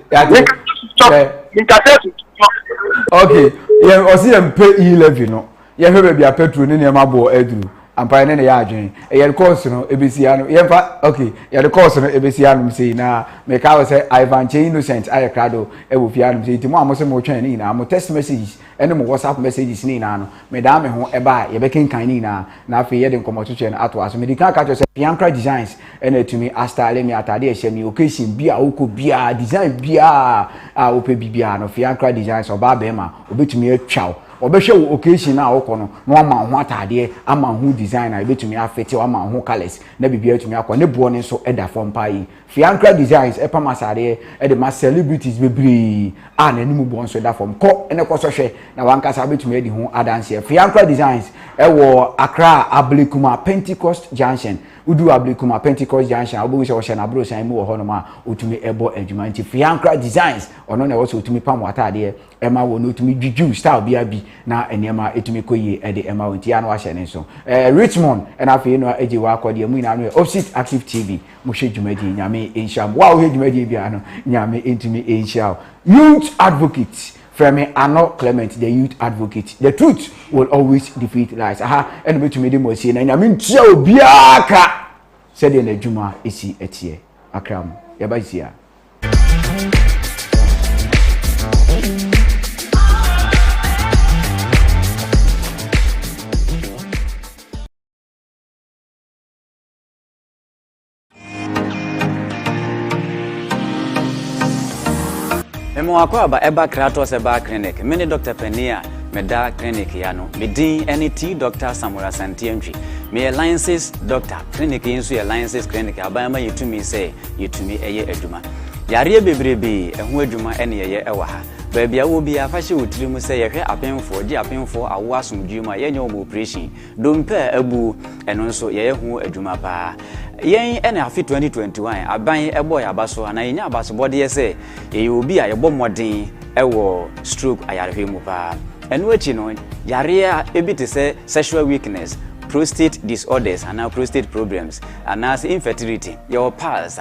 Okay. Yeah, osi em pay 11 no. Yeah, baby, a petrol ni ma bo edru. Ampa ne ya adwen. E ye course no ebesia no. Ye fa okay. Ye the course no ebesia no say na me ka we say Ivan Che Innocent ayekado e wo fia no say timo amose mo twen ni na mo text messages ene mo WhatsApp messages ni na no. Me da me ho e ba ye be kenkan ni na afi ye de nkomo twetwe no ato aso. Me di kan ka twa say Fiancra Designs ene tumi astyle me atade e hye occasion bia woko bia design bia a ope bibia no Fiancra Designs oba be ma obetumi atwaw obehwe occasion na wokono no ama ho atade ama ho designer ebetumi afete ama ho colors na bibia atumi akọ ne bo ne so eda form pai Fiancra Designs e pamasade e de ma celebrities bebre a na nimu bo so eda form ko ene ko so hwe na wankasa betumi edi ho adanse Fiancra Designs e wo Accra Ablekuma Pentecost Junction udu Ablekuma Pentecost Junction obo so hwe na bro san mu wo ho no ma otumi ebo adwuma nti Fiancra Designs ono na wo so otumi pam atade e ma wo no otumi juju style bia bi na enema etumi koyi e de ema wonti anu ahye ne so Richmond and afi no eji wa akode mu ina no Opposite Active TV mo hwe dwumadi nyame ensham wa wo hwe dwumadi bia no nyame entumi ensham Youth Advocate from Ano Clement, the youth advocate. The truth will always defeat lies. Aha, and me to me demo say na nyame ntia obiaka said in the juma isi etie akram yaba isia.
Memo akwaba eba Kratos eba clinic. Mini Dr. Penia meda clinic yano. Midin NET Dr. Samura Santientry. Me alliances Dr. Clinic insu alliances clinic abayama yitumi say yitumi eye eduma. Yare bebrebe ehu eduma ene ye ewa ha. Baby a wo bia fa hye wotiri mu say yehwe apenfo gi apenfo awo asomdwuma yenye obo operation. Dompe abu eno nso ye hu eduma pa. Yen ene afi 2021 aban ebo ya baso na yenya abaso bode ye say ye obi a yebo modern ewo stroke ayarehwe mu pa. Eno achi no yare a ebite say sexual weakness, prostate disorders and prostate problems and as infertility your pulse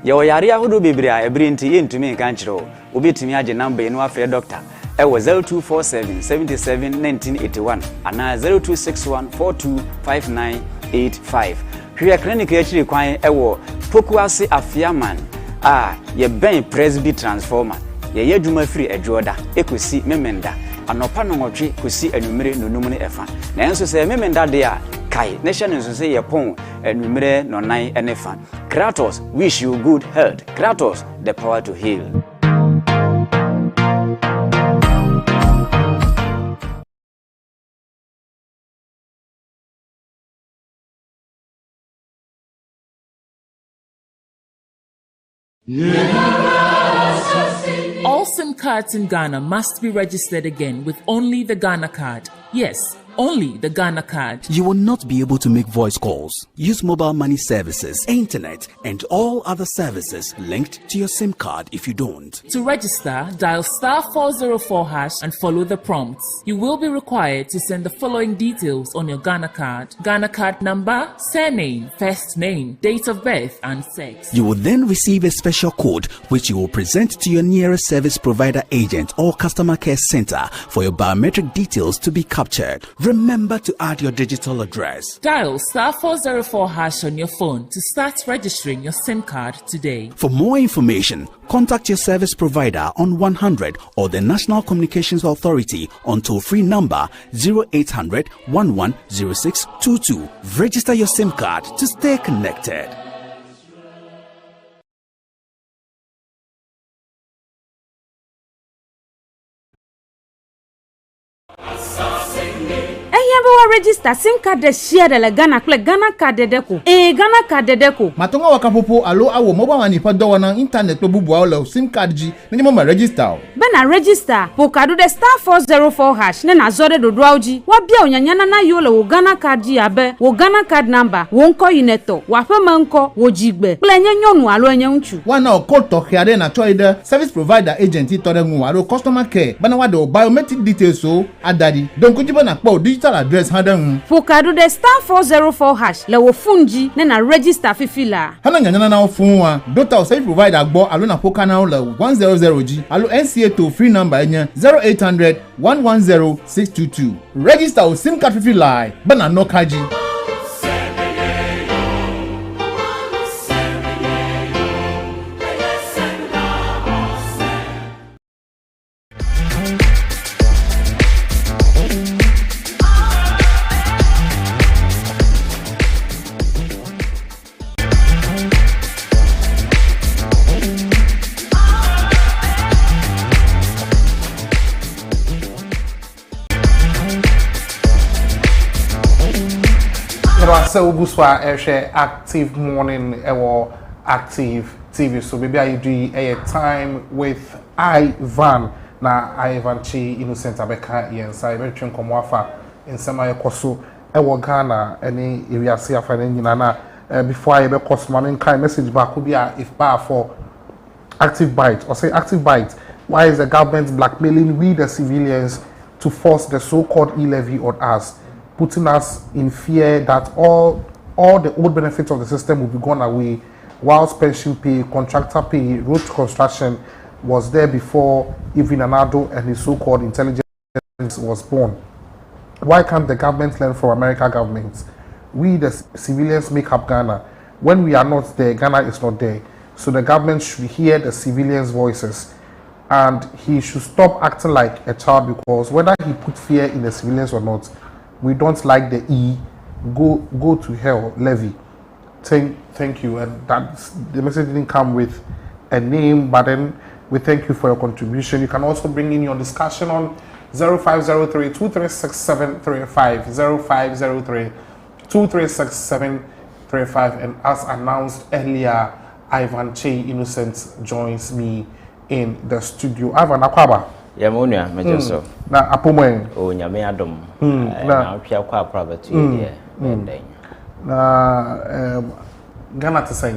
your yare ahodo bebre a ebrinti yentumi nkan kire obetumi age number eno afre doctor ewo 0247 77 1981 and 0261 425985 hwe clinic akiri kwan ewo Pokuase Afiaman ye ben Presby transformer ye yadwuma firi adwoda ekosi memenda anopa no nwotwe kosi anumere nonum ne efa na enso se memenda de a kai ne hye ne nso se ye pon anumere nonan ene fa. Kratos wish you good health. Kratos the power to heal.
All SIM cards in Ghana must be registered again with only the Ghana card. Yes, only the Ghana card.
You will not be able to make voice calls, use mobile money services, internet, and all other services linked to your SIM card if you don't.
To register, dial *404# and follow the prompts. You will be required to send the following details on your Ghana card. Ghana card number, surname, first name, date of birth, and sex.
You will then receive a special code which you will present to your nearest service provider agent or customer care center for your biometric details to be captured. Remember to add your digital address.
Dial *404# on your phone to start registering your SIM card today.
For more information, contact your service provider on 100 or the National Communications Authority on toll-free number 0800 110622. Register your SIM card to stay connected.
Register SIM card de share de la Ghana card de deco. Ghana card de deco.
Matonga wakapopo alo awo mobile money pa do wana internet to bubu awlo SIM card ji minimum register.
Bena register pokadu de *404# ne na zore do dwauji. Wa bia onyanyana na yo le wo Ghana card ji abe wo Ghana card number wo nko yineto wa fema nko wo jigbe. Plenye nyonu alo enye nchu.
Wana okoto khiade na choide service provider agent to ngu alo customer care. Bana wa do biometric details so adadi. Don kujiba na po digital address
Pokadu de *404# le wo funji ne na register fifila.
Hana nyanyana na ofunwa dota o service provider agbo alo na poka na le 100 G alo NCA to free number enya 0800 110 622. Register o SIM card fifila bana no kaji.
So Buswa Active Morning or Active TV. So maybe I do a time with Ivan na Ivan Chi Innocent Abeka Yensa Between Komwafa in Sama Koso Ewo Ghana any area see after before I be Cosman kind message back could be if bar for Active Bite or say Active Bite. Why is the government blackmailing we the civilians to force the so-called e-levy on us, putting us in fear that all the old benefits of the system will be gone away, whilst pension pay, contractor pay, road construction was there before even Anado and his so-called intelligence was born. Why can't the government learn from American governments? We, the civilians, make up Ghana. When we are not there, Ghana is not there. So the government should hear the civilians' voices. And he should stop acting like a child, because whether he put fear in the civilians or not, we don't like the E. Go to hell, levy. Thank you. And that's, the message didn't come with a name, but then we thank you for your contribution. You can also bring in your discussion on 0503-236735, 0503-236735. And as announced earlier, Ivan Che Innocent joins me in the studio. Ivan Akwaba.
Yamunia, Majoso.
Na Apomwen.
Oh, Nyame Adom. Na Pia Kwa Private here.
Na Ghana to say.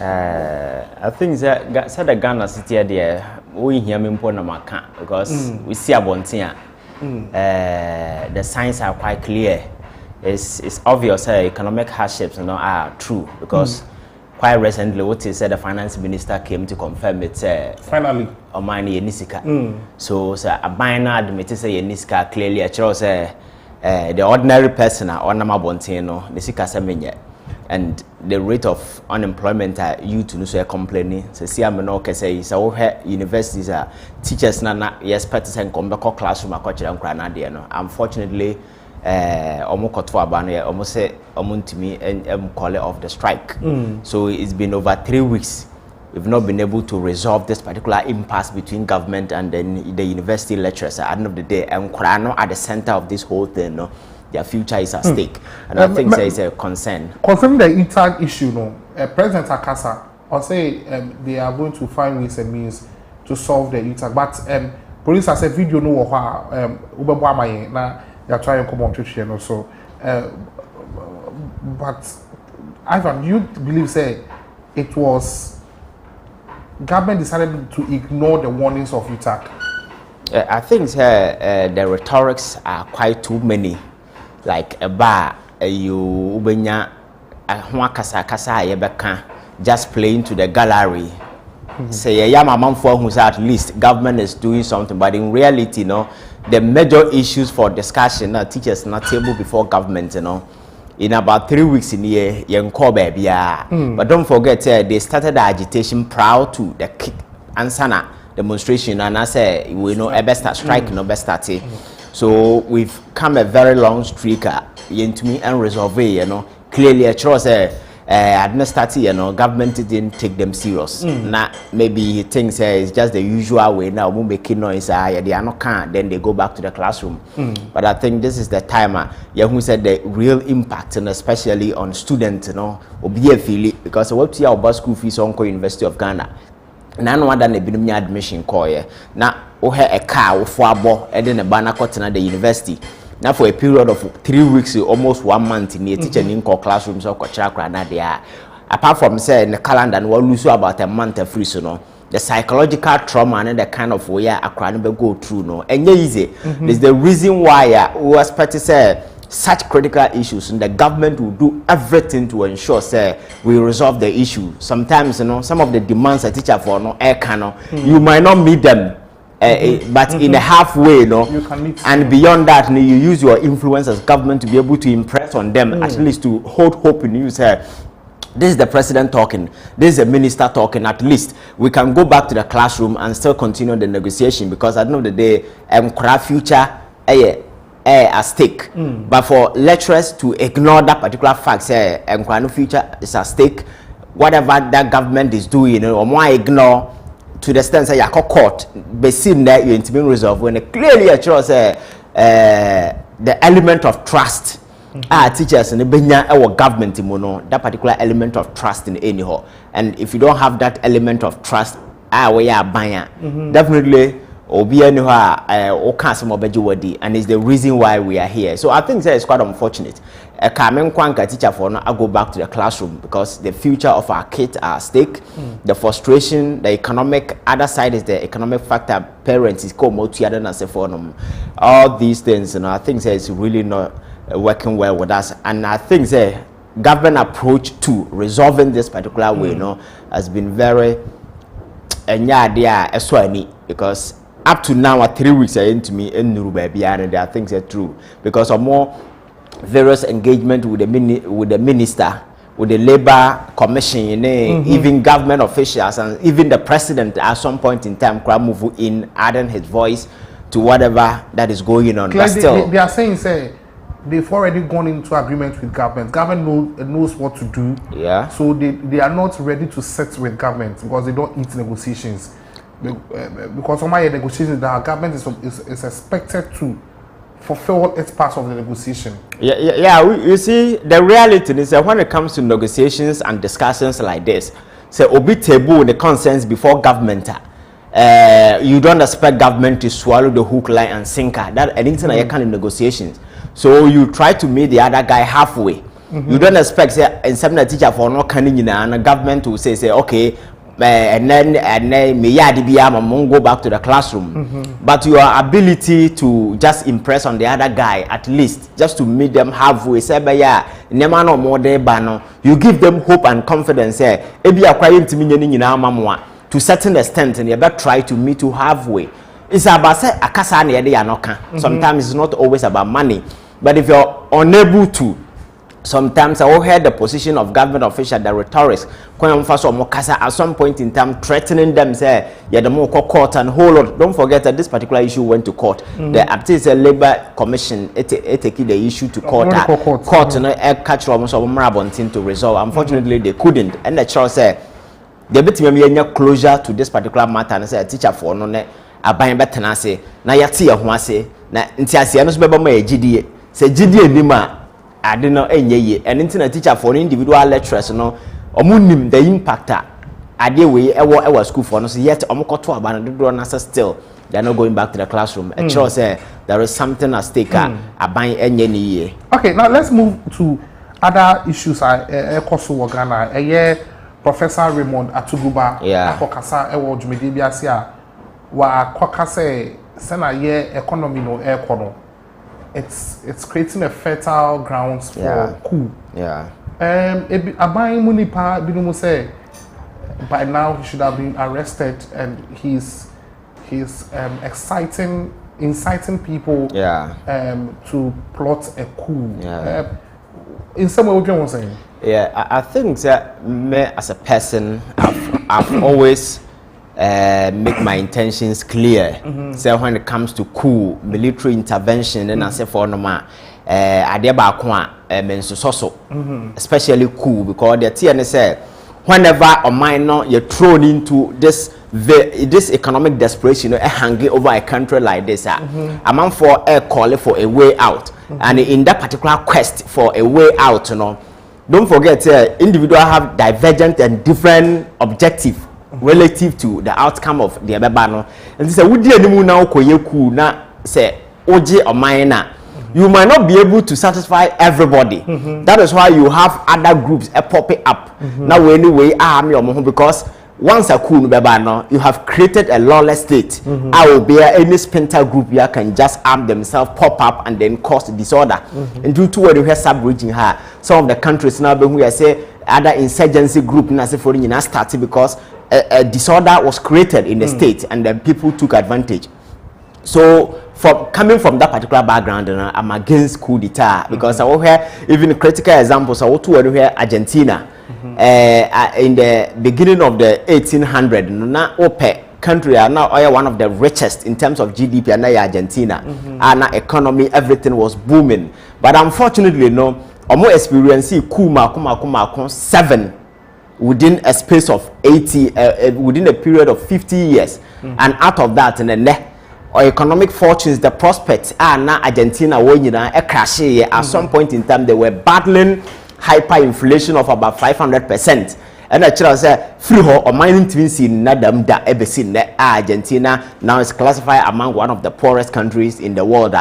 I think that said the Ghana city there. We hear me na maka because we see Abontia. The signs are quite clear. It's obvious economic hardships are true because quite recently what he said the finance minister came to confirm it
finally
Omani Yenisika. So a minor admitted say Yenisika clearly a chose the ordinary person or Nama Bontino, the Sika Semenya. And the rate of unemployment you to say complaining. So see I'm no say so universities are teachers na yes parties and come back classroom culture and Granada. Unfortunately almost cut for abano almost say to me and call it off the strike. So it's been over 3 weeks. We've not been able to resolve this particular impasse between government and then the university lecturers. At the end of the day, and Kurano at the center of this whole thing. No, their future is at stake, and I think there is a concern.
Concerning the ITAG issue, no, President Akasa or say they are going to find ways and means to solve the ITAG, but police has a video no na they are trying to come on Twitch and also, but Ivan, you believe say it was government decided to ignore the warnings of ITAG?
I think the rhetorics are quite too many. Like a bar, you ubenya kasa yebeka just playing to the gallery. Say yeah, my mom for who's at least government is doing something, but in reality, no, the major issues for discussion that teachers not table before government, in about 3 weeks in here, but don't forget they started the agitation prior to the kick answer demonstration, and I say we know a best strike no best start. So we've come a very long streak into me and resolve clearly a choice administrative government didn't take them serious. Maybe he thinks it's just the usual way now we making noise they are not can then they go back to the classroom. But I think this is the time who said the real impact, and especially on students will be a feeling, because what you about school fees on University of Ghana none other than the admission call now a car for a ball and then a banner cotton at the university. Now for a period of 3 weeks, almost 1 month in the teaching in classrooms or chakra na there. Apart from say in the calendar and we'll lose about a month of free the psychological trauma and the kind of way a crime go through and easy. There's the reason why we expect to say such critical issues, and the government will do everything to ensure say we resolve the issue. Sometimes some of the demands a teacher for you might not meet them. But in a halfway, you can meet and beyond that, you use your influence as government to be able to impress on them, at least to hold hope in you. Say, this is the president talking, this is the minister talking. At least we can go back to the classroom and still continue the negotiation, because at the end of the day, future at stake. But for lecturers to ignore that particular fact, say, future is at stake. Whatever that government is doing, or more ignore. To the extent that you court, but seen that you intimate resolve when clearly it shows the element of trust. Teachers and the our government that particular element of trust in anyhow. And if you don't have that element of trust, we are buying definitely or be anywhere and it's the reason why we are here. So I think that is quite unfortunate. A teacher for now, I go back to the classroom, because the future of our kids are at stake. The frustration, the economic other side is the economic factor. Parents is called all these things, I think that it's really not working well with us. And I think the government approach to resolving this particular way, has been very because up to now, 3 weeks into me in Nurubabi, and I think that's true, because of more various engagement with the minister, with the labor commission, even government officials, and even the president at some point in time can move in, adding his voice to whatever that is going on. But still,
they are saying they've already gone into agreement with government. Government knows what to do.
Yeah.
So they are not ready to sit with government, because they don't eat negotiations. Because on my negotiations, the government is expected to fulfill its part of the negotiation.
You see, the reality is that when it comes to negotiations and discussions like this, say obi table the consensus before government. You don't expect government to swallow the hook, line, and sinker. That anything that you can in negotiations. So you try to meet the other guy halfway. You don't expect say in some teacher for no canning and the government to say okay. And then me go back to the classroom. But your ability to just impress on the other guy, at least just to meet them halfway, say no more you give them hope and confidence. To certain extent, and you better try to meet you halfway. It's about say sometimes it's not always about money, but if you're unable to. Sometimes I will hear the position of government officials, the rhetorics, at some point in time threatening them, say, the more court and hold on. Don't forget that this particular issue went to court. The Labor Commission, it take the issue to court. Court, catch almost to resolve. Unfortunately, they couldn't. And the child said, they bet me closure to this particular matter and say, a teacher for no net, a buying better say, na yati a huase, na intiasianos beba my GD, say GD Lima. I don't know any and internet teacher for individual lecturers omunim the impact way our school for us yet still they are not going back to the classroom. A child say there is something at stake
Okay, now let's move to other issues Ghana. Professor Raymond Atuguba akokasa ewo dwumede biasia wa akokasa sena economy no ekono. It's creating a fertile grounds for coup. Aban Munipa Binumu say by now he should have been arrested, and he's exciting inciting people to plot a coup. In some way, what you want to say?
Yeah, I think that me as a person, I've always make my intentions clear. So when it comes to coup, military intervention, then I say for normal, adeba kwa mensusoso, especially coup, because the TNS say whenever a minor you're thrown into this economic desperation, hanging over a country like this, a man for a call for a way out, and in that particular quest for a way out, don't forget, individuals have divergent and different objectives relative to the outcome of the Ababano. And this is would you now koyeku na say oje or minor. You might not be able to satisfy everybody. That is why you have other groups popping up. Now anyway, because once a coup bebano, you have created a lawless state. I will be any splinter group here can just arm themselves, pop up, and then cause disorder. And due to what you have sub-region here, some of the countries now we say other insurgency group na say for you started because a disorder was created in the state, and then people took advantage. So coming from that particular background, I'm against coup d'etat because I will hear even critical examples. I will hear Argentina. In the beginning of the 1800s, now OPEC country are now one of the richest in terms of GDP, and now Argentina, and economy, everything was booming. But unfortunately, no, more experience coup 7 within a space of 80, within a period of 50 years, and out of that, or economic fortunes, the prospects are now Argentina a crash at some point in time. They were battling hyperinflation of about 500%. And I say free or mining twins in Nadam da Ebesin Argentina now is classified among one of the poorest countries in the world.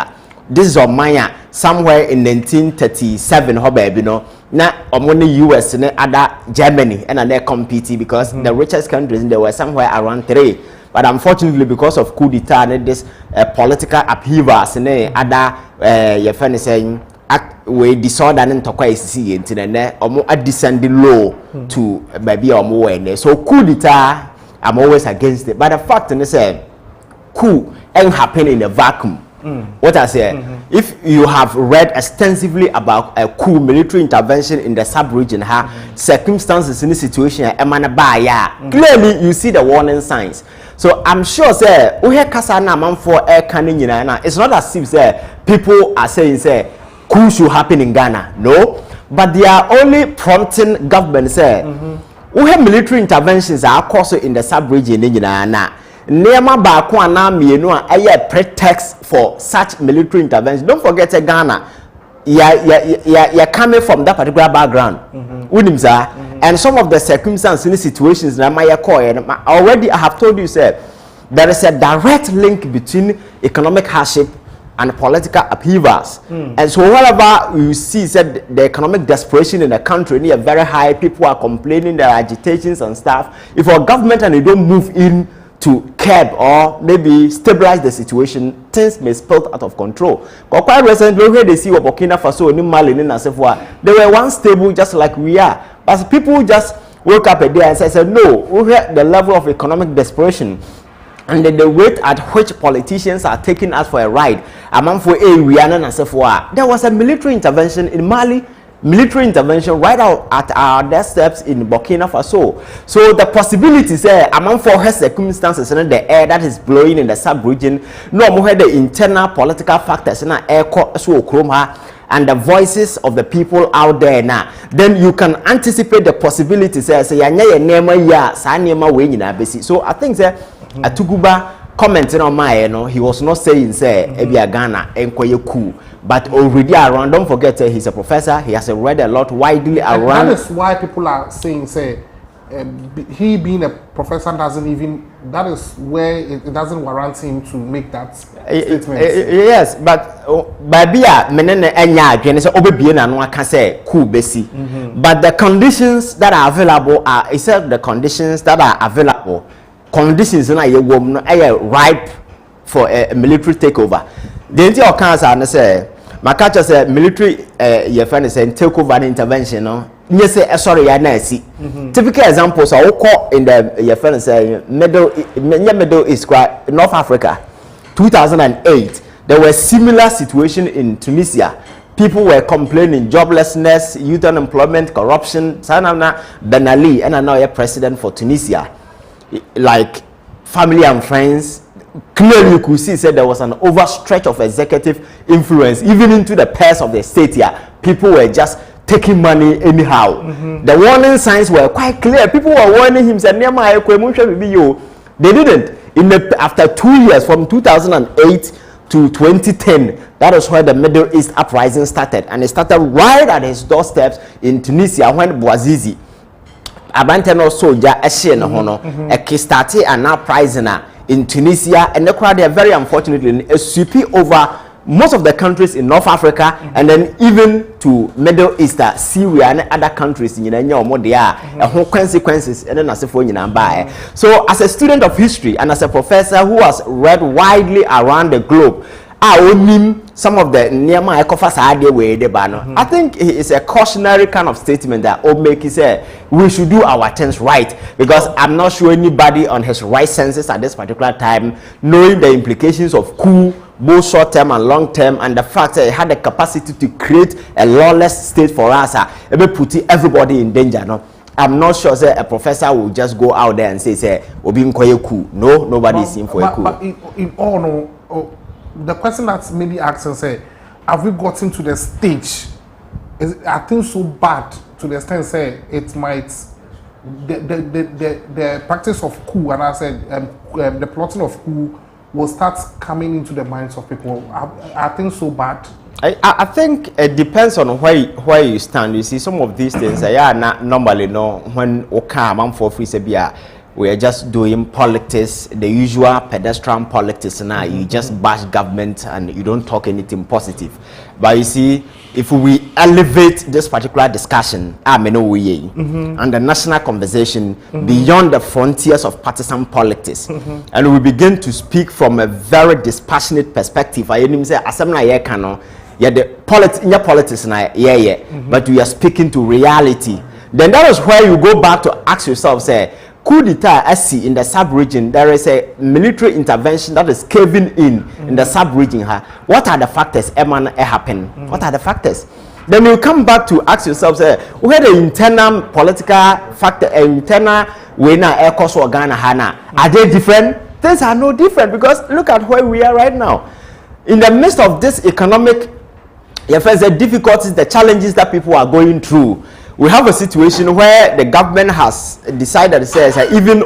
This is Maya somewhere in 1937 na omoni US and other Germany and they compete because the richest countries they were somewhere around 3. But unfortunately, because of coup d'etat and this political upheavals and other your friend is saying we disorder and talk see into the descending low to maybe or more. So coup d'etat, I'm always against it. But the fact is coup ain't happen in a vacuum. What I say, if you have read extensively about a coup military intervention in the sub-region, circumstances in the situation, clearly you see the warning signs. So I'm sure, say, we hear Kasana man for air canning. It's not as if say people are saying say coup should happen in Ghana. No, but they are only prompting government say we have military interventions are also in the sub-region in Ghana. Nema baako ana mienu a pretext for such military intervention. Don't forget Ghana. You're coming from that particular background. And some of the circumstances in the situations already I have told you, sir, there is a direct link between economic hardship and political upheavals. And so wherever you see said the economic desperation in the country near very high, people are complaining, there are agitations and stuff. If our government and they don't move in to curb or maybe stabilize the situation, things may spill out of control. But quite recently, where they see what Burkina Faso and Mali and Sefwa, they were once stable just like we are. But people just woke up a day and said, no, we hear the level of economic desperation and the rate at which politicians are taking us for a ride. Among for Rihanna and Sefwa, there was a military intervention in Mali. Military intervention right out at our doorsteps in Burkina Faso. So the possibilities among for her circumstances and the air that is blowing in the sub-region, no more the internal political factors and air so chroma and the voices of the people out there now. Then you can anticipate the possibilities. So I think Atuguba commenting on my, he was not saying say Ebia Ghana enkoye coup. But already around, don't forget he's a professor, he has read a lot widely around.
That is why people are saying, say, he being a professor doesn't even, that is where it doesn't warrant him to make that statement.
Yes, but Babia, Menene Enya, Genesis, Obebiana, no one can say, cool, Bessie. But the conditions that are available are, except the conditions that are available, conditions are ripe for a military takeover. The entire council and say, my catcher said military your friend is saying take over an intervention, no? Yes, sorry, I see. Typical examples are all caught in the your friend say Middle East, North Africa. 2008, there was similar situation in Tunisia. People were complaining, joblessness, youth unemployment, corruption. Sanana Ben Ali, and now a president for Tunisia. Like family and friends, clearly you could see said there was an overstretch of executive influence, even into the purse of the state here. People were just taking money anyhow. The warning signs were quite clear. People were warning him, said, they didn't. After 2 years, from 2008 to 2010, that was where the Middle East uprising started, and it started right at his doorsteps in Tunisia when Bouazizi, Abanteno soldier, a kickstarted an uprising in Tunisia, and the crowd they are very unfortunately sweeping over most of the countries in North Africa, and then even to Middle East, Syria, and other countries in the consequences, and then as a so as a student of history and as a professor who has read widely around the globe, some of the Nehemiah Ekofas idea where they ban. I think it's a cautionary kind of statement that Obeki said we should do our things right, because I'm not sure anybody on his right senses at this particular time, knowing the implications of coup, both short term and long term, and the fact that it had the capacity to create a lawless state for us, putting everybody in danger. No, I'm not sure say a professor will just go out there and say Obi nkoye coup. No, nobody is in for a coup.
But in all, no, the question that's maybe asking say, have we gotten to the stage? I think so bad to the extent say it might the practice of coup, and I said the plotting of coup will start coming into the minds of people. I think so bad.
I think it depends on where you stand. You see, some of these things not normally when for free we are just doing politics, the usual pedestrian politics now. You just bash government and you don't talk anything positive. But you see, if we elevate this particular discussion and the national conversation beyond the frontiers of partisan politics, and we begin to speak from a very dispassionate perspective, I say the politics but we are speaking to reality, then that is where you go back to ask yourself, say, coup d'etat SC in the sub-region, there is a military intervention that is caving in the sub-region. What are the factors happen? What are the factors? Then you come back to ask yourself, say, where the internal political factor, internal way now air cost or Ghana are they different? Things are no different, because look at where we are right now. In the midst of this economic, the difficulties, the challenges that people are going through, we have a situation where the government has decided to say, even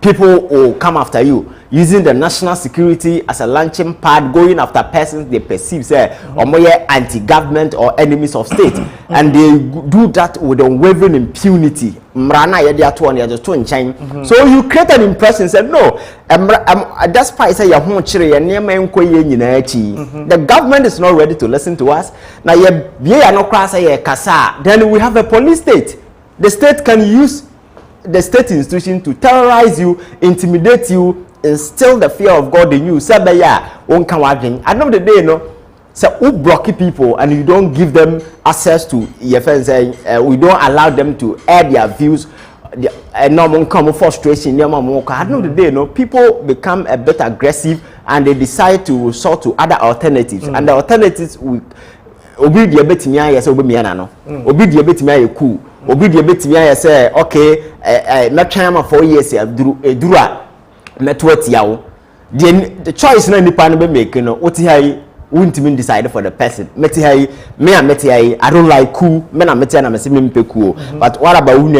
people will come after you, using the national security as a launching pad, going after persons they perceive anti-government or enemies of state, and they do that with unwavering impunity. So you create an impression, say no, despite say the government is not ready to listen to us. Now then we have a police state. The state can use the state institution to terrorize you, intimidate you, instill the fear of God in you. At the end of the day, so who block people and you don't give them access to your friends, we don't allow them to air their views, normal common frustration. At the end of the day, people become a bit aggressive and they decide to resort to other alternatives, and the alternatives will obi dia betimi aye se obi miana no obi dia betimi aye cool obi dia betimi aye se okay metwan am for years eduru a network yawo the choice na nipa no be make no oti hai won't even decide for the person. I don't like cool. Me na cool. But what about we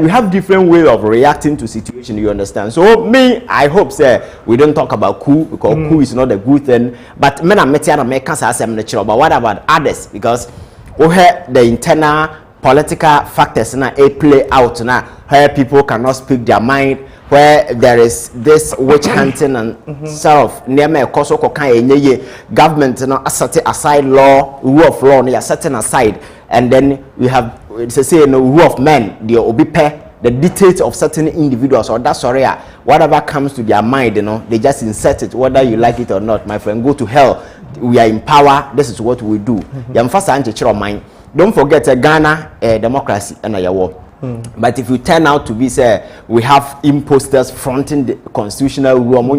have different way of reacting to situation. You understand? So me, I hope say we don't talk about cool because cool is not a good thing. But me na make but what about others? Because the internal political factors na play out na where people cannot speak their mind, where there is this witch hunting and sort of government setting aside law, rule of law, they are setting aside, and then we have rule of men, the dictates of certain individuals, or that's whatever comes to their mind, they just insert it, whether you like it or not. My friend, go to hell. We are in power. This is what we do. Don't forget Ghana democracy and a war. But if you turn out to be say we have imposters fronting the constitutional rule,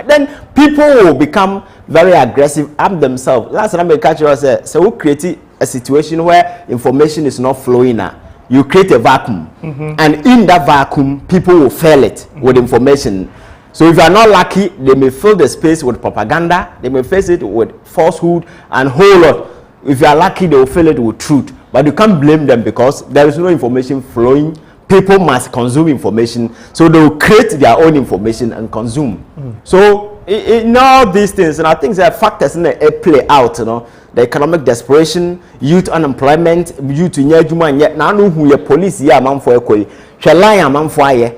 then people will become very aggressive, arm themselves. Last time I catch you say, so we create a situation where information is not flowing now. You create a vacuum, and in that vacuum, people will fill it with information. So if you are not lucky, they may fill the space with propaganda, they may face it with falsehood and whole lot. If you are lucky, they will fill it with truth. But you can't blame them because there is no information flowing. People must consume information, so they will create their own information and consume. So in all these things, and I think there are factors in the play out, you know, the economic desperation, youth unemployment, youth in Yajuma, yet now know who your police here among for a quay, shall lie among for a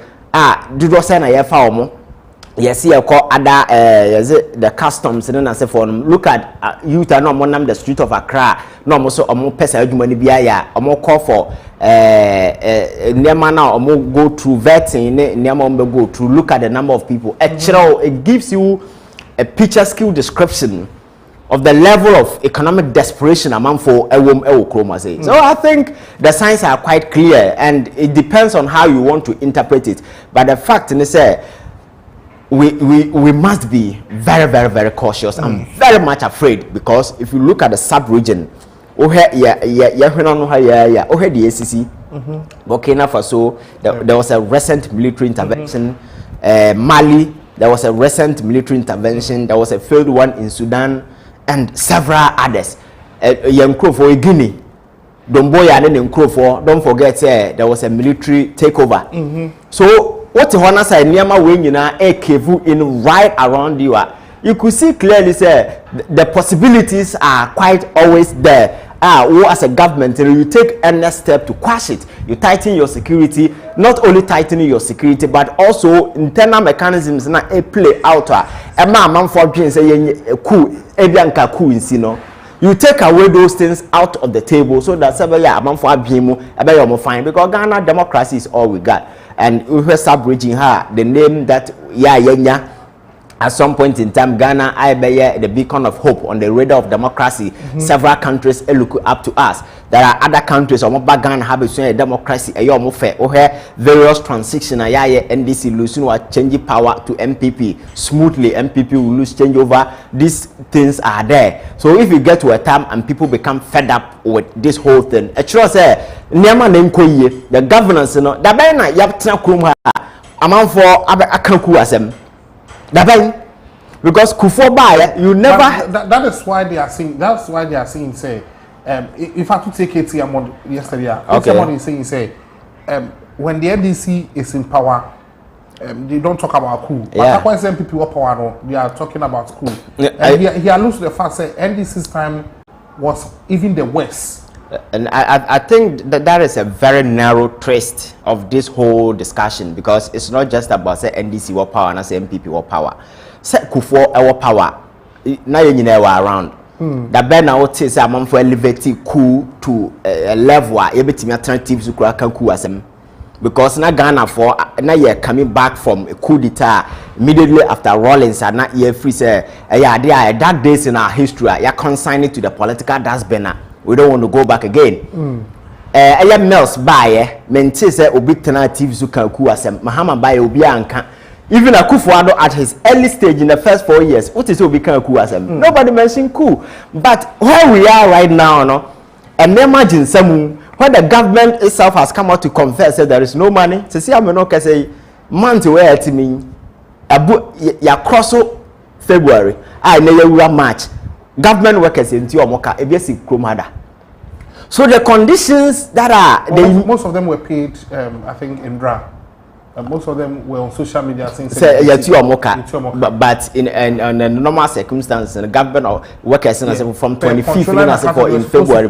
do you send a farm? Yes, you call other the customs and then say for them. Look at youth are not more the street of Accra, no more so a more pesa money biya, a more call for Nemana or more go through vetting, Nemon go through look at the number of people. Actually, it gives you a picture skill description of the level of economic desperation among for say. So I think the signs are quite clear, and it depends on how you want to interpret it. But the fact is we must be very, very, very cautious. I'm very much afraid because if you look at the sub-region, the ACC, Burkina Faso, there was a recent military intervention. Mali, there was a recent military intervention. There was a failed one in Sudan, and several others. For Guinea, don't forget there was a military takeover. So what the honor side Niama when you know a kevu in right around you are, you could see clearly say the possibilities are quite always there. As a government, you take any step to quash it. You tighten your security, not only tightening your security, but also internal mechanisms na a play out. You take away those things out of the table so that fine, because Ghana democracy is all we got. And we were sub-region her the name that at some point in time Ghana the beacon of hope on the radar of democracy. Several countries look up to us. There are other countries on Ghana have a democracy various transition NDC losing or changing power to MPP smoothly. MPP will lose change over. These things are there. So if you get to a time and people become fed up with this whole thing, the governance, you know, the banner yaptina kumha amount for akanku asem. Because Kufo Baye, you never.
That is why they are saying. That's why they are saying. Say, if I could take ATM yesterday, ATM is saying, when the NDC is in power, they don't talk about coup. But when some people are power, no, they are talking about coup. And he alludes to the fact that NDC's time was even the worst.
And I think that is a very narrow twist of this whole discussion, because it's not just about say NDC or power and say MPP or power. Say Kufo our power. Now you know around. The Ben now says I'm for elevating coup to a level where everything alternatives to can coup as them. Because now Ghana for now you're coming back from a coup d'etat immediately after Rawlings and not year free say there are dark days in our history. You're consigned to the political dustbin. We don't want to go back again. Mills buy maintain say obi alternatives to can coup as them. Mahama buy obi anka. Even Akufo-Addo at his early stage in the first 4 years, what is obi can coup as them? Nobody mentioned coup. But where we are right now, no, and imagine some when the government itself has come out to confess that there is no money. To see, I'm not going to say, month where it means ya cross February, I never March. Government workers in Tiomoka, ebesi kromada. So the conditions that are
most of them were paid, I think, in Dra. Most of them were on social media saying
but in normal circumstances, the government or workers from 25th in February,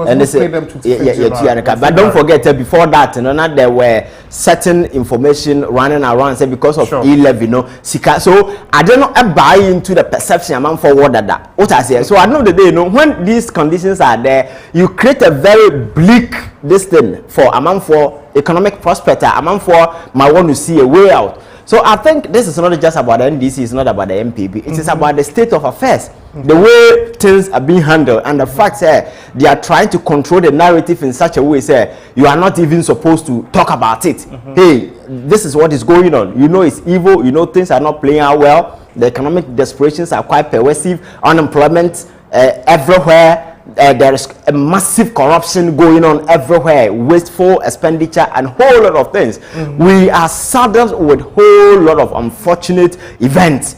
and they say, but don't forget before that, there were certain information running around say because of E11, you know, so I don't know buy into the perception among forward that what I say. So I know that they know when these conditions are there, you create a very bleak destiny for among for economic prospector, among for my want to see a way out. So I think this is not just about the NDC, it's not about the MPP, it is about the state of affairs. The way things are being handled and the fact that they are trying to control the narrative in such a way say you are not even supposed to talk about it. Hey, this is what is going on. You know it's evil. You know things are not playing out well. The economic desperations are quite pervasive. Unemployment everywhere. There is a massive corruption going on everywhere, wasteful expenditure and whole lot of things. We are saddled with whole lot of unfortunate events,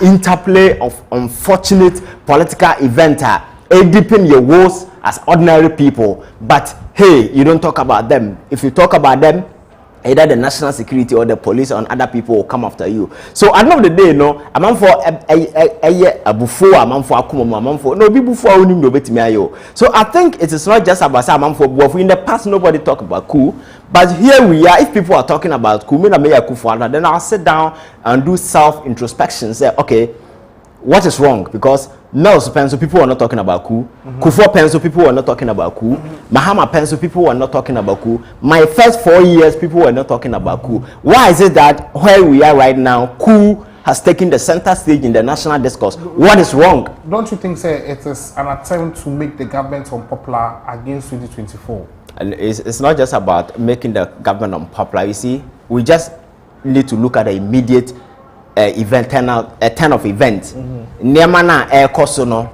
interplay of unfortunate political events, deepen your woes as ordinary people. But hey, you don't talk about them. If you talk about them, either the national security or the police and other people will come after you. So at the end of the day, no, I'm for a buffo, I'm for a kumo, I'm for no people for owning no bet me. So I think it is not just about I'm for buffo. In the past, nobody talk about coup, but here we are. If people are talking about coup, then I'll sit down and do self introspection. Say, okay, what is wrong? Because now Penso people are not talking about coup. Kufuor Penso people are not talking about coup. Mahama Penso people are not talking about coup. My first 4 years people were not talking about coup. Why is it that where we are right now, coup has taken the center stage in the national discourse? What is wrong?
Don't you think, sir, it is an attempt to make the government unpopular against 2024?
And it's not just about making the government unpopular. You see, we just need to look at the immediate event, turn of events. Niema na ekoso no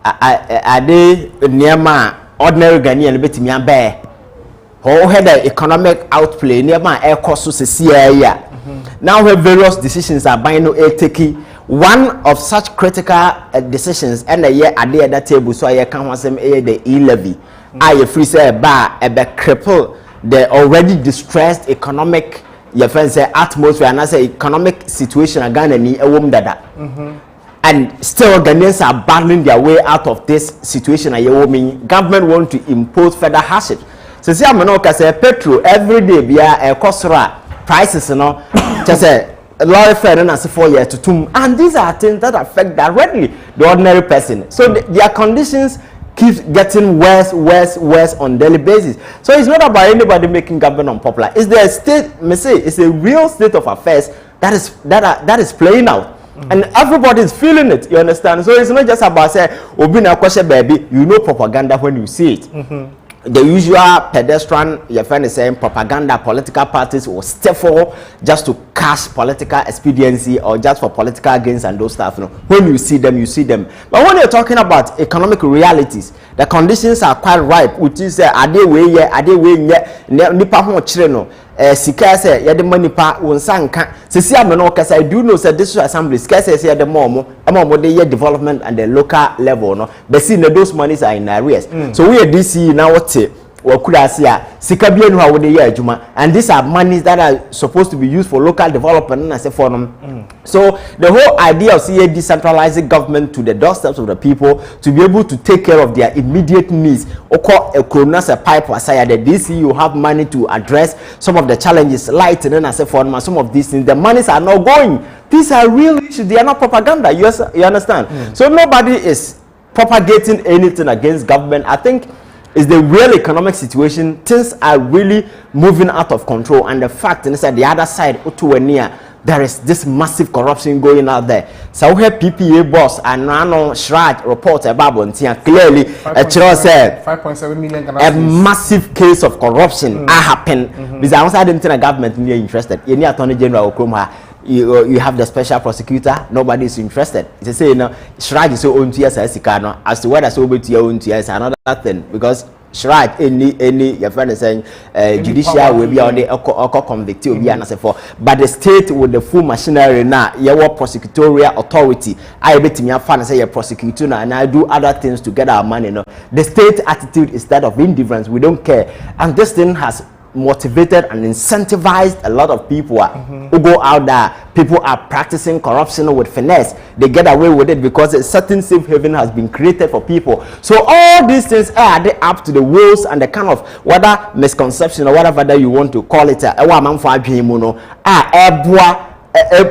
ade niema ordinary Ghanaian betimi abe ho had the economic outplay niema ekoso sesia ya. Now where various decisions are being taken. One of such critical decisions and a year at the table so I can want some the e-levy. I free say ba ebe cripple the already distressed economic your friends say atmosphere and I say economic situation Ghana ni ewom dada. And still Ghanaians are battling their way out of this situation. Government want to impose further hardship. So see I'm not say petrol every day via cost prices just say lorry fare and 4 years to 2, and these are things that affect directly the ordinary person. So their conditions keep getting worse on daily basis. So it's not about anybody making government unpopular. It's the state, it's a real state of affairs that is playing out. And everybody is feeling it, you understand? So it's not just about say, Obina Kwashe baby, you know propaganda when you see it. The usual pedestrian, your friend is saying propaganda, political parties will step forward just to cash political expediency or just for political gains and those stuff. When you see them, you see them. But when you're talking about economic realities, the conditions are quite ripe, which is are they way nipa ho chire sika say ye de money pa wonsanka sisi ameno kasa do know say this assembly sika say ye de more de development and the local level no but see those monies are in arrears. So we are DC now what sika bi enu ha wo de ye adwuma, and these are monies that are supposed to be used for local development and say for them. So the whole idea of decentralizing government to the doorsteps of the people to be able to take care of their immediate needs. Oko a pipe aside the DC you have money to address some of the challenges light and then I say for them some of these things the monies are not going. These are real issues, they are not propaganda. You understand? So nobody is propagating anything against government. I think is the real economic situation. Things are really moving out of control, and the fact is that the other side, there is this massive corruption going out there. So we have PPA boss and Nano Shraj report about clearly 5.7
million
a massive case of corruption happened. Because I don't think the government is interested. Any attorney general you have the special prosecutor, nobody is interested. It's say Shraj is so own to yes as to whether so to your own to yes another thing, because Shraj any your friend is saying judicial will be on the convict will be and for, but the state with the full machinery now your prosecutorial authority I bet me fan say your prosecutor and I do other things to get our money. The state attitude is that of indifference. We don't care, and this thing has motivated and incentivized a lot of people who go out there. People are practicing corruption with finesse. They get away with it because a certain safe haven has been created for people. So all these things are they up to the rules and the kind of whether misconception or whatever that you want to call it.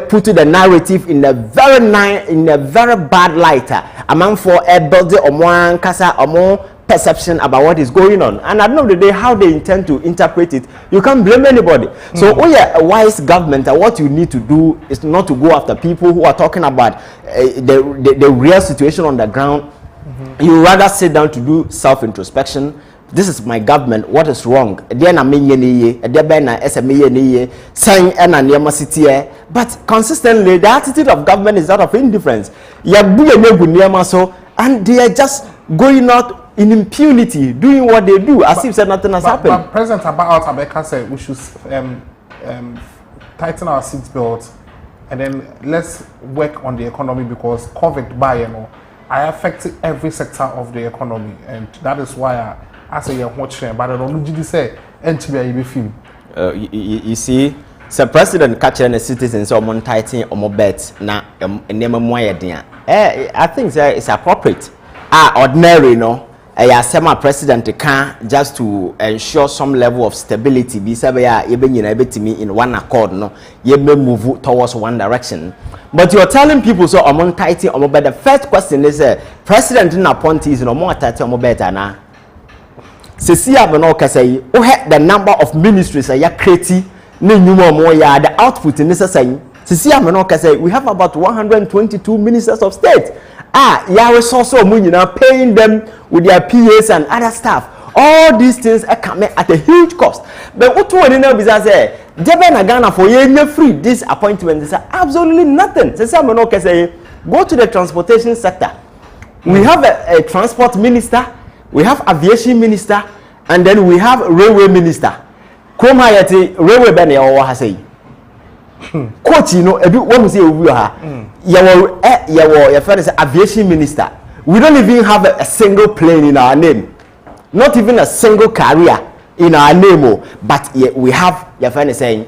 Put the narrative in a very bad light. Among for a building or more kasa or more perception about what is going on, and at the end of the day, how they intend to interpret it, you can't blame anybody. So a wise government, and what you need to do is not to go after people who are talking about the real situation on the ground. You rather sit down to do self-introspection. This is my government. What is wrong? But consistently, the attitude of government is that of indifference. And they are just going out in impunity, doing what they do, as if nothing has happened.
But President Abeka said we should tighten our seatbelts and then let's work on the economy, because COVID I affected every sector of the economy, and that is why I say you're watching. But I don't say
you see, the president catching the citizens on tightening or more bets now. I think it's appropriate. Ordinary, no. I semi president can just to ensure some level of stability. Be in one accord, no. You may move towards one direction. But you're telling people so among tightening or more. But the first question is, president in appointees no more tightening or more better now. Cecilia Benoka say, the number of ministries are creating. The output in this saying. Cecilia Benoka say we have about 122 ministers of state. Resource paying them with their PAs and other staff. All these things are coming at a huge cost. But what do you know is that Ghana for free this appointment is absolutely nothing. Say go to the transportation sector. We have a transport minister, we have aviation minister, and then we have railway minister. Komayati railway bene or say. Coach, what we say your friend is aviation minister. We don't even have a single plane in our name, not even a single carrier in our name. But we have your friend is saying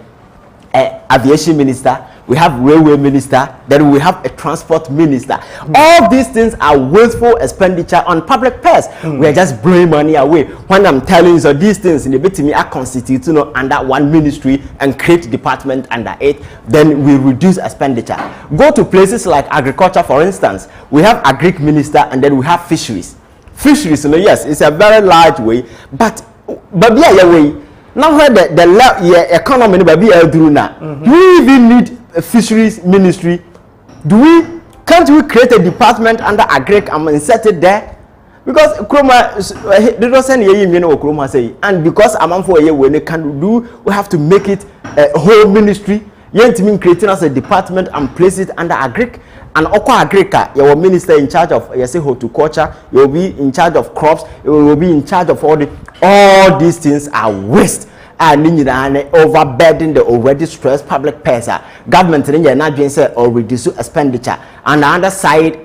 aviation minister, we have railway minister, then we have a transport minister. All these things are wasteful expenditure on public purse. We are just blowing money away. When I'm telling you, so these things in the bit me are constituted under one ministry and create department under it, then we reduce expenditure. Go to places like agriculture, for instance. We have agric minister, and then we have fisheries. Fisheries, yes, it's a very large way, but yeah, way. Now where the economy be do now. Do we even need a fisheries ministry? Can't we create a department under agric and insert it there? Because Kroma they don't send Kroma say, and because I'm for a year when they can do, we have to make it a whole ministry. Yet mean creating as a department and place it under agric. And Okwa Agrica, your minister in charge of horticulture, you will be in charge of crops, you will be in charge of all these things are waste. And overburden the already stressed public purse. Government or reduce expenditure. And the other side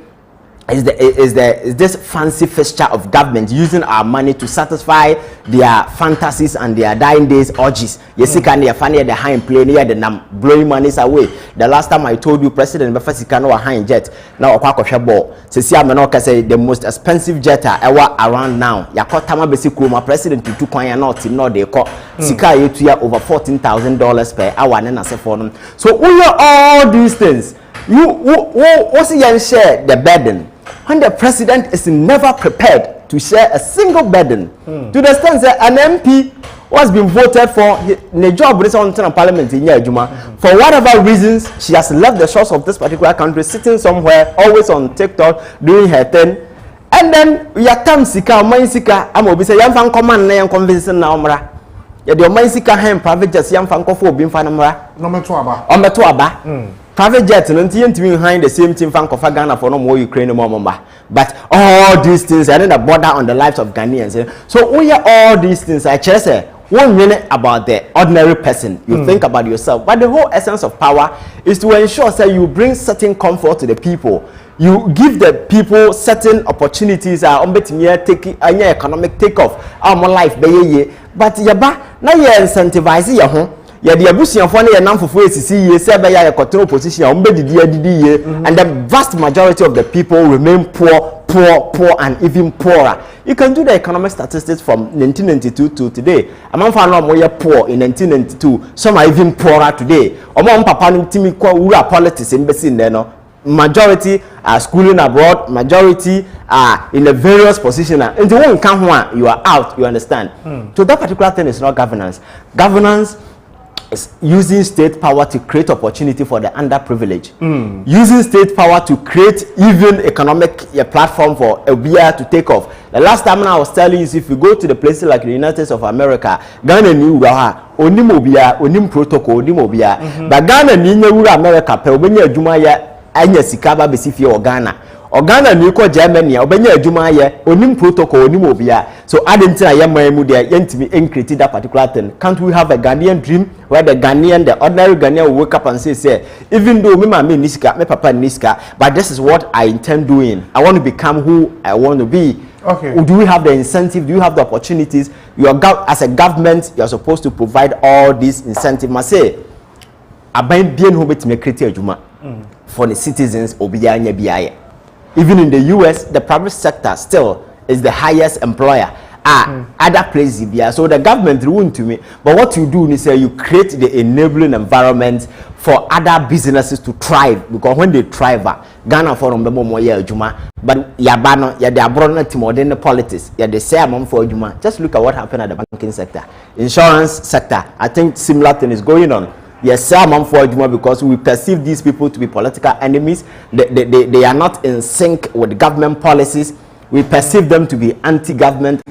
is this fancy fixture of government using our money to satisfy their fantasies and their dying days orgies. Yes, can they find the high plane here, the blowing monies away. The last time I told you, President Bafasicano a high jet. Now a ball. Cecilia Menoka say the most expensive jet ever around now. Yakotama Besikuma President to Kwanya not in they call Sika yetuya over $14,000 per hour and as a for so all these things. You what's share the burden when the president is never prepared to share a single burden to the extent that an MP was being voted for the job on parliament in Yajuma for whatever reasons she has left the shores of this particular country, sitting somewhere always on TikTok doing her thing, and then yatam sika man sika amobi say yam fan command na yam convincing na omra ya de man sika hen private jet yam fan kofo obi fan omra
no meto aba
private jet no ntimi behind the same team fan kofa Ghana for no more Ukraine no more. But all these things are in the border on the lives of Ghanaians. So all these things I just say 1 minute about the ordinary person. You think about yourself, but the whole essence of power is to ensure that you bring certain comfort to the people. You give the people certain opportunities taking economic takeoff more life but yaba na you incentivize your home. Yeah, the abusian for na nam for ACC say be ya control position and the vast majority of the people remain poor and even poorer. You can do the economic statistics from 1992 to today. Among for no more poor in 1992, some are even poorer today. Among papa no timi kwa ura politics in besin there no. Majority are schooling abroad, majority are in a various position. And the one come one, you are out, you understand? So that particular thing is not governance. Governance is using state power to create opportunity for the underprivileged. Using state power to create even economic platform for a beer to take off. The last time I was telling you, if you go to the places like the United States of America, Ghana ni onim obia, onim protocol, onim obia. But Ghana ni America, pe obenya adwuma ya anya sika ba besifie o Ghana. Ghana ni ko Germany obenya adwuma ye onim protocol onim obia. So adentina ye mamu there yentimi encreate that particular thing. Can't we have a Ghanaian dream where the ordinary Ghanaian will wake up and say even though me mama niska, me papa niska, but this is what I intend doing. I want to become who I want to be.
Okay.
Do we have the incentive? Do you have the opportunities? As a government, you are supposed to provide all these incentives. Must say, aban bien ho betime create adwuma for the citizens obiya nya biaye. Even in the US, the private sector still is the highest employer. Other places, so the government won't to me. But what you do is you create the enabling environment for other businesses to thrive. Because when they thrive, Ghana for more juma. But yabano, ya de abroad modern politics. Ya de say among for juma. Just look at what happened at the banking sector, insurance sector. I think similar thing is going on. Yes, sir, I'm for Juma because we perceive these people to be political enemies. They are not in sync with government policies. We perceive them to be anti-government.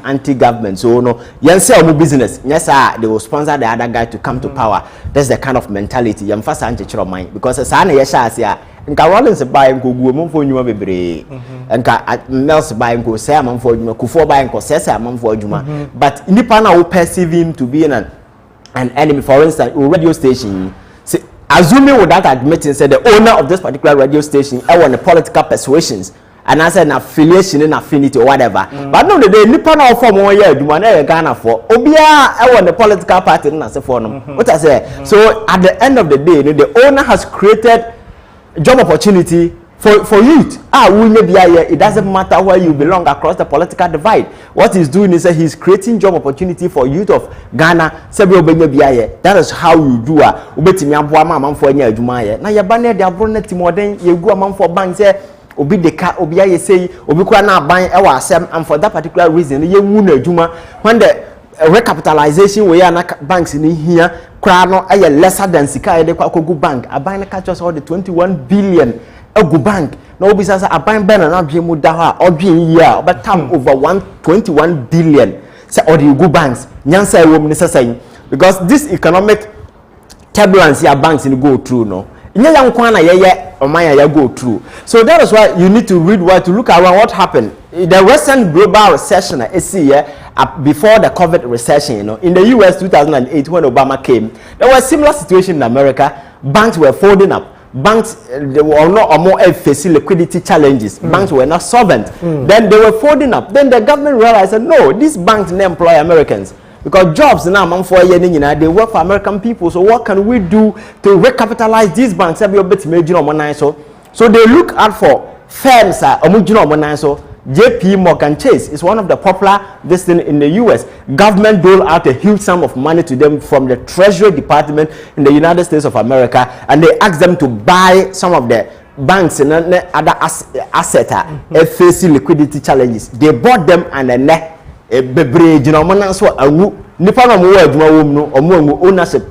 So no, yes, sir, business. Yes, sir, they will sponsor the other guy to come to power. That's the kind of mentality. Yam fast anti-chiro mind because as I yes, sir, nka Rollins buy nko guo mo for Juma bebre. Nka Nels buy nko say am for Juma. Kufo buy nko say am for Juma. But nipa na we perceive him to be an enemy. For instance, a radio station, assuming without admitting, say the owner of this particular radio station, I want the political persuasions, and I said an affiliation and affinity or whatever. But no, the day Nippon or for 1 year, do man Ghana for Obia, I want the political party and I say for them. What I say. So at the end of the day, the owner has created job opportunity for youth. It doesn't matter where you belong across the political divide. What he's doing is that he's creating job opportunity for youth of Ghana. That is how you do it. Now you ban the abroad timodern, you go among for banks here. Obi deka obi aye say obi kwa na ban e wa asem, and for that particular reason you wu na adwuma when the recapitalization we are banks in here kra no aye lesser than sika e de kwa kogu bank aban na catch us all the 21 billion egu bank na obi say aban ben na dwe mu da ha odwen yi a but tam over 121 billion say all the go banks nyansa e wo mu say because this economic turbulence ya banks in go through no inya yan kwa na ye omanya ya go through. So that is why you need to read what to look around what happened. The recent global recession before the COVID recession, you know, in the US 2008 when Obama came, there was a similar situation in America. Banks were folding up. Banks they were not or more facing liquidity challenges. Banks were not solvent. Then they were folding up. Then the government realized that no, these banks they employ Americans. Because jobs now, they work for American people. So what can we do to recapitalize these banks? So they look out for firms. JP Morgan Chase is one of the popular this thing in the US. Government dole out a huge sum of money to them from the Treasury Department in the United States of America, and they ask them to buy some of the banks and other assets facing liquidity challenges. They bought them and then bebre jina so awu nipa na mo wa adwuma wom no omo ownership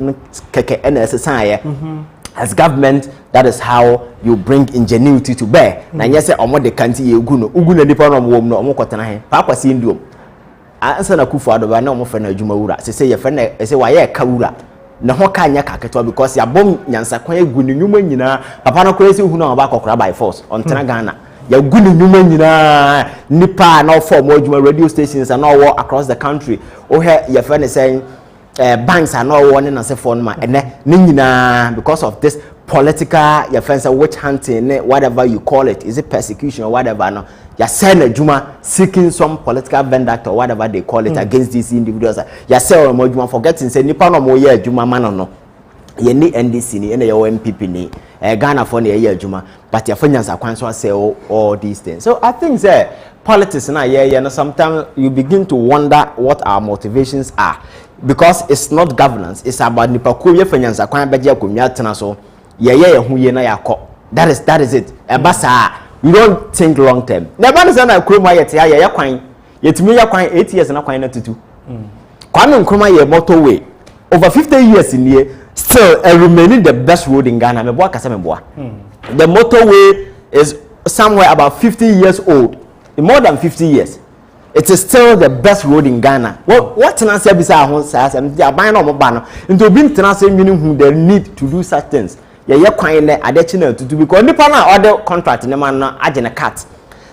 keke na esesa as government. That is how you bring ingenuity to bear. Na nyese omo de kanti ye egu na nipa na mo wom no omo kotena he pa kwasi ndiom ansa na kufu adoba na omo fe na adwuma wura se ye fe na se wa ye ka wura na ho ka anya kaketwa because ya bom nyansa kwan egu ni nyuma nyina papa na kora se hu na oba kokora by force on tena Ghana. Ya gunu nyuma nyina nipa na form adwuma radio stations and all across the country. Oh here your friend is saying banks are not warning and say for ma ene nyina because of this political your friends are witch hunting whatever you call it, is it persecution or whatever no ya send adwuma seeking some political vendetta or whatever they call it against these individuals. Ya say o adwuma forgetting say nipa no mo ye adwuma man no ye ni NDC ni ene your MPP ni Ghana for na ye adwuma but your finance kwan so say all these things. So I think say politics na ye sometimes you begin to wonder what our motivations are, because it's not governance, it's about nipa ko ye finance kwan beje akonwa tena so ye hu ye na yakọ. That is it. Ebasa we don't think long term. Never know na Nkrumah yet ya kwan. Yetumi ya kwan 8 years na kwan na tutu. Kwame Nkrumah ye motorway over 50 years in here still remaining the best road in Ghana. Me boa kasa me boa. The motorway is somewhere about 50 years old. More than 50 years. It is still the best road in Ghana. What tenancy bisa ho say am dia ban no mo ba no. Into being tenancy meaning who they need to do such things. Ye kwan na adechi na to do because nipa na order contract ne man na agene cut.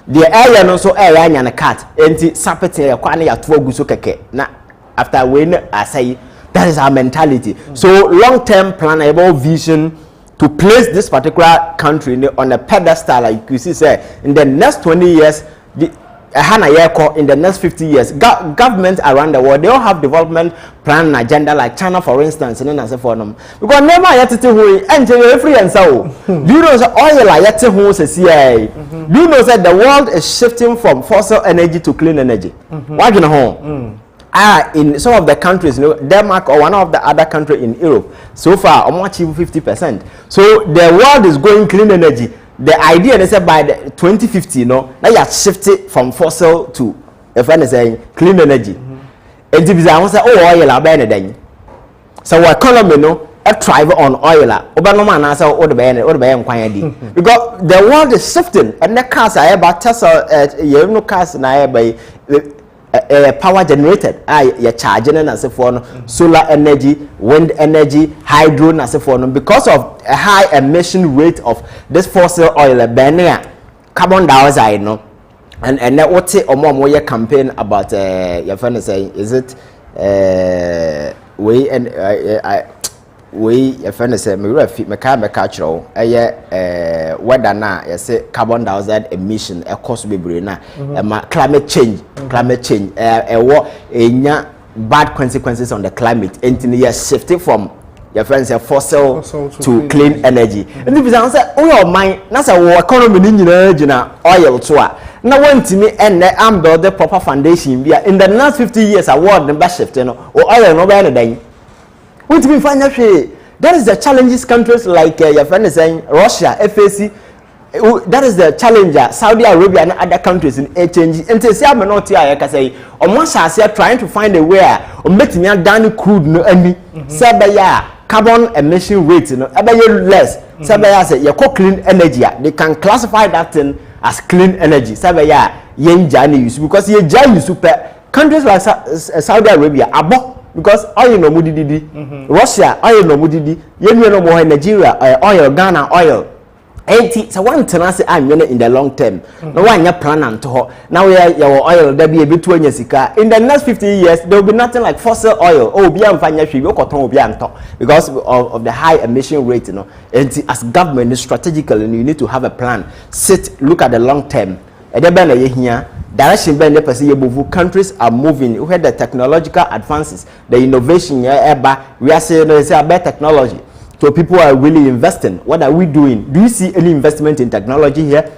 The area no so area anya na cut. Enti sapete ye kwan na ya to agu so keke. Na after we say that is our mentality. So long-term plan, about vision to place this particular country on a pedestal, like you see, say in the next 20 years, in the next 50 years, governments around the world, they all have development plan and agenda, like China, for instance, and then for them. Because never yet to who and free and so. Do you know that oil like yet to who says CIA? Do you know that the world is shifting from fossil energy to clean energy? Why can home? In some of the countries, Denmark or one of the other countries in Europe, so far, almost 50%. So the world is going clean energy. The idea is that by the 2050, now you have shifted from fossil to, if I'm saying, clean energy. And if I say, oh, oil, I'm then. So our economy, thrive on oil. Obama say, oh, the ban, because the world is shifting, and the cars are about Tesla, cars are by power generated. You're charging and as a phone, solar energy, wind energy, hydro as a phone, because of a high emission rate of this fossil oil, carbon dioxide, and that what say or more campaign about your friend saying, is it we your friend say me refi me catch whether na you say carbon dioxide emission e cost bebre na climate change bad consequences on the climate and you shifting from your friends say fossil to clean energy. And if you say oh your mind na say our economy ni nyina oil to a na want me and am build the proper foundation in the next 50 years award the best shift oil no be anything. What do we find out? That is the challenges countries like your friend is saying Russia, FAC. That is the challenger. Saudi Arabia and other countries in HNG. And say I'm not here. I can say on one side trying to find a way or making me down crude no any. Say carbon emission rate less. Say you call clean energy. They can classify that thing as clean energy. Say yen jani use because ye jani super countries like Saudi Arabia abo. Because oil no mudidi, Russia oil no mudidi, yenu no more Nigeria oil, Ghana oil. 80 so one tenancy I'm in the long term. No one ya plan and to now we are your oil there be a bit 20 sika. In the next 50 years there will be nothing like fossil oil. Oh, be am fanya hwe cotton be am because of the high emission rate, And as government strategically you need to have a plan. Look at the long term. Direction ben the countries are moving where the technological advances, the innovation we are saying about technology. So people are really investing. What are we doing? Do you see any investment in technology here?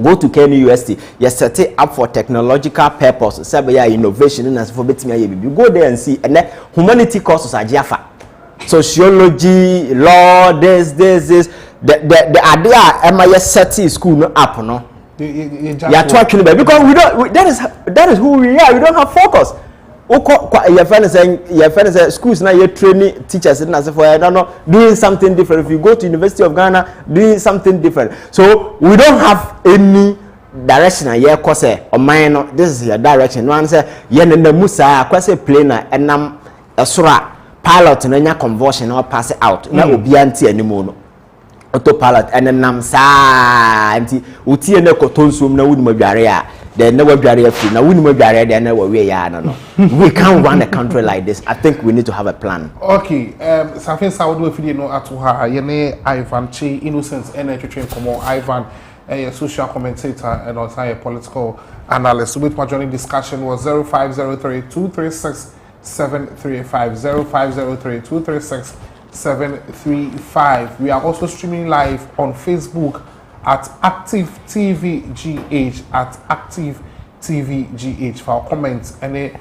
Go to KNUST. You set it up for technological purpose. Innovation and as for you go there and see. And then humanity courses are Jaffa. Sociology, law, this. The idea am I set school no up no. You are talking about because we don't. That is who we are. We don't have focus. Your friend is saying schools now you're training teachers and as for I don't know doing something different. If you go to University of Ghana, doing something different. So we don't have any direction. Yeah, cause or mine. This is your direction. One say yeah, the Musa cause planer and a sura pilot and then conversion or pass it out. Now will be anti anymore. Autopilot and then anti uti and the cotonsum na would mobile then never barrier free now we barrier then never we can't run a country like this. I think we need to have a plan.
Okay, something Saudi if you know at her yene Ivan Che Innocence energy train come on Ivan a social commentator and also a political analyst. With my joining discussion was 0503-236-735 0503-236-735. We are also streaming live on Facebook at Active TV GH for our comments and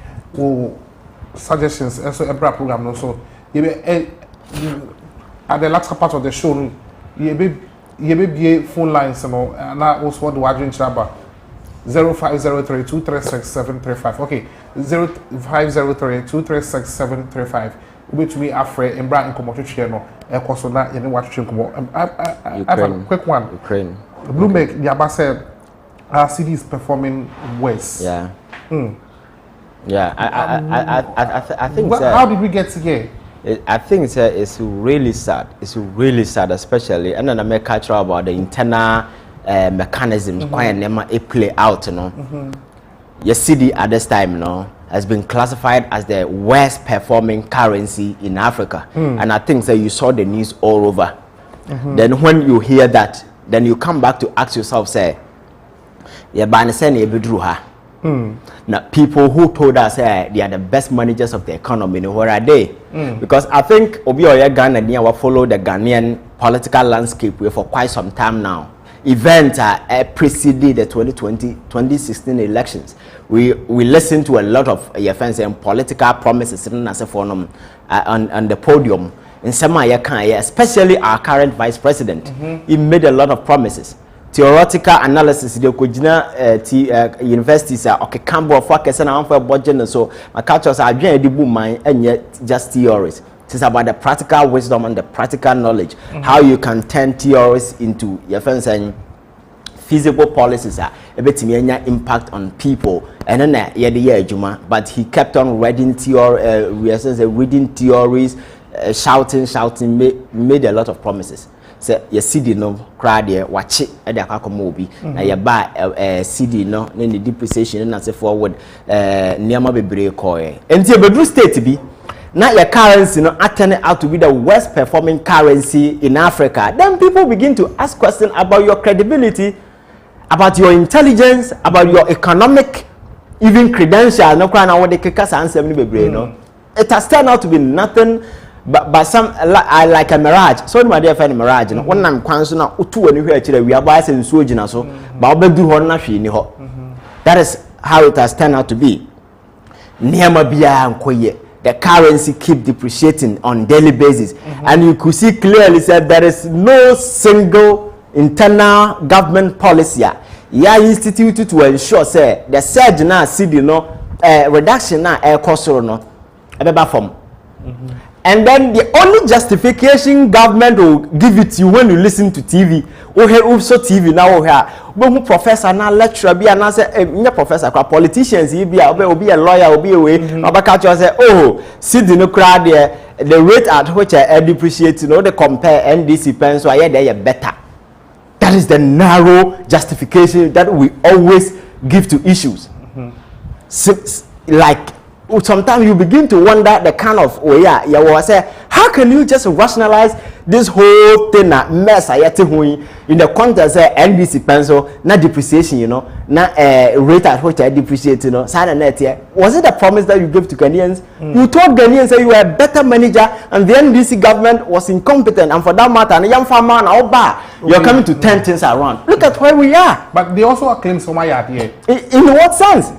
suggestions also every program also at the latter part of the show you be be phone lines no na also what the wadrin chaba 0503-236-735. Okay, 0503-236-735. Which me afraid and brand in Komoto no Ekosona and watch I have a quick one.
Ukraine.
Bloomberg, the Abba said our city is performing worse.
Yeah. Yeah, I think
how did we get to here?
I think it's really sad. It's really sad, especially and then I make culture about the internal mechanisms quite never play out, you know. Your city at this time, you know, has been classified as the worst performing currency in Africa. And I think that you saw the news all over. Then when you hear that, then you come back to ask yourself, say, yeah, now people who told us they are the best managers of the economy, where are they? Because I think Obi Oya Ghana will follow the Ghanaian political landscape for quite some time now. Events preceded the 2016 elections. We listened to a lot of and political promises on the podium. In some especially our current vice president, he made a lot of promises. Theoretical analysis, the universities are okay. Campbell focus on for budget, so my cultures are and yet just theories. It's about the practical wisdom and the practical knowledge, how you can turn theories into and feasible policies are a bit impact on people. And then but he kept on reading reading theories, shouting, made a lot of promises. So you see the no crowd here, watch it at the Akamobi. Now you buy a CD no, then the depreciation and say forward near my baby coy. And the Bedru state to be. Now your currency turning out to be the worst performing currency in Africa. Then people begin to ask questions about your credibility, about your intelligence, about your economic, even credential. No crying out the kickers answer me no. It has turned out to be nothing but some like a mirage. So my dear friend mirage. No one I'm constant now. Utu anywhere actually we are biasing sojina so. But we do one nashi ho. That is how it has turned out to be. Niama biya nkoye. The currency keep depreciating on daily basis, and you could see clearly said there is no single internal government policy instituted to ensure say the surge now see reduction now air cost no from. And then the only justification government will give it to you when you listen to TV. Oh, here also TV now. When professor now lecturer be and say, professor, politicians he be a lawyer, be away. Abakacho say, oh, see the crowd there, the rate at which I depreciate, they compare NDC pen, so I they are better. That is the narrow justification that we always give to issues. Sometimes you begin to wonder the kind of say, how can you just rationalize this whole thing mess in the context of NBC pencil, not depreciation, not rate at which I depreciate, was it the promise that you gave to Ghanaians? You told Ghanaians that you were a better manager and the NBC government was incompetent, and for that matter, a young farmer you're coming to turn things around. Look at where we are.
But they also claim so much here.
In what sense?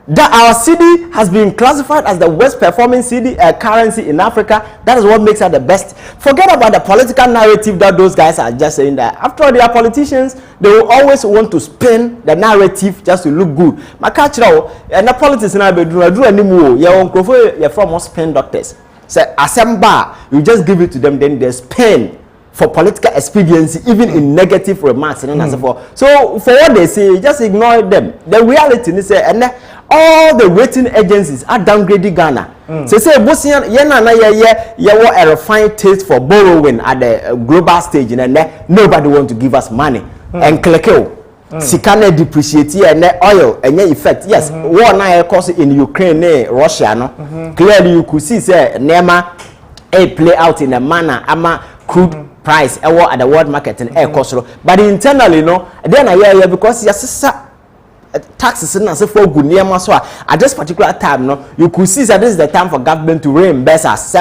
That our city has been classified as the worst performing city currency in Africa. That is what makes it the best. Forget about the political narrative that those guys are just saying that. After all, they are politicians. They will always want to spin the narrative just to look good. My culture and the politics now be do anymore. You're from spin doctors. Say assemble, you just give it to them, then they spin for political expediency, even in negative remarks and so forth. So for what they say, just ignore them. The reality is and all the rating agencies are downgrading Ghana. So say Bosnian you a refined taste for borrowing at the global stage, and nobody want to give us money. And Klekeo Sikane depreciate and oil and effect. Yes, war now course in Ukraine, Russia. No, clearly you could see say Nema play out in a manner crude price at the world market and air cost. But internally, then I hear because yes, taxes and so for good near so at this particular time, you could see that this is the time for government to reimburse us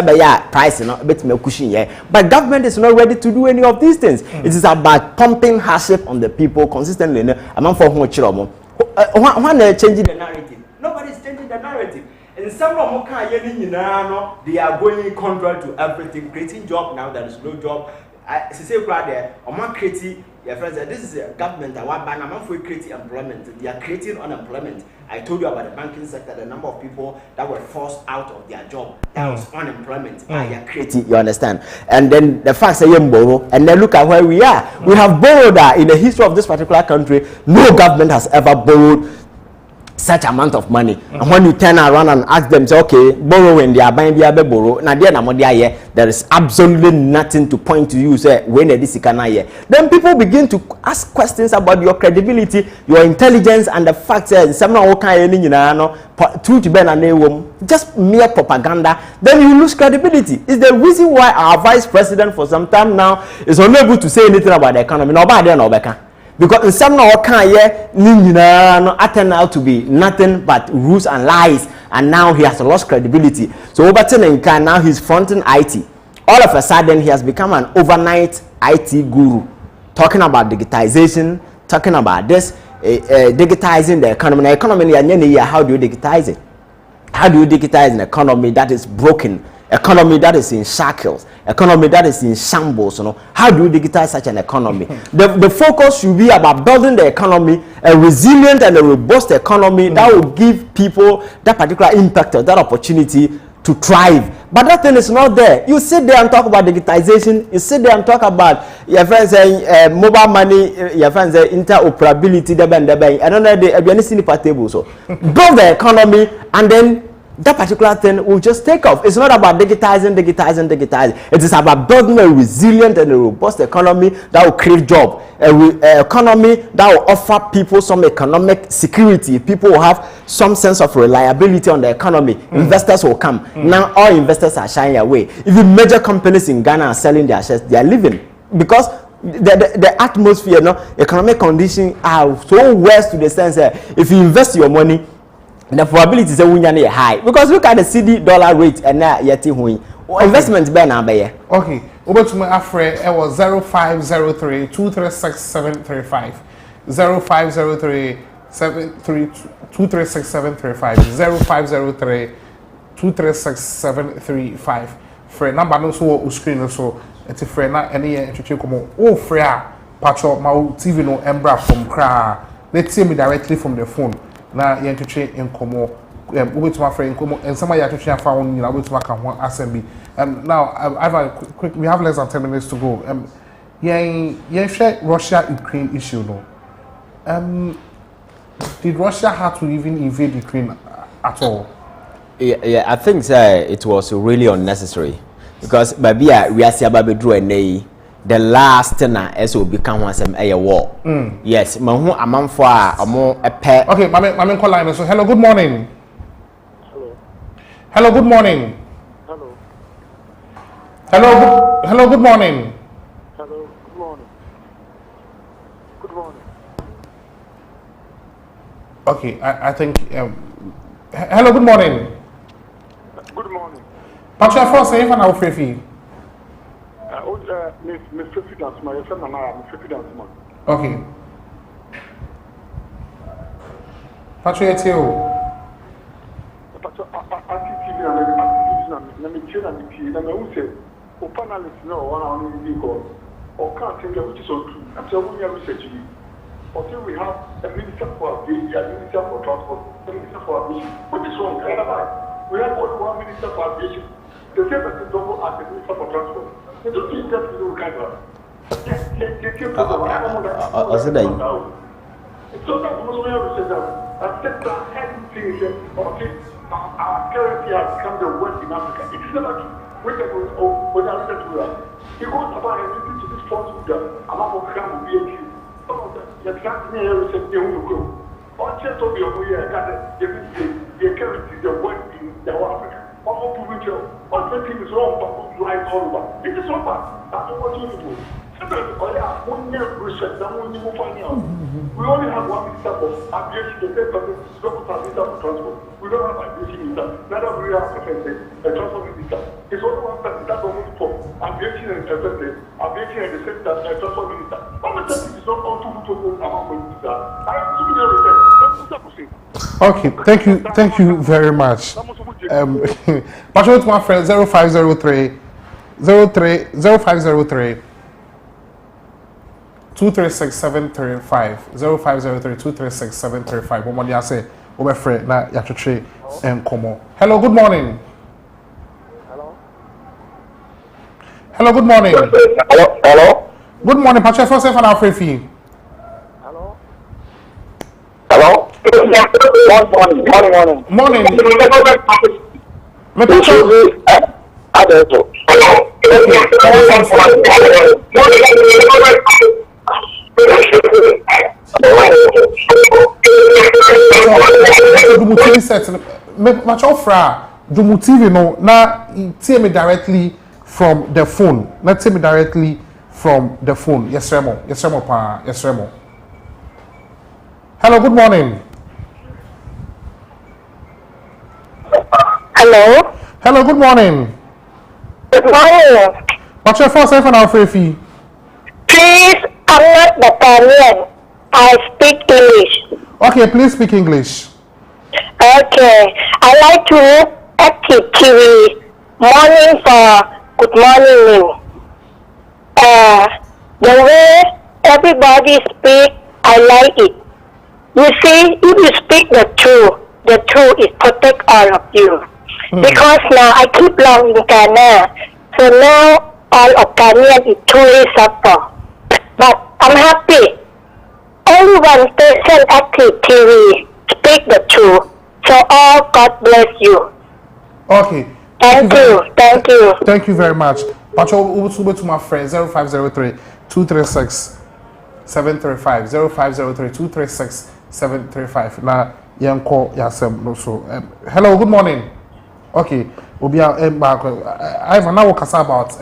price, a bit more cushion. But government is not ready to do any of these things. It is about pumping hardship on the people consistently. Among for one changing the narrative. Nobody is changing the narrative. And some of them they are going contrary to everything, creating job now there is no job. I say there, Oma creating your friends. This is a government that want ban amount for creating employment. They are creating unemployment. I told you about the banking sector, the number of people that were forced out of their job. That was unemployment. They are creating. You understand? And then the fact that you borrow, and then look at where we are. We have borrowed in the history of this particular country. No government has ever borrowed such amount of money. And when you turn around and ask them, say, okay, borrowing, they are buying, they are borrow. Now there is absolutely nothing to point to you. Say when this then people begin to ask questions about your credibility, your intelligence, and the fact that just mere propaganda. Then you lose credibility. It's the reason why our vice president for some time now is unable to say anything about the economy. Because in some of our turned out to be nothing but rules and lies, and now he has lost credibility. So Obaten now he's fronting IT. All of a sudden he has become an overnight IT guru, talking about digitization, talking about this, digitizing the economy. The economy, how do you digitize it? How do you digitize an economy that is broken? Economy that is in shackles, economy that is in shambles, how do you digitize such an economy? The focus should be about building the economy, a resilient and a robust economy that will give people that particular impact or that opportunity to thrive. But that thing is not there. You sit there and talk about digitization, you sit there and talk about your friends saying mobile money, your friends say interoperability, and then they have any table. So build the economy, and then that particular thing will just take off. It's not about digitizing. It is about building a resilient and a robust economy that will create jobs. An economy that will offer people some economic security. People will have some sense of reliability on the economy. Investors will come. Now all investors are shying away. Even major companies in Ghana are selling their shares. They are leaving because the atmosphere, economic conditions are so worse to the sense that if you invest your money, the probability is high because look at the CD dollar rate and now yet investment ben abaye.
Okay, over to my afre it was 0503 236 735 0503 236 735 0503 236 735 for number no so screen so it's a friend na any entry come oh free patcho my TV no embra from kra let's see me directly from the phone. Na yentuche enkomo ubetuma friend enkomo and some yatuche afa won nyina ubetuma ka ho assembly. Now quick we have less than 10 minutes to go. Yen share Russia Ukraine issue no. Did Russia have to even invade Ukraine at all?
Yeah, I think it was really unnecessary because baby we are see about draw the last na eso become one some a war. Yes, mahu amanfo a omo epe.
Okay, mame call line so hello, good morning. Hello, good morning. Hello, good morning. Okay, I think hello, good morning.
Good morning.
Pacha for say if na ofrefi. Okay. Patrick, you.
Until we have a minister for aviation, a minister for transport, a minister for aviation, which is wrong. We have only one minister for aviation. The same person double as the minister for transport. They don't think that we don't kind of. So that's what we have to say that. I said that everything is okay. Our currency has become the worst in Africa. It is never true. When I look at that, he goes about everything to this force with them. I'm not going to come with BAQ. Some of them, the exact thing here is that they will go. On chest of your way, I got the currency, the worst in Africa. All thing is wrong, but lies all over. It is so bad. That's what you do. Sometimes, we only have one minister for aviation, the same person, minister for transport. We don't have aviation minister. Neither do we have a transport minister. It's only one person that's only for aviation and aviation and the same transport minister. How much time is not all too among minister? I have too many reasons.
Okay, thank you very much. Patrick, my friend 0503 0503 236-735 0503-236-735. One more say over Fred na yatwetwe enkomo. Hello, good morning. Hello, good morning.
Hello.
Good morning, Patrick. First and our free.
Hello. Morning.
Me Patrick. Dumutivi set me Patrick fra Dumutivi no na tie me directly from the phone. Not take me directly from the phone. Yes, Remo. Pa. Yes, Remo. Hello, good morning.
Hello,
good morning.
good morning.
What's your first name for now, Freefy?
Please, I'm not Batalian. I speak English.
Okay, please speak English.
Okay, I like to look Active TV morning for good morning. The way everybody speak, I like it. You see, if you speak the truth is protect all of you. Because now I keep long in Ghana, so now all of Ghanaian is truly suffer. But I'm happy. Only one station Active TV speak the truth. So all God bless you.
Okay.
Thank you.
Thank you very much. Pacho, to my friend 0503-236-735 0503-236-735. Na yanko yasem no so. Hello, good morning. Okay, we'll be back. Ivan, now we'll talk about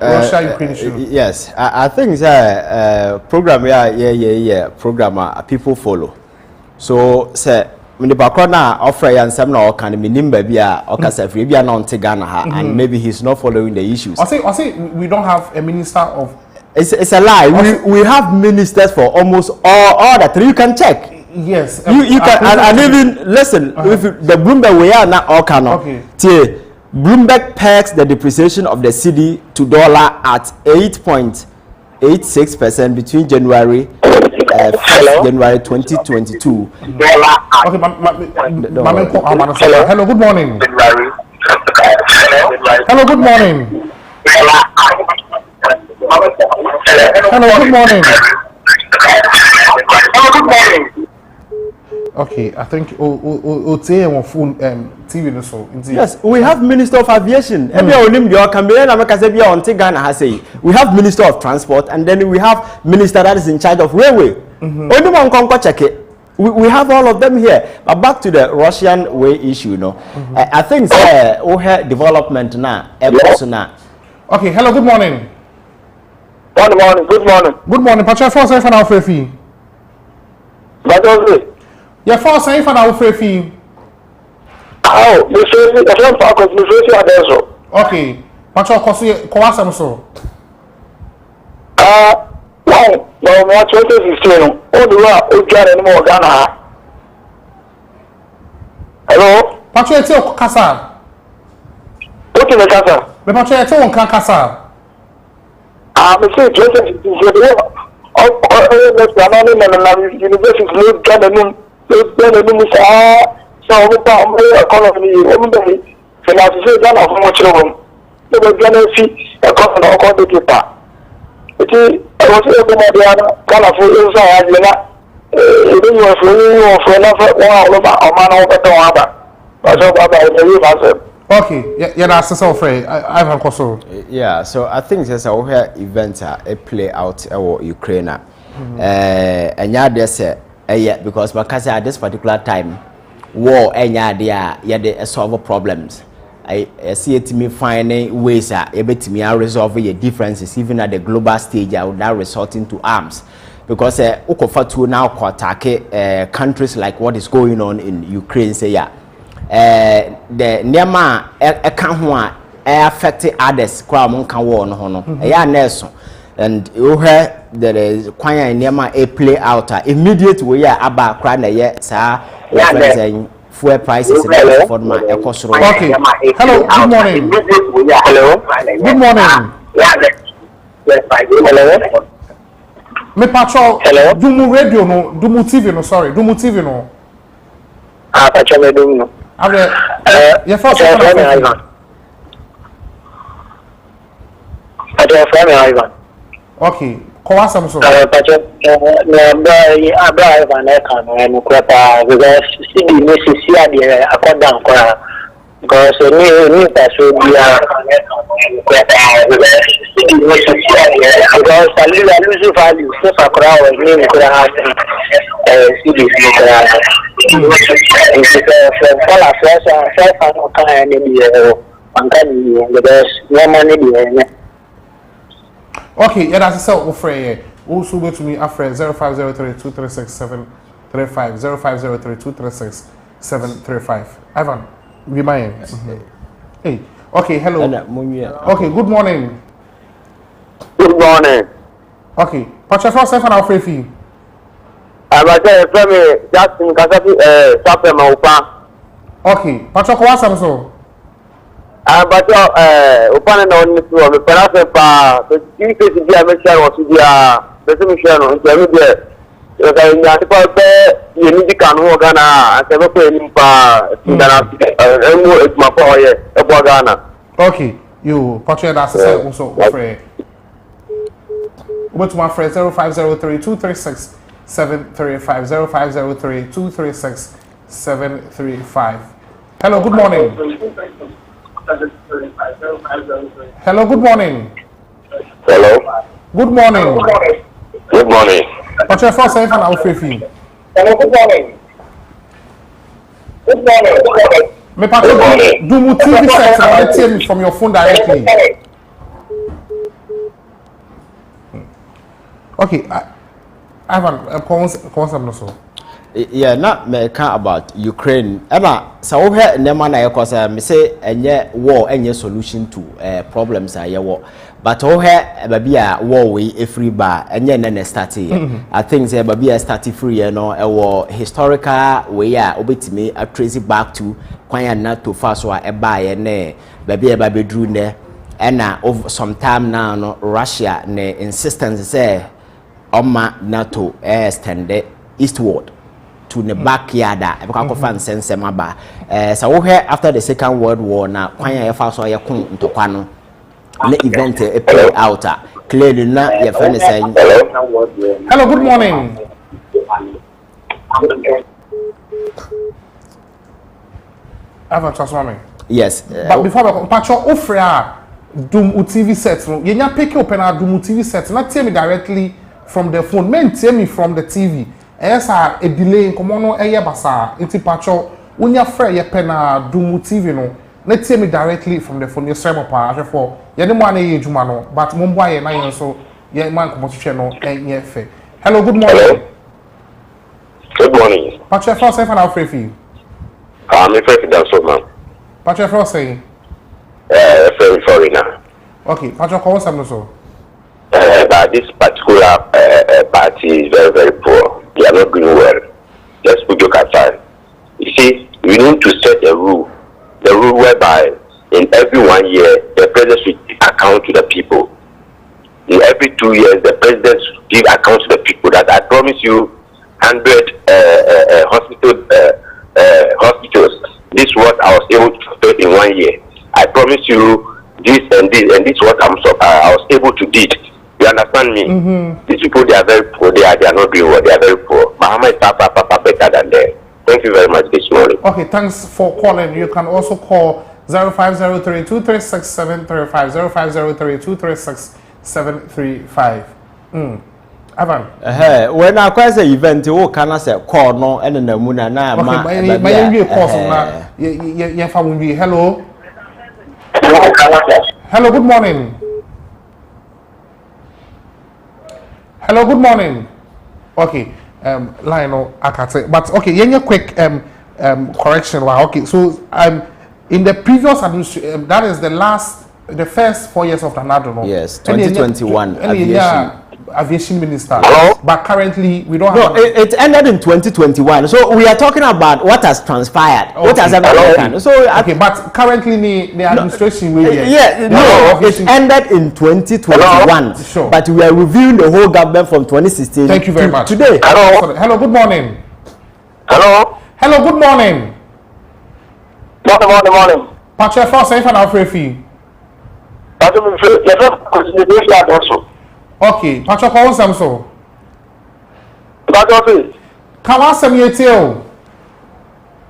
Russia-Ukraine issue.
Yes, I think it's program. Yeah. Program people follow. So say. When the background offer and some now can remember be a free be not Ghana and maybe he's not following the issues.
I say we don't have a minister of.
It's a lie. We have ministers for almost all that. You can check.
Yes.
You can and even listen. If the Bloomberg we are not all cannot. Okay. Bloomberg pegs the depreciation of the cedi to dollar at 8.86% between January 1st January 2022.
Okay, hello, good morning. Hello, good morning. Okay, I think on phone TV so.
Yes, we have Minister of Aviation. We have Minister of Transport, and then we have Minister that is in charge of railway. Check it. We have all of them here. But back to the Russian way issue, I think development now.
Okay, hello, good morning.
Good morning.
Good morning. Pacha, first for now, Freefy. Yeah, first for now, Freefy.
Oh,
okay. Pacha, Kowasam so.
No, 2016. Ghana. Hello?
Pacha, it's your Kasa.
What is the Kasa?
The Pacha, it's your Kasa.
I'm saying 2016.
Okay, yeah, that's so free. Ivan Koso.
Yeah, so I think there's a whole event a play out in Ukraine. And yeah, they say, yeah, because at this particular time, war and yeah, solve problems. I see it to me finding ways able to resolve your differences even at the global stage without resorting to arms. Because Ukofatu now attack countries like what is going on in Ukraine. Say the Nema Ekanhua affected others. Kwamon can war no. Yeah, Nelson. And you heard there is quite a Nema a play out immediate way about crying yet, sir. Fuel prices for my cost.
Okay. Hello. Good morning.
Hello.
Good morning.
Hello.
Me patrol.
Hello.
Dumu radio no, Dumu TV no, sorry, Dumu TV no.
Patrol me Dumu no.
Your first one.
Ivan.
Okay. Kwa Samson.
Patrol me Abra Ivan e kan no kwata because CD no sisi ade akoda nkora because ni person bia because I lose value so for crowd ni nkora ha CD ni nkora for first no kan ni bi anka ni because no money bi.
Okay, yeah, that's so offer. Also go to me after 0503-236-735 0503-236-735. Ivan, be mine. Hey, okay, hello. Okay, good morning.
Good morning.
Okay, Pacha first and I'll free.
I was from Justin Kasapi Sapper Maupa.
Okay, Pacha Kwasam so.
But open on the floor, the Panapa, the chief is the mission was the mission on the media. You need to come over Ghana and several penny for Ghana.
Okay, you Pacha that's also free. Go to my friend 0503-236-735 0503-236-735. Hello, good morning. Hello, good morning.
Hello.
Good morning.
Good morning.
What's your first name and I'll free for you?
Hello, good morning. Good morning.
Me Patrick, do you TV set and tell me from your phone directly? Okay, Ivan, come so.
Yeah, not me can about Ukraine. Emma, so we have no man I me say any war any solution to problems I war. But we have maybe a war we a free bar and then start here. I think say maybe a start free a war historical way me a trace it back to quite not too fast or a buy and maybe a baby drew there and over some time now no Russia ne insistence say NATO extended eastward to the backyard because fan sense maba so we after the Second World War na kwan ya fa so ya kun ntokwa no na event play out clearly na your friend is saying
hello, good morning. Ivan Transwami.
Yes,
but before I patcho offer Dum TV set no you nya pick up na Dum TV set na tell me directly from the phone men tell me from the TV. Yes, a delay come on eye basa enti patcho unya frɛ ye pena Dum TV no na tell me directly from the phone you say mo pa afefo ye ne mo na ye adwuma no but mo mbo aye na ye so ye man ko hwehwɛ no enye fe. Hello, good morning.
Hello. Good morning.
Patcho first say for now free fee.
I'm a friend of so man.
Patcho first say
very sorry now.
Okay, Patcho call some so.
But this particular party is very, very poor. They are not doing well. Let's put your aside. You see, we need to set a rule. The rule whereby in every 1 year, the president should give account to the people. In every 2 years, the president should give account to the people. That I promise you 100 hospitals. This is what I was able to do in 1 year. I promise you this and this, and this is what I was able to do. You understand me? These people, they are very poor. They are not doing well. They are very poor. Bahama is papa better than them. Thank you very much this morning.
Okay, thanks for calling. You can also call 0503-236-735 0503-236-735. Ivan.
When I quite say event, you can say call no and then the moon and I hello. Hello, good morning. Hello, good morning. Okay, Lionel Akate. But okay, yeah, quick correction. Okay, so in the previous administration, that is the first 4 years of Nana. Yes, 2021 aviation.
aviation minister.
Hello?
But currently, we don't
have...
No,
it ended in 2021. So we are talking about what has transpired. Okay. What has happened. So,
okay, but currently, the administration...
It ended in 2021.
Sure.
But we are reviewing the whole government from 2016
Thank you very much.
Today.
Hello, good morning.
Hello?
Hello, good morning.
Morning.
Patrick, first, if I'm not free. Okay, Patrick, how is so? Can I send you a tail?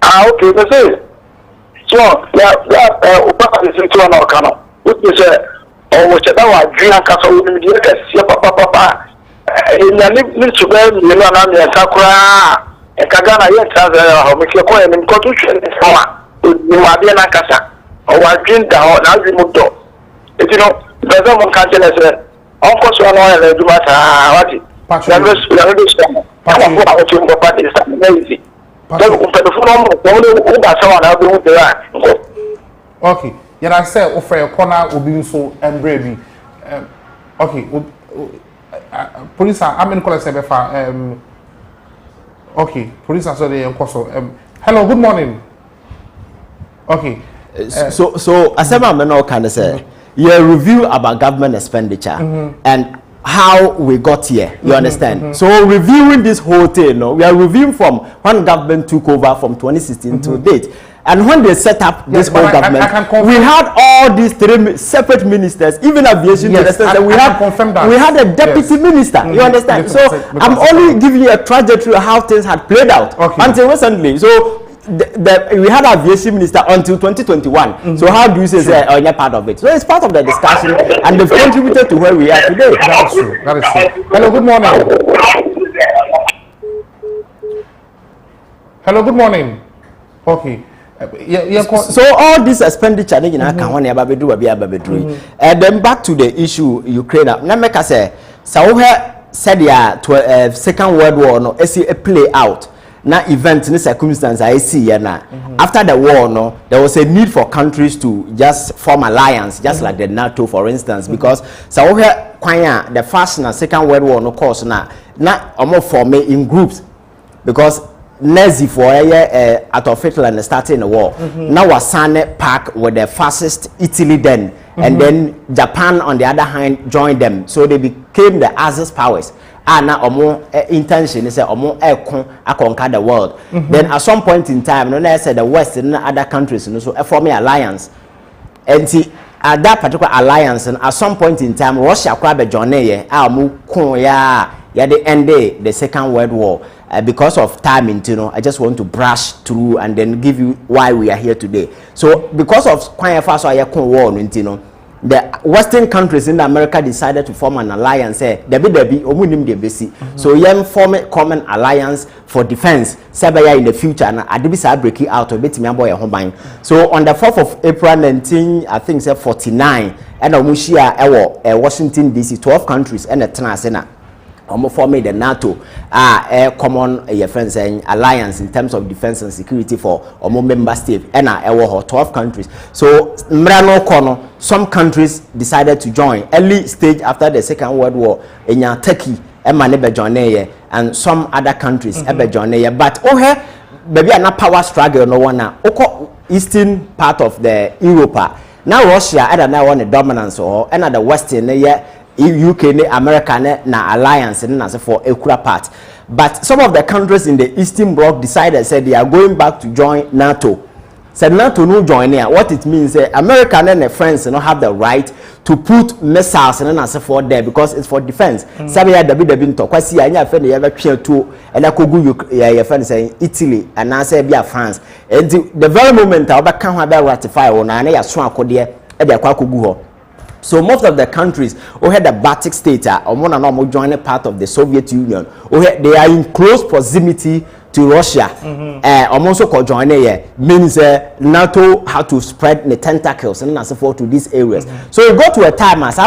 Okay, let's say. So, is into an organo. Which is which I dream and castle with the papa. In the need to bear Milan and Sakura and Kagana yet how make your coin and constitution is Madiana Casa. Or I drink down as the motor. You know, the someone can't tell us, Uncle Swan and do matter.
Okay, yeah, I said, offer a corner will be so embracing. Okay, police are, I'm in Colosseum. Okay, police are so they hello, good morning. Okay,
so as I'm not kind of say, you review about government expenditure and how we got here, you understand? So reviewing this whole thing, we are reviewing from when government took over from 2016 to date. And when they set up this whole government, we had all these three separate ministers, even aviation ministers, and we had a deputy minister, you understand? So I'm only giving you a trajectory of how things had played out until recently. So we had aviation minister until 2021. So how do you say you're part of it? So it's part of the discussion, and they've contributed to where we are today.
That is true. That is true. Hello, good morning. Hello, good morning. Okay.
So all this expenditure, then back to the issue Ukraine. Now make us say, so said Second World War no, play out. Now event in circumstance I see now. After the war, there was a need for countries to just form alliance, just like the NATO, for instance, because so the first and Second World War, no course now almost form in groups because. Nazi for Adolf Hitler starting the war. Now was signed pact with the fascist Italy then, and then Japan on the other hand joined them. So they became the Axis powers. And now more intention is more conquer the world. Then at some point in time, I said the West and other countries, so forming alliance. And see, at that particular alliance, and at some point in time, Russia grabbed Johnny, the end the Second World War. Because of timing, I just want to brush through and then give you why we are here today. So, because of quite fast war, the Western countries in America decided to form an alliance. So, you form a common alliance for defense. In the future, and I did breaking out of it. So, on the 4th of April 1949, and Washington D.C., 12 countries and a Tanasena. Forming the NATO a common friends alliance in terms of defense and security for member states and 12 countries. So some countries decided to join early stage after the Second World War in Turkey and some other countries but maybe a power struggle no one eastern part of the Europe now Russia and now on the dominance or another western UK, America, na alliance and for equal part. But some of the countries in the Eastern Bloc decided said they are going back to join NATO. Said NATO no join here. What it means America and France have the right to put missiles and for there because it's for defense. Sabia WW to kwasi anya friend you ever try to and your friend saying Italy and I say bia France. And the very moment I can have ratify on na ya so akode e de akwa kogu ho. So most of the countries who had the Baltic states or one and all joining part of the Soviet Union, they are in close proximity to Russia. Also could join here means NATO had to spread the tentacles and so forth to these areas. So it got to a time as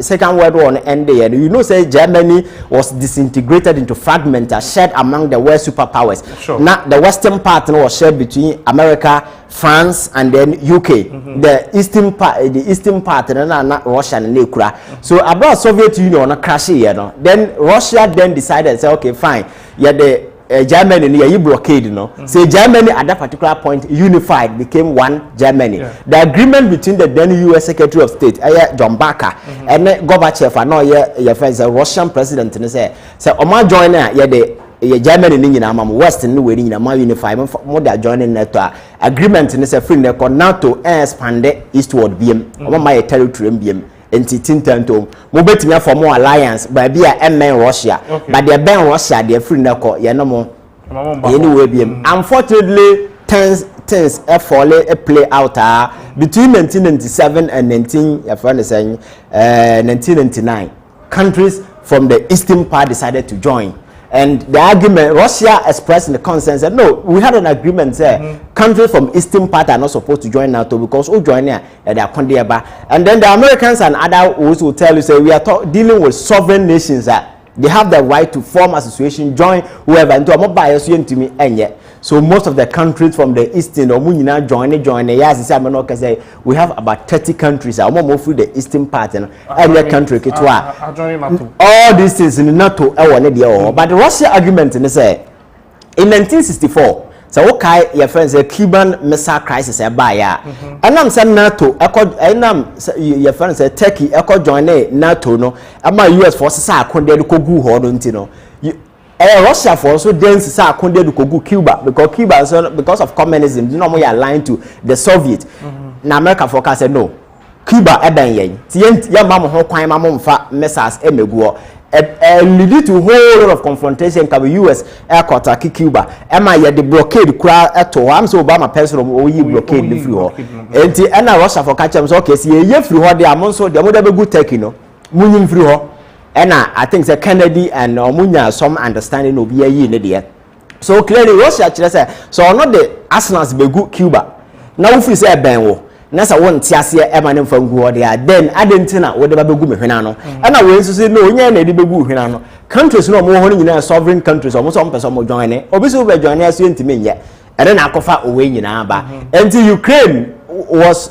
Second World War ended, and you know, say Germany was disintegrated into fragments shared among the world superpowers.
Sure.
Now the western part was shared between America, France, and then UK. The eastern part, not Russia and Ukraine. So about Soviet Union crash here, then Russia then decided, say, okay, fine, the Germany you blockade, So Germany at that particular point unified, became one Germany. The agreement between the then US Secretary of State, John Barker, and Gorbachev, and now your friends, the Russian president, and say, Oma joiner, the Germany in Western way in a unified more than joining NATO agreement in a free NATO expanded eastward BM, my territory BM. Entitintanto mobetime for more alliance by be a Russia but they ban Russia they free nako ye no mo anyway be unfortunately things play out between 1997 and 1999 countries from the eastern part decided to join. And the argument, Russia expressed the concern, said, no, we had an agreement there. Countries from eastern part are not supposed to join NATO because who join here, they are condemned. And then the Americans and others will tell you, say, we are dealing with sovereign nations that they have the right to form association, join whoever, and to mobile to me, and yet. So most of the countries from the eastern or join. Yes, we have about 30 countries. I'm more through the eastern part and every country. All these things in NATO. But the Russia argument in 1964. So okay, your friends, the Cuban Missile Crisis, and I'm saying NATO. Your friends, Turkey, join NATO. No, my US forces are condemned to go hold Russia for also dense say akonde ko Cuba because of communism you know we are aligned to the Soviet. Na America forecast said no Cuba eben yen ti ya mam ho kwan mam mfa missiles emegu lead to whole lot of confrontation ka US attack Cuba ema ye the blockade kura eto am so Obama person o yi blockade free ho enti na Russia forecast am so okay see ye free ho de am so de mo da be good Turkey no munyim free ho. And I think the Kennedy and Omunya some understanding of ye. So clearly Russia say so not the arsenals be good Cuba. Now if we say benwo, nasa won tiasie emanem from go there then adentina wo de ba begu mehwena no. And we say no nya na de begu hwena no. Countries no mo hono nyina sovereign countries omo so person mo join ne. Obi so be join aso ntime nye. And then akofa owe nyina ba. And Ukraine was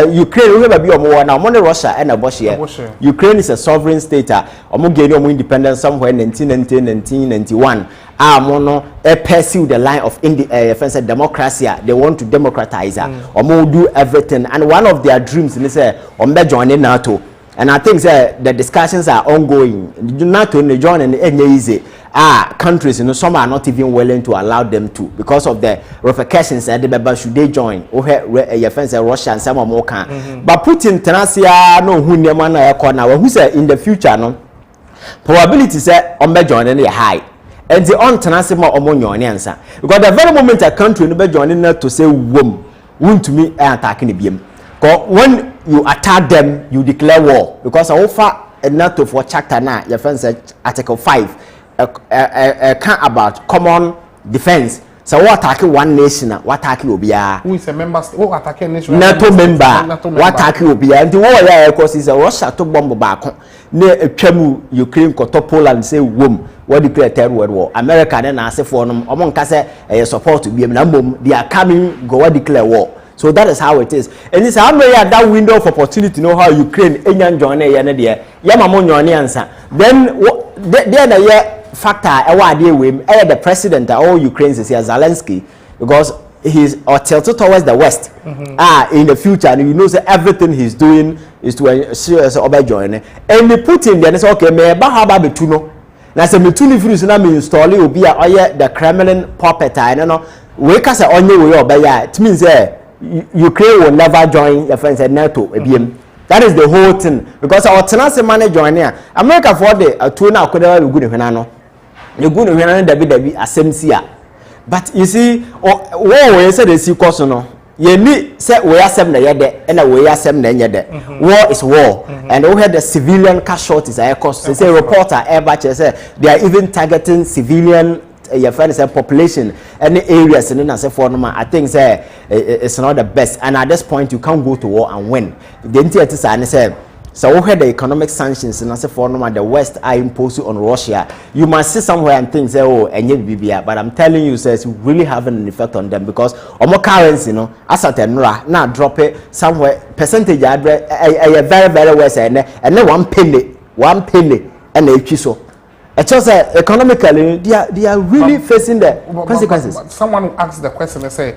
Ukraine we be omo na omo Russia and Russia. Ukraine is a sovereign state. Omo gain omo independence somewhere 1991. Mono pursue the line of democracy. They want to democratize. Omo do everything and one of their dreams is say omo join NATO. And I think the discussions are ongoing. NATO join and easy. Countries, some are not even willing to allow them to because of the repercussions. Should they join? Your friends are Russia and some more can. But Putin, Tenasia, no, who said in the future, no probability say joining high. And the on Tenasima or answer because the very moment a country no be joining to say won't to me attacking the BM. When you attack them, you declare war because I offer a NATO for chapter 9. Your friends said Article 5. About common defense. So what attack one nation? What attack will be who is a member? Who attack a nation? NATO member. What attack will be? And the war of course is a Russia to bomb back. Near a Chemu, Ukraine, Koto, Poland say womb. What declare third world war? America then I say for them among Kase support to be a number. They are coming. Go declare war. So that is how it is. And it's how many that window of opportunity to know how Ukraine Indian join a answer. Then then factor the president or Ukraine is here Zelensky because he's tilted towards the west in the future and you know that everything he's doing is to ensure join and they put in there okay me bahaba betuno na se metuni free na me install obi a the Kremlin puppet I know we ka say onye we obaya it means Ukraine will never join your friends at NATO that is the whole thing because our tenancy manager join here America for the two now could have good no you go to David Asemsia. But you see, war we say the see course no. You need say we are 7 yede and we are 7 yede. War is war, and we had the civilian casualties. Of course, they say reporter ever say they are even targeting civilian your friend say population any areas in say for no I think say it's not the best, and at this point you can't go to war and win. The entity say so we had the economic sanctions and as for the West are imposed on Russia. You must see somewhere and think say oh and BBA, but I'm telling you says really having an effect on them because omo currency as at now drop it somewhere percentage address a very worse and then 1 penny and a so it just economically they are really facing the consequences.
But someone asked the question, they say,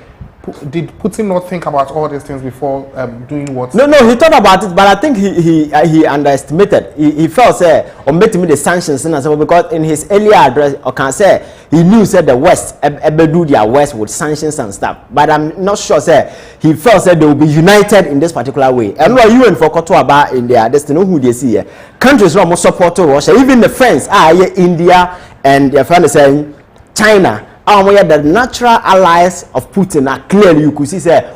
did Putin not think about all these things before doing what?
No, he thought about it, but I think he underestimated. He felt say on making the sanctions and so because in his earlier address, I can say he knew said the West ever do their West with sanctions and stuff. But I'm not sure say he felt said they will be united in this particular way. And what you and for about in their destiny who they see countries who support Russia, even the friends India and their friend is saying China. The natural allies of Putin are clearly you could see say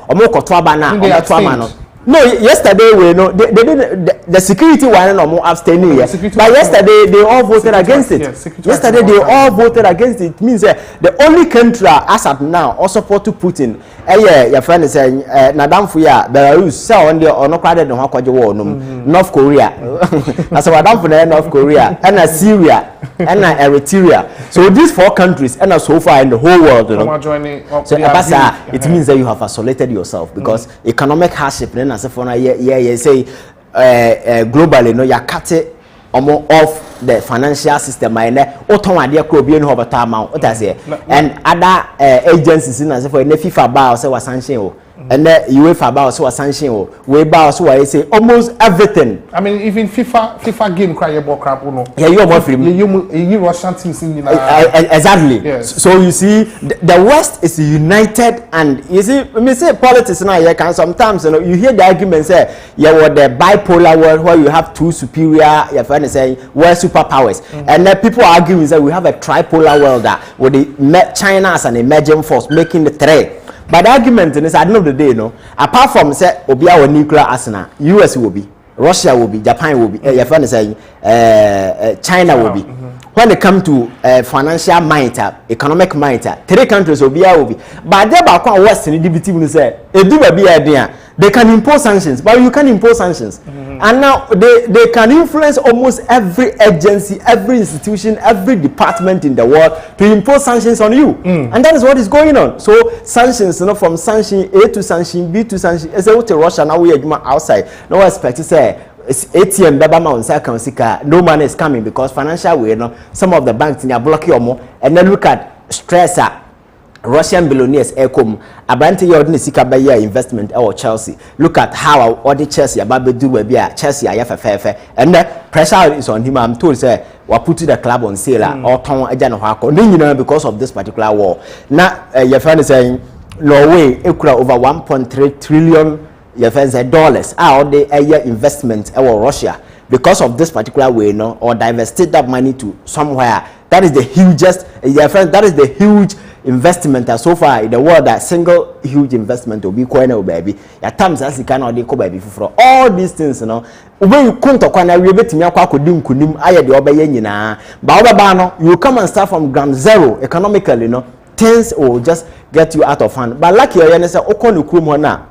no, yesterday we know they didn't the security one no more abstaining here. But yesterday they all voted against it. Yesterday they all voted against it. It means the only country as of now all support to Putin. Your friend is saying Nadam Fuya Belarus so on the no crowded no war North Korea. As Nadam for North Korea and Syria and Eritrea. So these 4 countries and so far in the whole world, you know. So it means that you have isolated yourself because economic hardship then as if say globally no you cut it off the financial system and other agencies in as if FIFA bar say was sanction and UEFA bar so was sanction we bar so I say almost everything.
I mean even FIFA game cry about crap no.
Yeah, you more free.
You Russian teams in
exactly.
Yes.
So you see the West is united, and you see me say politics now you can sometimes you know you hear the argument say you were the bipolar world where you have 2 superior your friend is saying we're superpowers and then people are arguing that we have a tripolar world with the China as an emerging force making the threat. But the argument is at the end of the day, apart from say Obi our nuclear arsenal, US will be, Russia will be, Japan will be, your friend is saying China will be. When it comes to financial might, economic might, 3 countries will be. But they back on West in the DBT will say, they can impose sanctions, but you can impose sanctions. And now they can influence almost every agency, every institution, every department in the world to impose sanctions on you. And that is what is going on. So sanctions, from sanction A to sanction B to sanction, as to Russia now we are outside. No expect to say ATM Babama on second sika, no money is coming because financial way, some of the banks in are blocking or more, and then look at stressor. Russian billionaires come Abranti Yodni Sika Bayer investment or Chelsea. Look at how all the Chelsea about do Chelsea fair and the pressure is on him. I'm told say we put the club on sale or town agent because of this particular war. Now your friend is saying Norway equal over 1.3 trillion your friend said dollars out the year investment or Russia because of this particular way or divested that money to somewhere. That is the hugest your friend, that is the huge investment so far in the world. That single huge investment will be quite no baby. At times as you cannot go baby for all these things, when you come to Kwana, we bet me kudim I the obeyenina. But you come and start from ground zero economically, things will just get you out of hand. But like your Okonu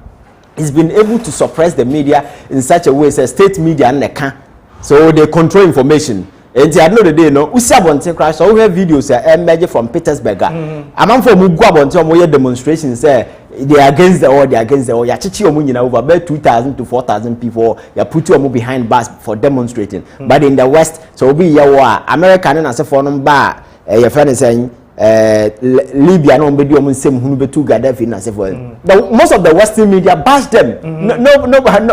he's been able to suppress the media in such a way as state media and the so they control information. And the end of the day, we see about crash. So we have videos emerging from Petersburg. Among for Mugwa demonstrations say they are against the war, they are against the war. Ya chichi omunyina over about 2,000 to 4,000 people. Ya put you behind bars for demonstrating. But in the West, so we ya American and as a foreign bar. Your friend is saying Libya no be do same hunu betu Gaddafi na say for. Most of the Western media bash them. No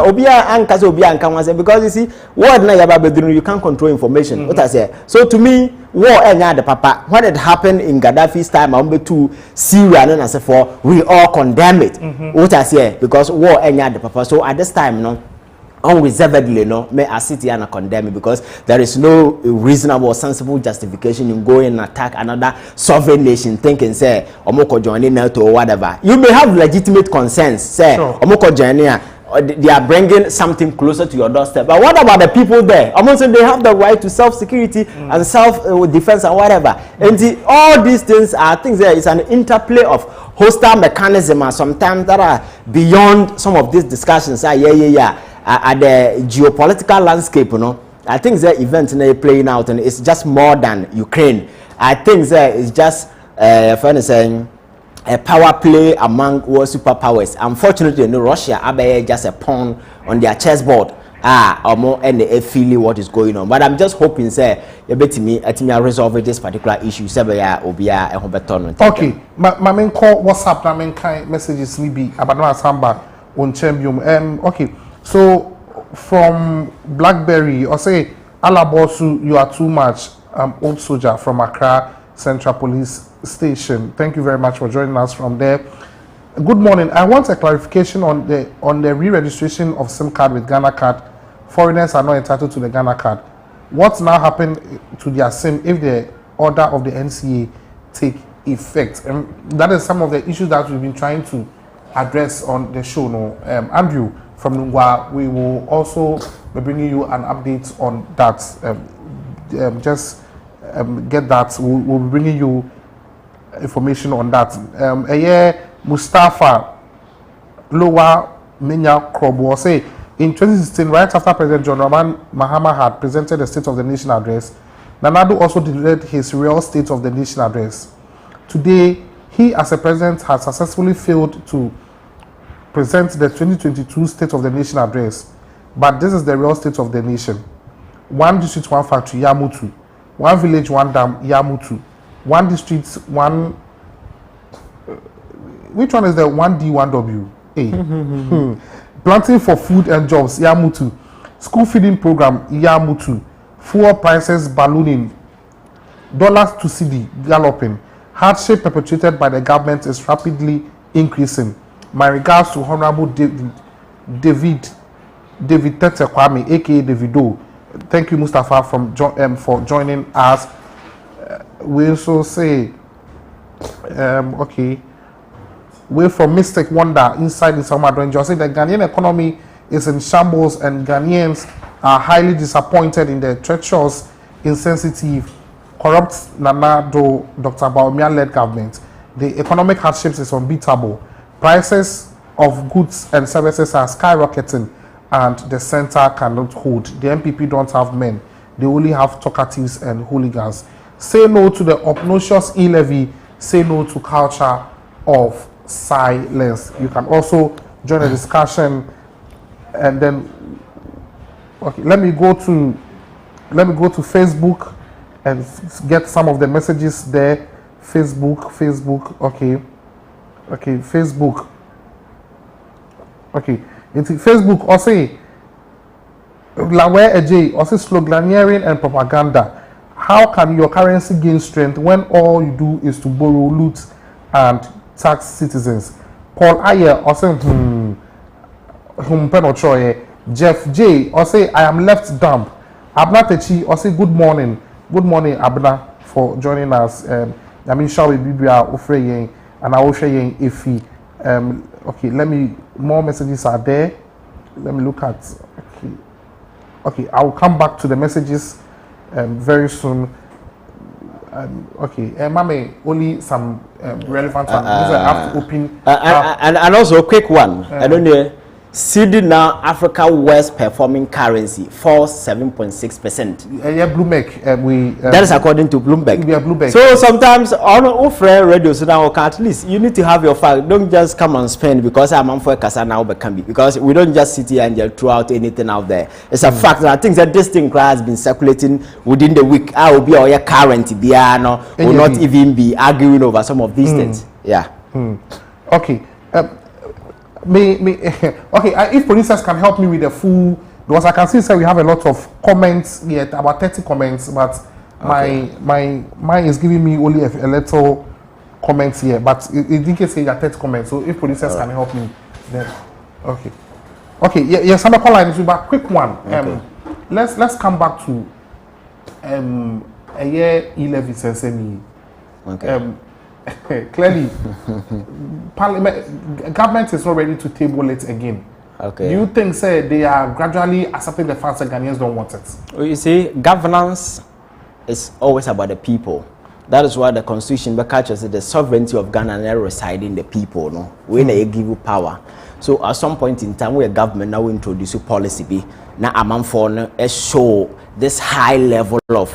obia anka so obia anka wan say because you see word na yaba bedru you can't control information. What I say. So to me war enya the papa when it happened in Gaddafi's time am betu Syria na say for we all condemn it. What I say because war enya the papa so at this time unreservedly may a city and condemn it because there is no reasonable or sensible justification in going and attack another sovereign nation thinking say omoko joining NATO or whatever. You may have legitimate concerns say omoko joining they are bringing something closer to your doorstep. But what about the people there? I'm saying they have the right to self-security and self-defense and whatever. And all these things are things that it's an interplay of hostile mechanism and sometimes that are beyond some of these discussions. At the geopolitical landscape, you know, I think the events playing out and it's just more than Ukraine. I think that it's just saying a power play among world superpowers. Unfortunately, Russia are just a pawn on their chessboard. Or more and they feel what is going on. But I'm just hoping, say, you bet me, I think I resolve this particular issue.
Okay, my main call WhatsApp, my main kind messages maybe about no samba on Champion. Okay, so from Blackberry, or say Alabosu, you are too much. Old soldier from Accra Central Police Station. Thank you very much for joining us from there. Good morning. I want a clarification on the re-registration of SIM card with Ghana card. Foreigners are not entitled to the Ghana card. What's now happened to their SIM if the order of the NCA take effect? And that is some of the issues that we've been trying to address on the show. No, Andrew from Lungwa, we will also be bringing you an update on that. Get that. We'll be bringing you information on that. Mustafa Lowa Menya Krobo say in 2016, right after President John Dramani Mahama had presented the State of the Nation address, Nana Addo also delivered his real State of the Nation address. Today, he as a president has successfully failed to present the 2022 State of the Nation address, but this is the real State of the Nation. 1 district, 1 factory, Yamutu. 1 village, 1 dam, Yamutu. 1 district, 1... Which one is the 1D, 1W? Planting for food and jobs, Yamutu. School feeding program, Yamutu. Fuel prices ballooning. Dollars to CD galloping. Hardship perpetrated by the government is rapidly increasing. My regards to Honorable David Tete Kwame, aka Davido. Thank you, Mustafa, for joining us. We also say, okay. We're from Mystic Wonder inside the Summer Range. I say the Ghanaian economy is in shambles and Ghanaians are highly disappointed in the treacherous, insensitive, corrupt Nana Addo, Dr. Bawumia-led government. The economic hardships is unbeatable. Prices of goods and services are skyrocketing and the center cannot hold. The MPP don't have men. They only have talkatives and hooligans. Say no to the obnoxious e-levy. Say no to culture of silence. You can also join the discussion, and then okay, let me go to Facebook and get some of the messages there. Facebook, okay, Facebook, okay. Into Facebook, or say Lawe Eje, or say sloganeering and propaganda. How can your currency gain strength when all you do is to borrow, loot, and tax citizens? Paul Ayer, or say Jeff J, or say I am left dumb. Abna Techi, or say good morning Abna, for joining us. I mean, shall we be Ofreying and I will share Ifi. Okay, more messages are there. Let me look at. Okay, I will come back to the messages very soon. Okay, Mame, only some relevant ones. I have to open.
And also a quick one. I don't know. CD now Africa West performing currency falls 7.6%.
Yeah, Bloomberg.
That is according to Bloomberg.
Yeah, Bloomberg.
So sometimes on offer radio, so now at least you need to have your fact. Don't just come and spend because I'm on for Kasa now, but can be because we don't just sit here and just throw out anything out there. It's a fact that I think that this thing has been circulating within the week. I will be all your current Biano will not even be arguing over some of these things. Yeah.
Okay. Okay, if producers can help me with the full, because I can see we have a lot of comments yet, about 30 comments, but okay. mine is giving me only a little comments here, but it didn't say there are 30 comments, so if producers can help me, then okay. Yes, I'm calling but quick one. Okay. Let's come back to a year 11 SME. Okay. Clearly, Parliament, government is not ready to table it again.
Okay.
Do you think, say, they are gradually accepting the fact that Ghanaians don't want it?
Well, you see, governance is always about the people. That is why the constitution catches the sovereignty of Ghana reside in the people. No, when they give you power. So at some point in time, we a government now introduce a policy be now a man for show this high level of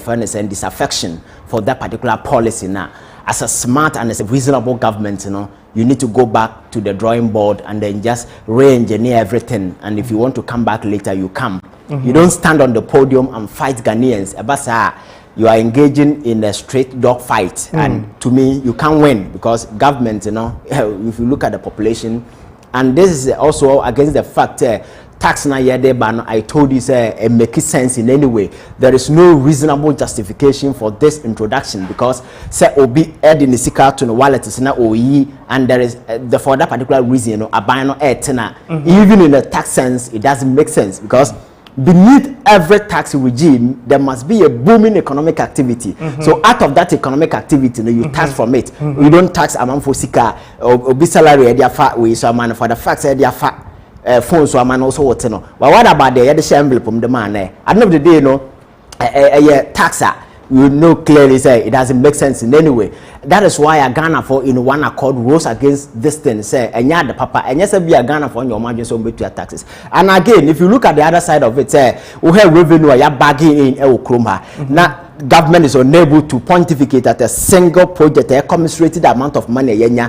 fairness and disaffection for that particular policy. Now, as a smart and as a reasonable government, you need to go back to the drawing board and then just re-engineer everything. And if you want to come back later, you come. You don't stand on the podium and fight Ghanaians. Abasa, you are engaging in a straight dog fight, and to me, you can't win because government, if you look at the population, and this is also against the fact tax na yede ban. I told you say it makes sense in any way. There is no reasonable justification for this introduction because say obi add in the sika to the wallet is na oyi, and there is for that particular reason, a buy no even in the tax sense, it doesn't make sense because beneath every tax regime there must be a booming economic activity. So out of that economic activity, you tax from it. You don't tax amount for sika or be salary their fat way, so man for the fact that their fat phones so man also what no. But what about the other envelope from the man there? At the end of the day, taxer, you know clearly say it doesn't make sense in any way. That is why a Ghana for in one accord rose against this thing. Say, and yeah, the papa, and yes, be a Ghana for your margin so to your taxes. And again, if you look at the other side of it, say, we have revenue, you're bagging in Krumha. Now, government is unable to pontificate at a single project, a commiserated amount of money. There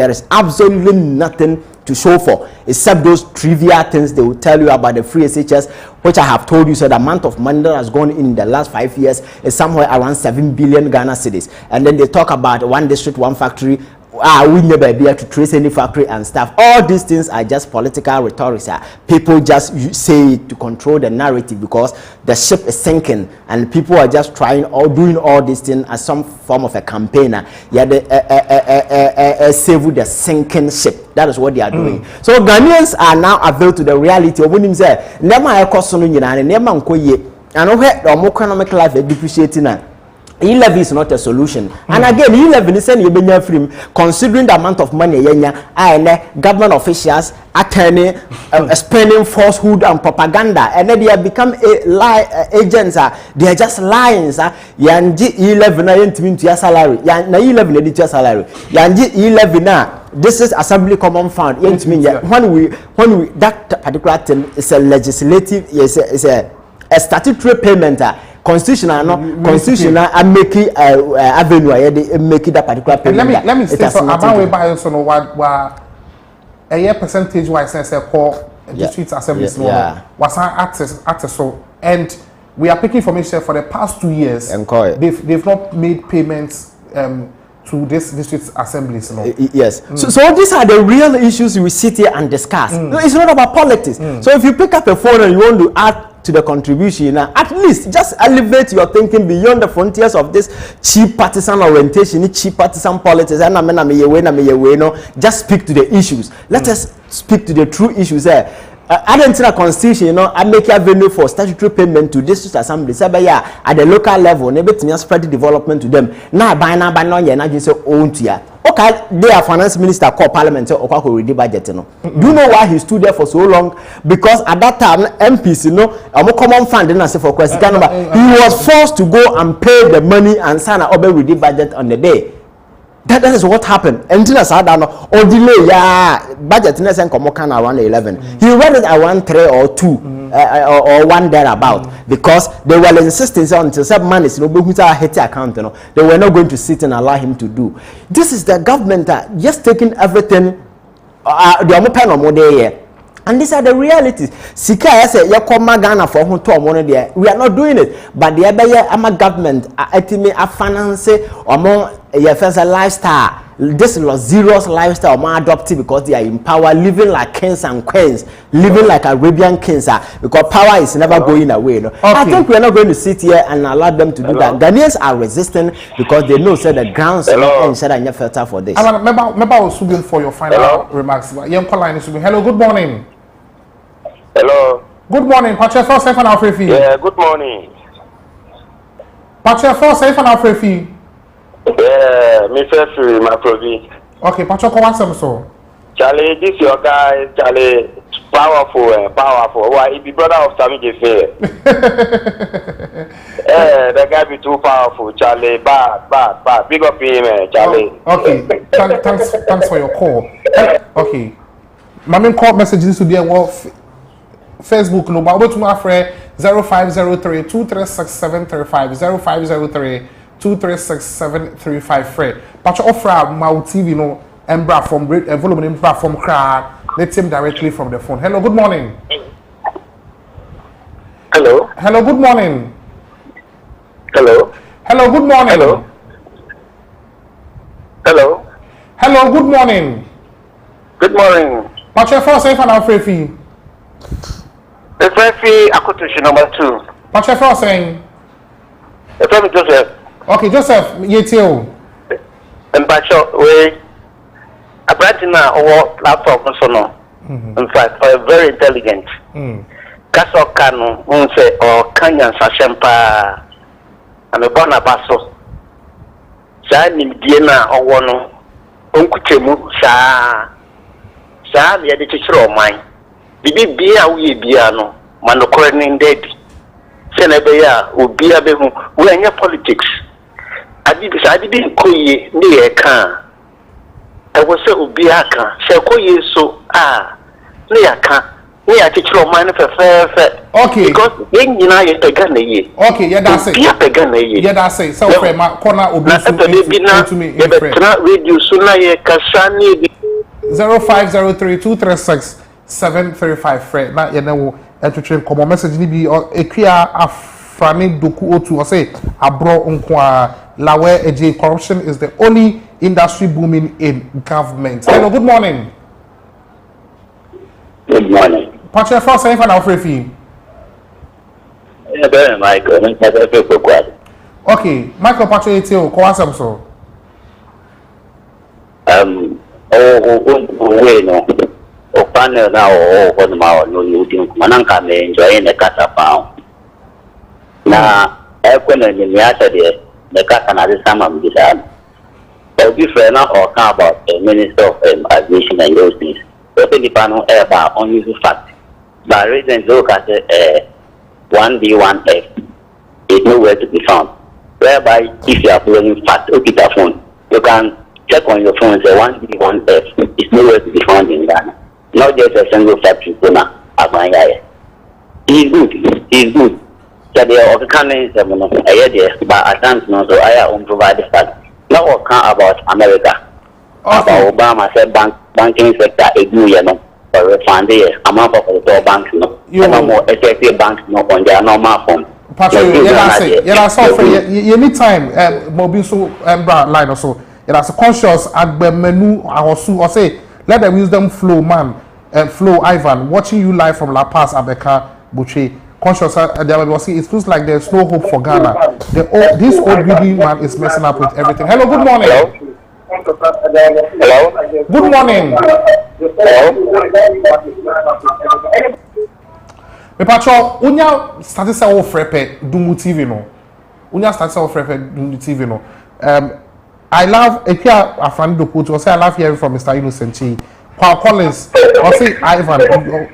is absolutely nothing to show for except those trivial things they will tell you about the free SHS, which I have told you. So the amount of money that has gone in the last 5 years is somewhere around 7 billion Ghana cedis. And then they talk about one district, one factory. We never be able to trace any factory and stuff. All these things are just political rhetoric. People just say it to control the narrative because the ship is sinking and people are just trying or doing all these things as some form of a campaigner. Yeah, they save the sinking ship. That is what they are doing. So Ghanaians are now availed to the reality of when him say, "Never cost no nyina, never nkoye." And where the economic life is depreciating. E-levy is not a solution. And again, E-levy is saying free, considering the amount of money government officials attorney spending falsehood and propaganda, and then they have become agents. They are just lying. Yanji E-levy na yentimi to your salary. Na E-levy na your salary. Yanji E-levy na. This is Assembly Common Fund. When we that particular thing is a legislative, is a statutory payment. Constitutional and make it avenue make it that particular payment.
Let me say so about we buy so no what a year percentage wise say call district assemblies was access so, and we are picking information for the past 2 years. They've not made payments to this district assemblies.
Yes. So these are the real issues we sit here and discuss. No, it's not about politics. So if you pick up a phone and you want to add to the contribution, at least just elevate your thinking beyond the frontiers of this cheap partisan orientation, cheap partisan politics. Just speak to the issues. Let us speak to the true issues there. I don't think a constitution, I make a venue for statutory payment to district assembly. At the local level, maybe to spread the development to them. Now, by now, you just say, own to ya. Okay, their finance minister called parliament say Okwa will read budget. Do you know why he stood there for so long? Because at that time, MPs, a common fund didn't say for question. He was forced to go and pay the money and sign an over with the budget on the day. That is what happened. Until I said that or delay, budget in around 11. He read it around 3 or 2 or 1 thereabout because they were insisting until some money is account. They were not going to sit and allow him to do. This is the government just taking everything. And these are the realities. Sika say you come Ghana for who to money there. We are not doing it, but the other government a finance or first lifestyle. This luxurious lifestyle more adopted because they are in power, living like kings and queens, living like Arabian kings, because power is never going away. Okay. I think we are not going to sit here and allow them to do that. Ghanaians are resisting because they know the grounds are fertile for this.
Remember I was looking for your final remarks. Hello, good morning.
Hello.
Good morning, Patrick. First,
yeah, good morning.
Patrick, first,
yeah, Mr. My provi.
Okay, Patrick, what's up, so?
Charlie, this your guy, Charlie, powerful. Why, he be brother of Sammy Jefe. The guy be too powerful, Charlie. Bad. Big up him, Charlie.
Okay, thanks for your call. Okay. My main call messages today were Facebook no, but to my friend 0503-236-735 0503-236-735 friend. But you offer my TV no embra from volume embra from crowd. Let's him directly from the phone. Hello, good morning.
Hello,
good morning.
Hello,
good morning.
Hello,
good morning.
Good morning.
What's your first name and Alfrefi?
The Frefi Akutushi number 2.
What's your first name?
The Frefi Joseph.
Okay, Joseph, Yetio.
And Bacho, we a Bratina or laptop also no. In fact, very intelligent. Kaso Kano, Unse or Kanyan Sashempa. I'm a born abaso. Sani Diana or one Unkuchemu Sa the editor of mine. Bibi Bia we Biano, Manokorn dead. Senabea, Ubia Behu, we are politics. I didn't call ye near can. I was say Ubiaka, shall call ye so near can. We are teacher of mine for fair.
Okay.
Because then you know you're a gun.
Okay, yeah, that's it. Yeah, that's it. So, my corner will be to me.
Cannot read you sooner. You can
0503-236-735 Fred. Now you know to train common message ni bi e kia afrani doku otu or say abro nkwa lawe eje corruption is the only industry booming in government. Hello, good morning.
Good morning.
Patrick first say for now free.
Yeah, Michael.
Okay, Michael Patrick Etio ko asem so.
Bueno, o panel now o quando mal no último mananca me enjoy na casa pau na quando me acha de casa na de sama mbisa o different or about the minister of aviation and those things so the panel about unusual fact but reason look at 1B1F is nowhere to be found whereby if you are following fact okay the phone you can check on your phone and say 1B1F is nowhere to be found in Ghana. Not just a single factory, He's good. So they are coming, but at times, no, so I own provider fact. Now, what about America? About Obama said banking sector, a new year, no, or a fund there, amount of the banks, no, no more SFA banks, no, on their normal form.
Patrick, you need time, Mobiso, line or so. It has a conscious menu or say let the wisdom flow man flow Ivan watching you live from La Paz Abeka Buche conscious it feels like there's no hope for Ghana. This old greedy man is messing up with everything. Hello, good morning.
Hello.
Good morning. Me patro unya started say o frepe Dungu TV no. Unya started say o frepe Dungu TV no. I love Ekia Afrani Dokutu. I love hearing from Mr. Innocent. Paul Collins. I say Ivan.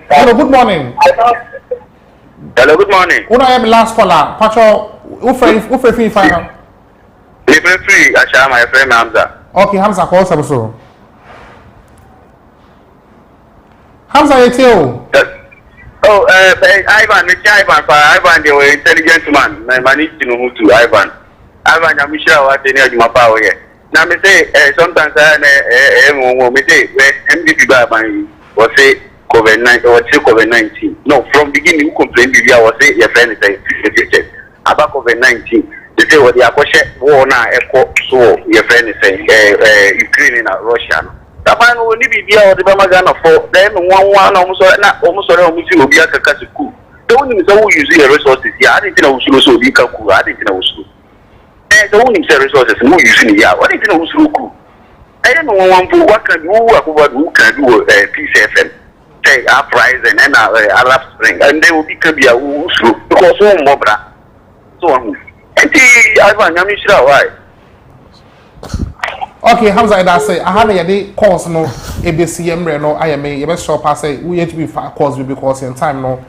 Hello, good morning.
Hello, good morning.
Una am last caller. Pacho, who free final?
Free. I shall my friend Hamza.
Okay, Hamza call some so. Hamza Etio.
Oh, Ivan, Ivan, they were intelligent man. I managed to know who to Ivan. Ivan, I'm sure what they need my power here. Now, me say, sometimes I say, MDP was say COVID-19. No, from beginning, you complain, I was say, your friend is about COVID-19. They say, what the Akoshe war now, so your friend is saying, Ukraine and Russia. The man will be here, the Bamagana for them, one almost will be a Kakaku. Don't use your resources. Yeah, I didn't know who so be Kaku. I didn't know who. Don't use resources, no using the what is no Suku? I don't know what can do, who can do PCFM, take uprising and Arab Spring, and they will become a Usu because one Mobra. So, and Ivan, I'm sure why.
Okay, Hamza, I say I have a course no ABCM no I am a best shop. I say we have to be course because in time no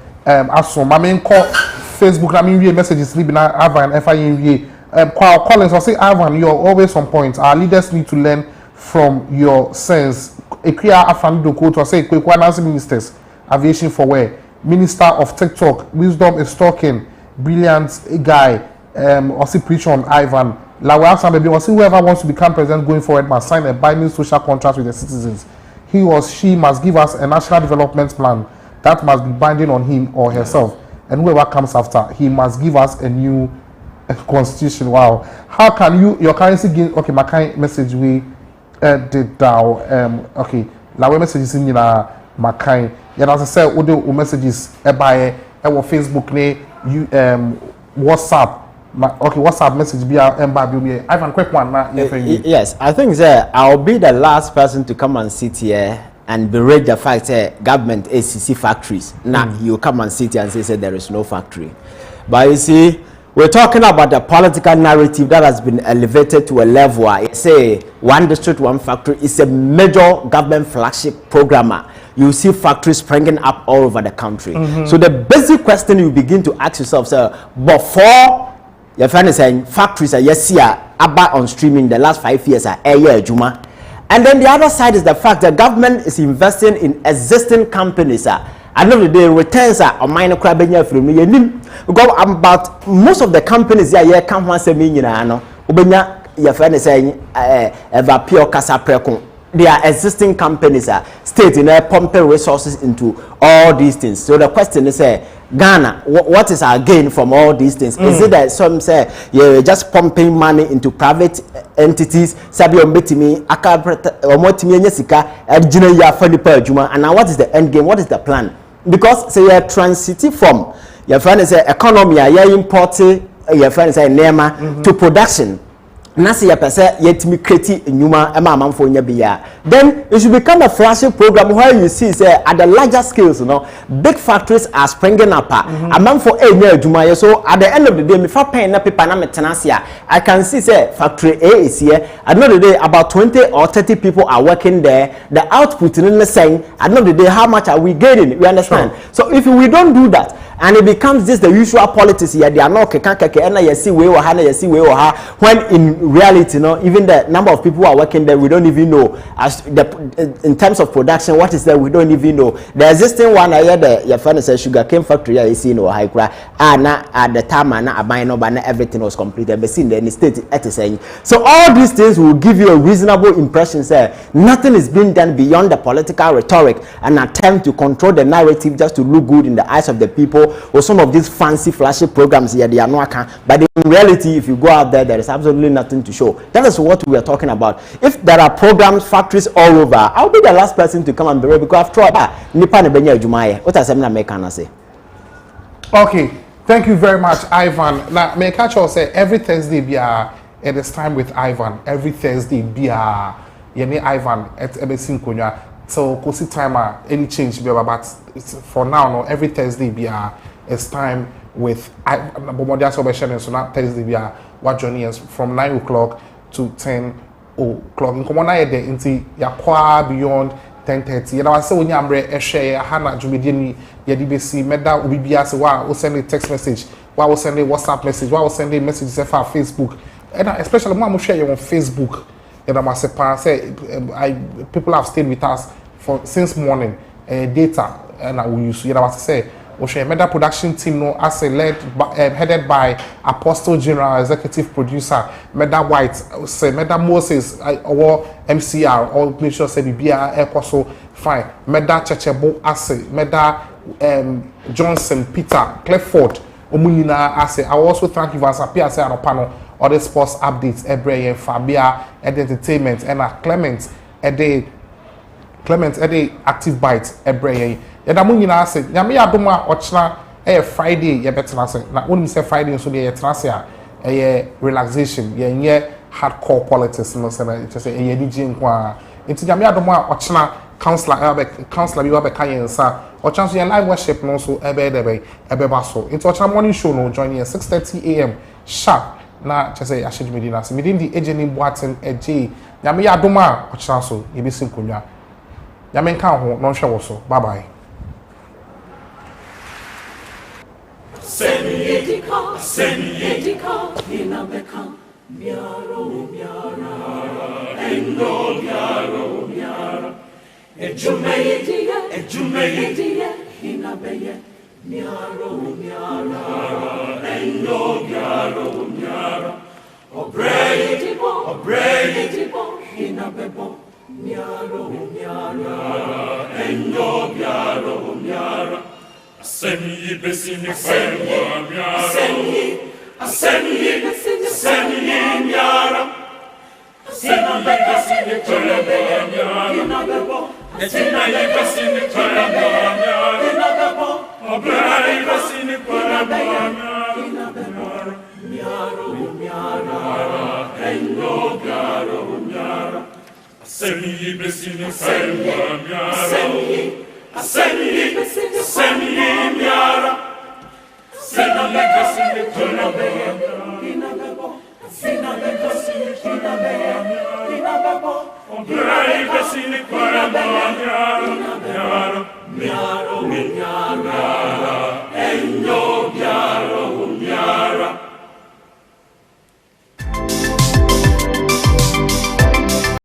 also my main call Facebook. I mean, messages sleeping. Ivan, FIA. Collins, I say Ivan, you're always on point. Our leaders need to learn from your sense. Ekia Afando quote or say Kwekwanasi ministers, aviation for where minister of TikTok, wisdom is talking, brilliant guy. Or see preach on Ivan. Or see whoever wants to become president going forward must sign a binding social contract with the citizens. He or she must give us a national development plan that must be binding on him or herself. And whoever comes after, he must give us a new constitution. Wow. How can your currency gain? Okay, my kind message we did down. Okay, we messages in my kind. Yeah, as I said, all the messages by our Facebook, you WhatsApp. Okay, WhatsApp message be Ivan, quick one.
Yes, I think that I'll be the last person to come and sit here and berate the fact that government ACC factories. Now you come and sit here and say there is no factory. But you see, we're talking about the political narrative that has been elevated to a level where say one district, one factory is a major government flagship programmer. You see factories springing up all over the country. So the basic question you begin to ask yourself, before your friend is saying factories are yes here about on streaming the last 5 years are a year Juma. And then the other side is the fact that government is investing in existing companies. And of the day returns are on minor crabenya from me. Go about most of the companies here come once a million. Ubenya your friend is saying pure casa precon. They are existing companies state in pumping resources into all these things. So the question is Ghana, what is our gain from all these things? Is it that some say you're just pumping money into private entities? And now what is the end game? What is the plan? Because say you're transiting from your friend is economy, you're importing your friend is Nema to production. Nasi ya pesa yet me create nyuma ema amamfo nya biya. Then it should become a flagship program where you see say at the larger scales, big factories are springing up. Amamfo enya adwuma. So at the end of the day, me fa pen na paper na metenasia. I can see say factory A is here. At the end of the day, about 20 or 30 people are working there. The output in the saying, at the end of the day, how much are we getting? We understand. Sure. So if we don't do that, and it becomes just the usual politics here, they are not when in reality, even the number of people who are working there, we don't even know. As in terms of production, what is there, we don't even know. The existing one, I heard your friend said sugar cane factory, I see no high cry. At the time, everything was completed, but seen the state at the saying. So all these things will give you a reasonable impression, sir. Nothing is being done beyond the political rhetoric and attempt to control the narrative just to look good in the eyes of the people. Or some of these fancy flashy programs here, they are not account. But in reality, if you go out there, there is absolutely nothing to show. That is what we are talking about. If there are programs, factories all over, I'll be the last person to come and berate because after all, what does American say?
Okay, thank you very much, Ivan. Now, may I catch you say every Thursday it is time with Ivan. Every Thursday Ivan at Ebesin Konya. So kosi time any change but for now every Thursday it's time with so not Thursday what journey is from 9 o'clock to 10 o'clock in common there into yakwa beyond 10:30. And I say when you ambre share hana jumedini yadibesi meda ubibia se wa o send a text message, wa o send a WhatsApp message, wa o send a message for Facebook. And especially when I share you on Facebook. And I must say, people have stayed with us since morning. Data, and I will use. You know what I say? We share Meda production team, headed by Apostle General Executive Producer Meda White, say Meda Moses, or MCR, or make sure say BBR Apostle fine. Meda Chechebo Ase, Meda Johnson, Peter, Clifford, Omunina Ase. I also thank you for Sapia say on panel. Other sports updates, Ebreye, Fabia, Entertainment, and Clement, Active Bites, Ebreye. Yadamunina said, Yamia Duma Ochna, Friday, Yabetana said, not only say Friday, so the Tracia, a relaxation, ye hardcore politics, no, just say a DJ. Into Yamia Duma Ochna, Councillor, you have a Kayan, sir, or chance your live worship, no, so Ebebaso. Into Ochna morning show, no, joining at 6:30 a.m. sharp. Na just say I should medina. So within the agent Watson AJ nyame ya adoma ochira so yebesi nkonwa nyame nka ho no hwe wo so bye bye.
Seniedika, inabeka, miaro, endo, miara, ejumeidia, inabeye, miaro, endo, miara, obrei, inabebo, miaro, endo, miara. Aseni besini faywa miara. Aseni miara. Aseni besini faywa miara. Aseni besini faywa miara. Obrai besini faywa miara. Miara. Endo miara. Aseni besini faywa miara. Aseni miara. Sina bekasini tunabeya. Sina bekasini tunabeya. Obrai besini tunabeya.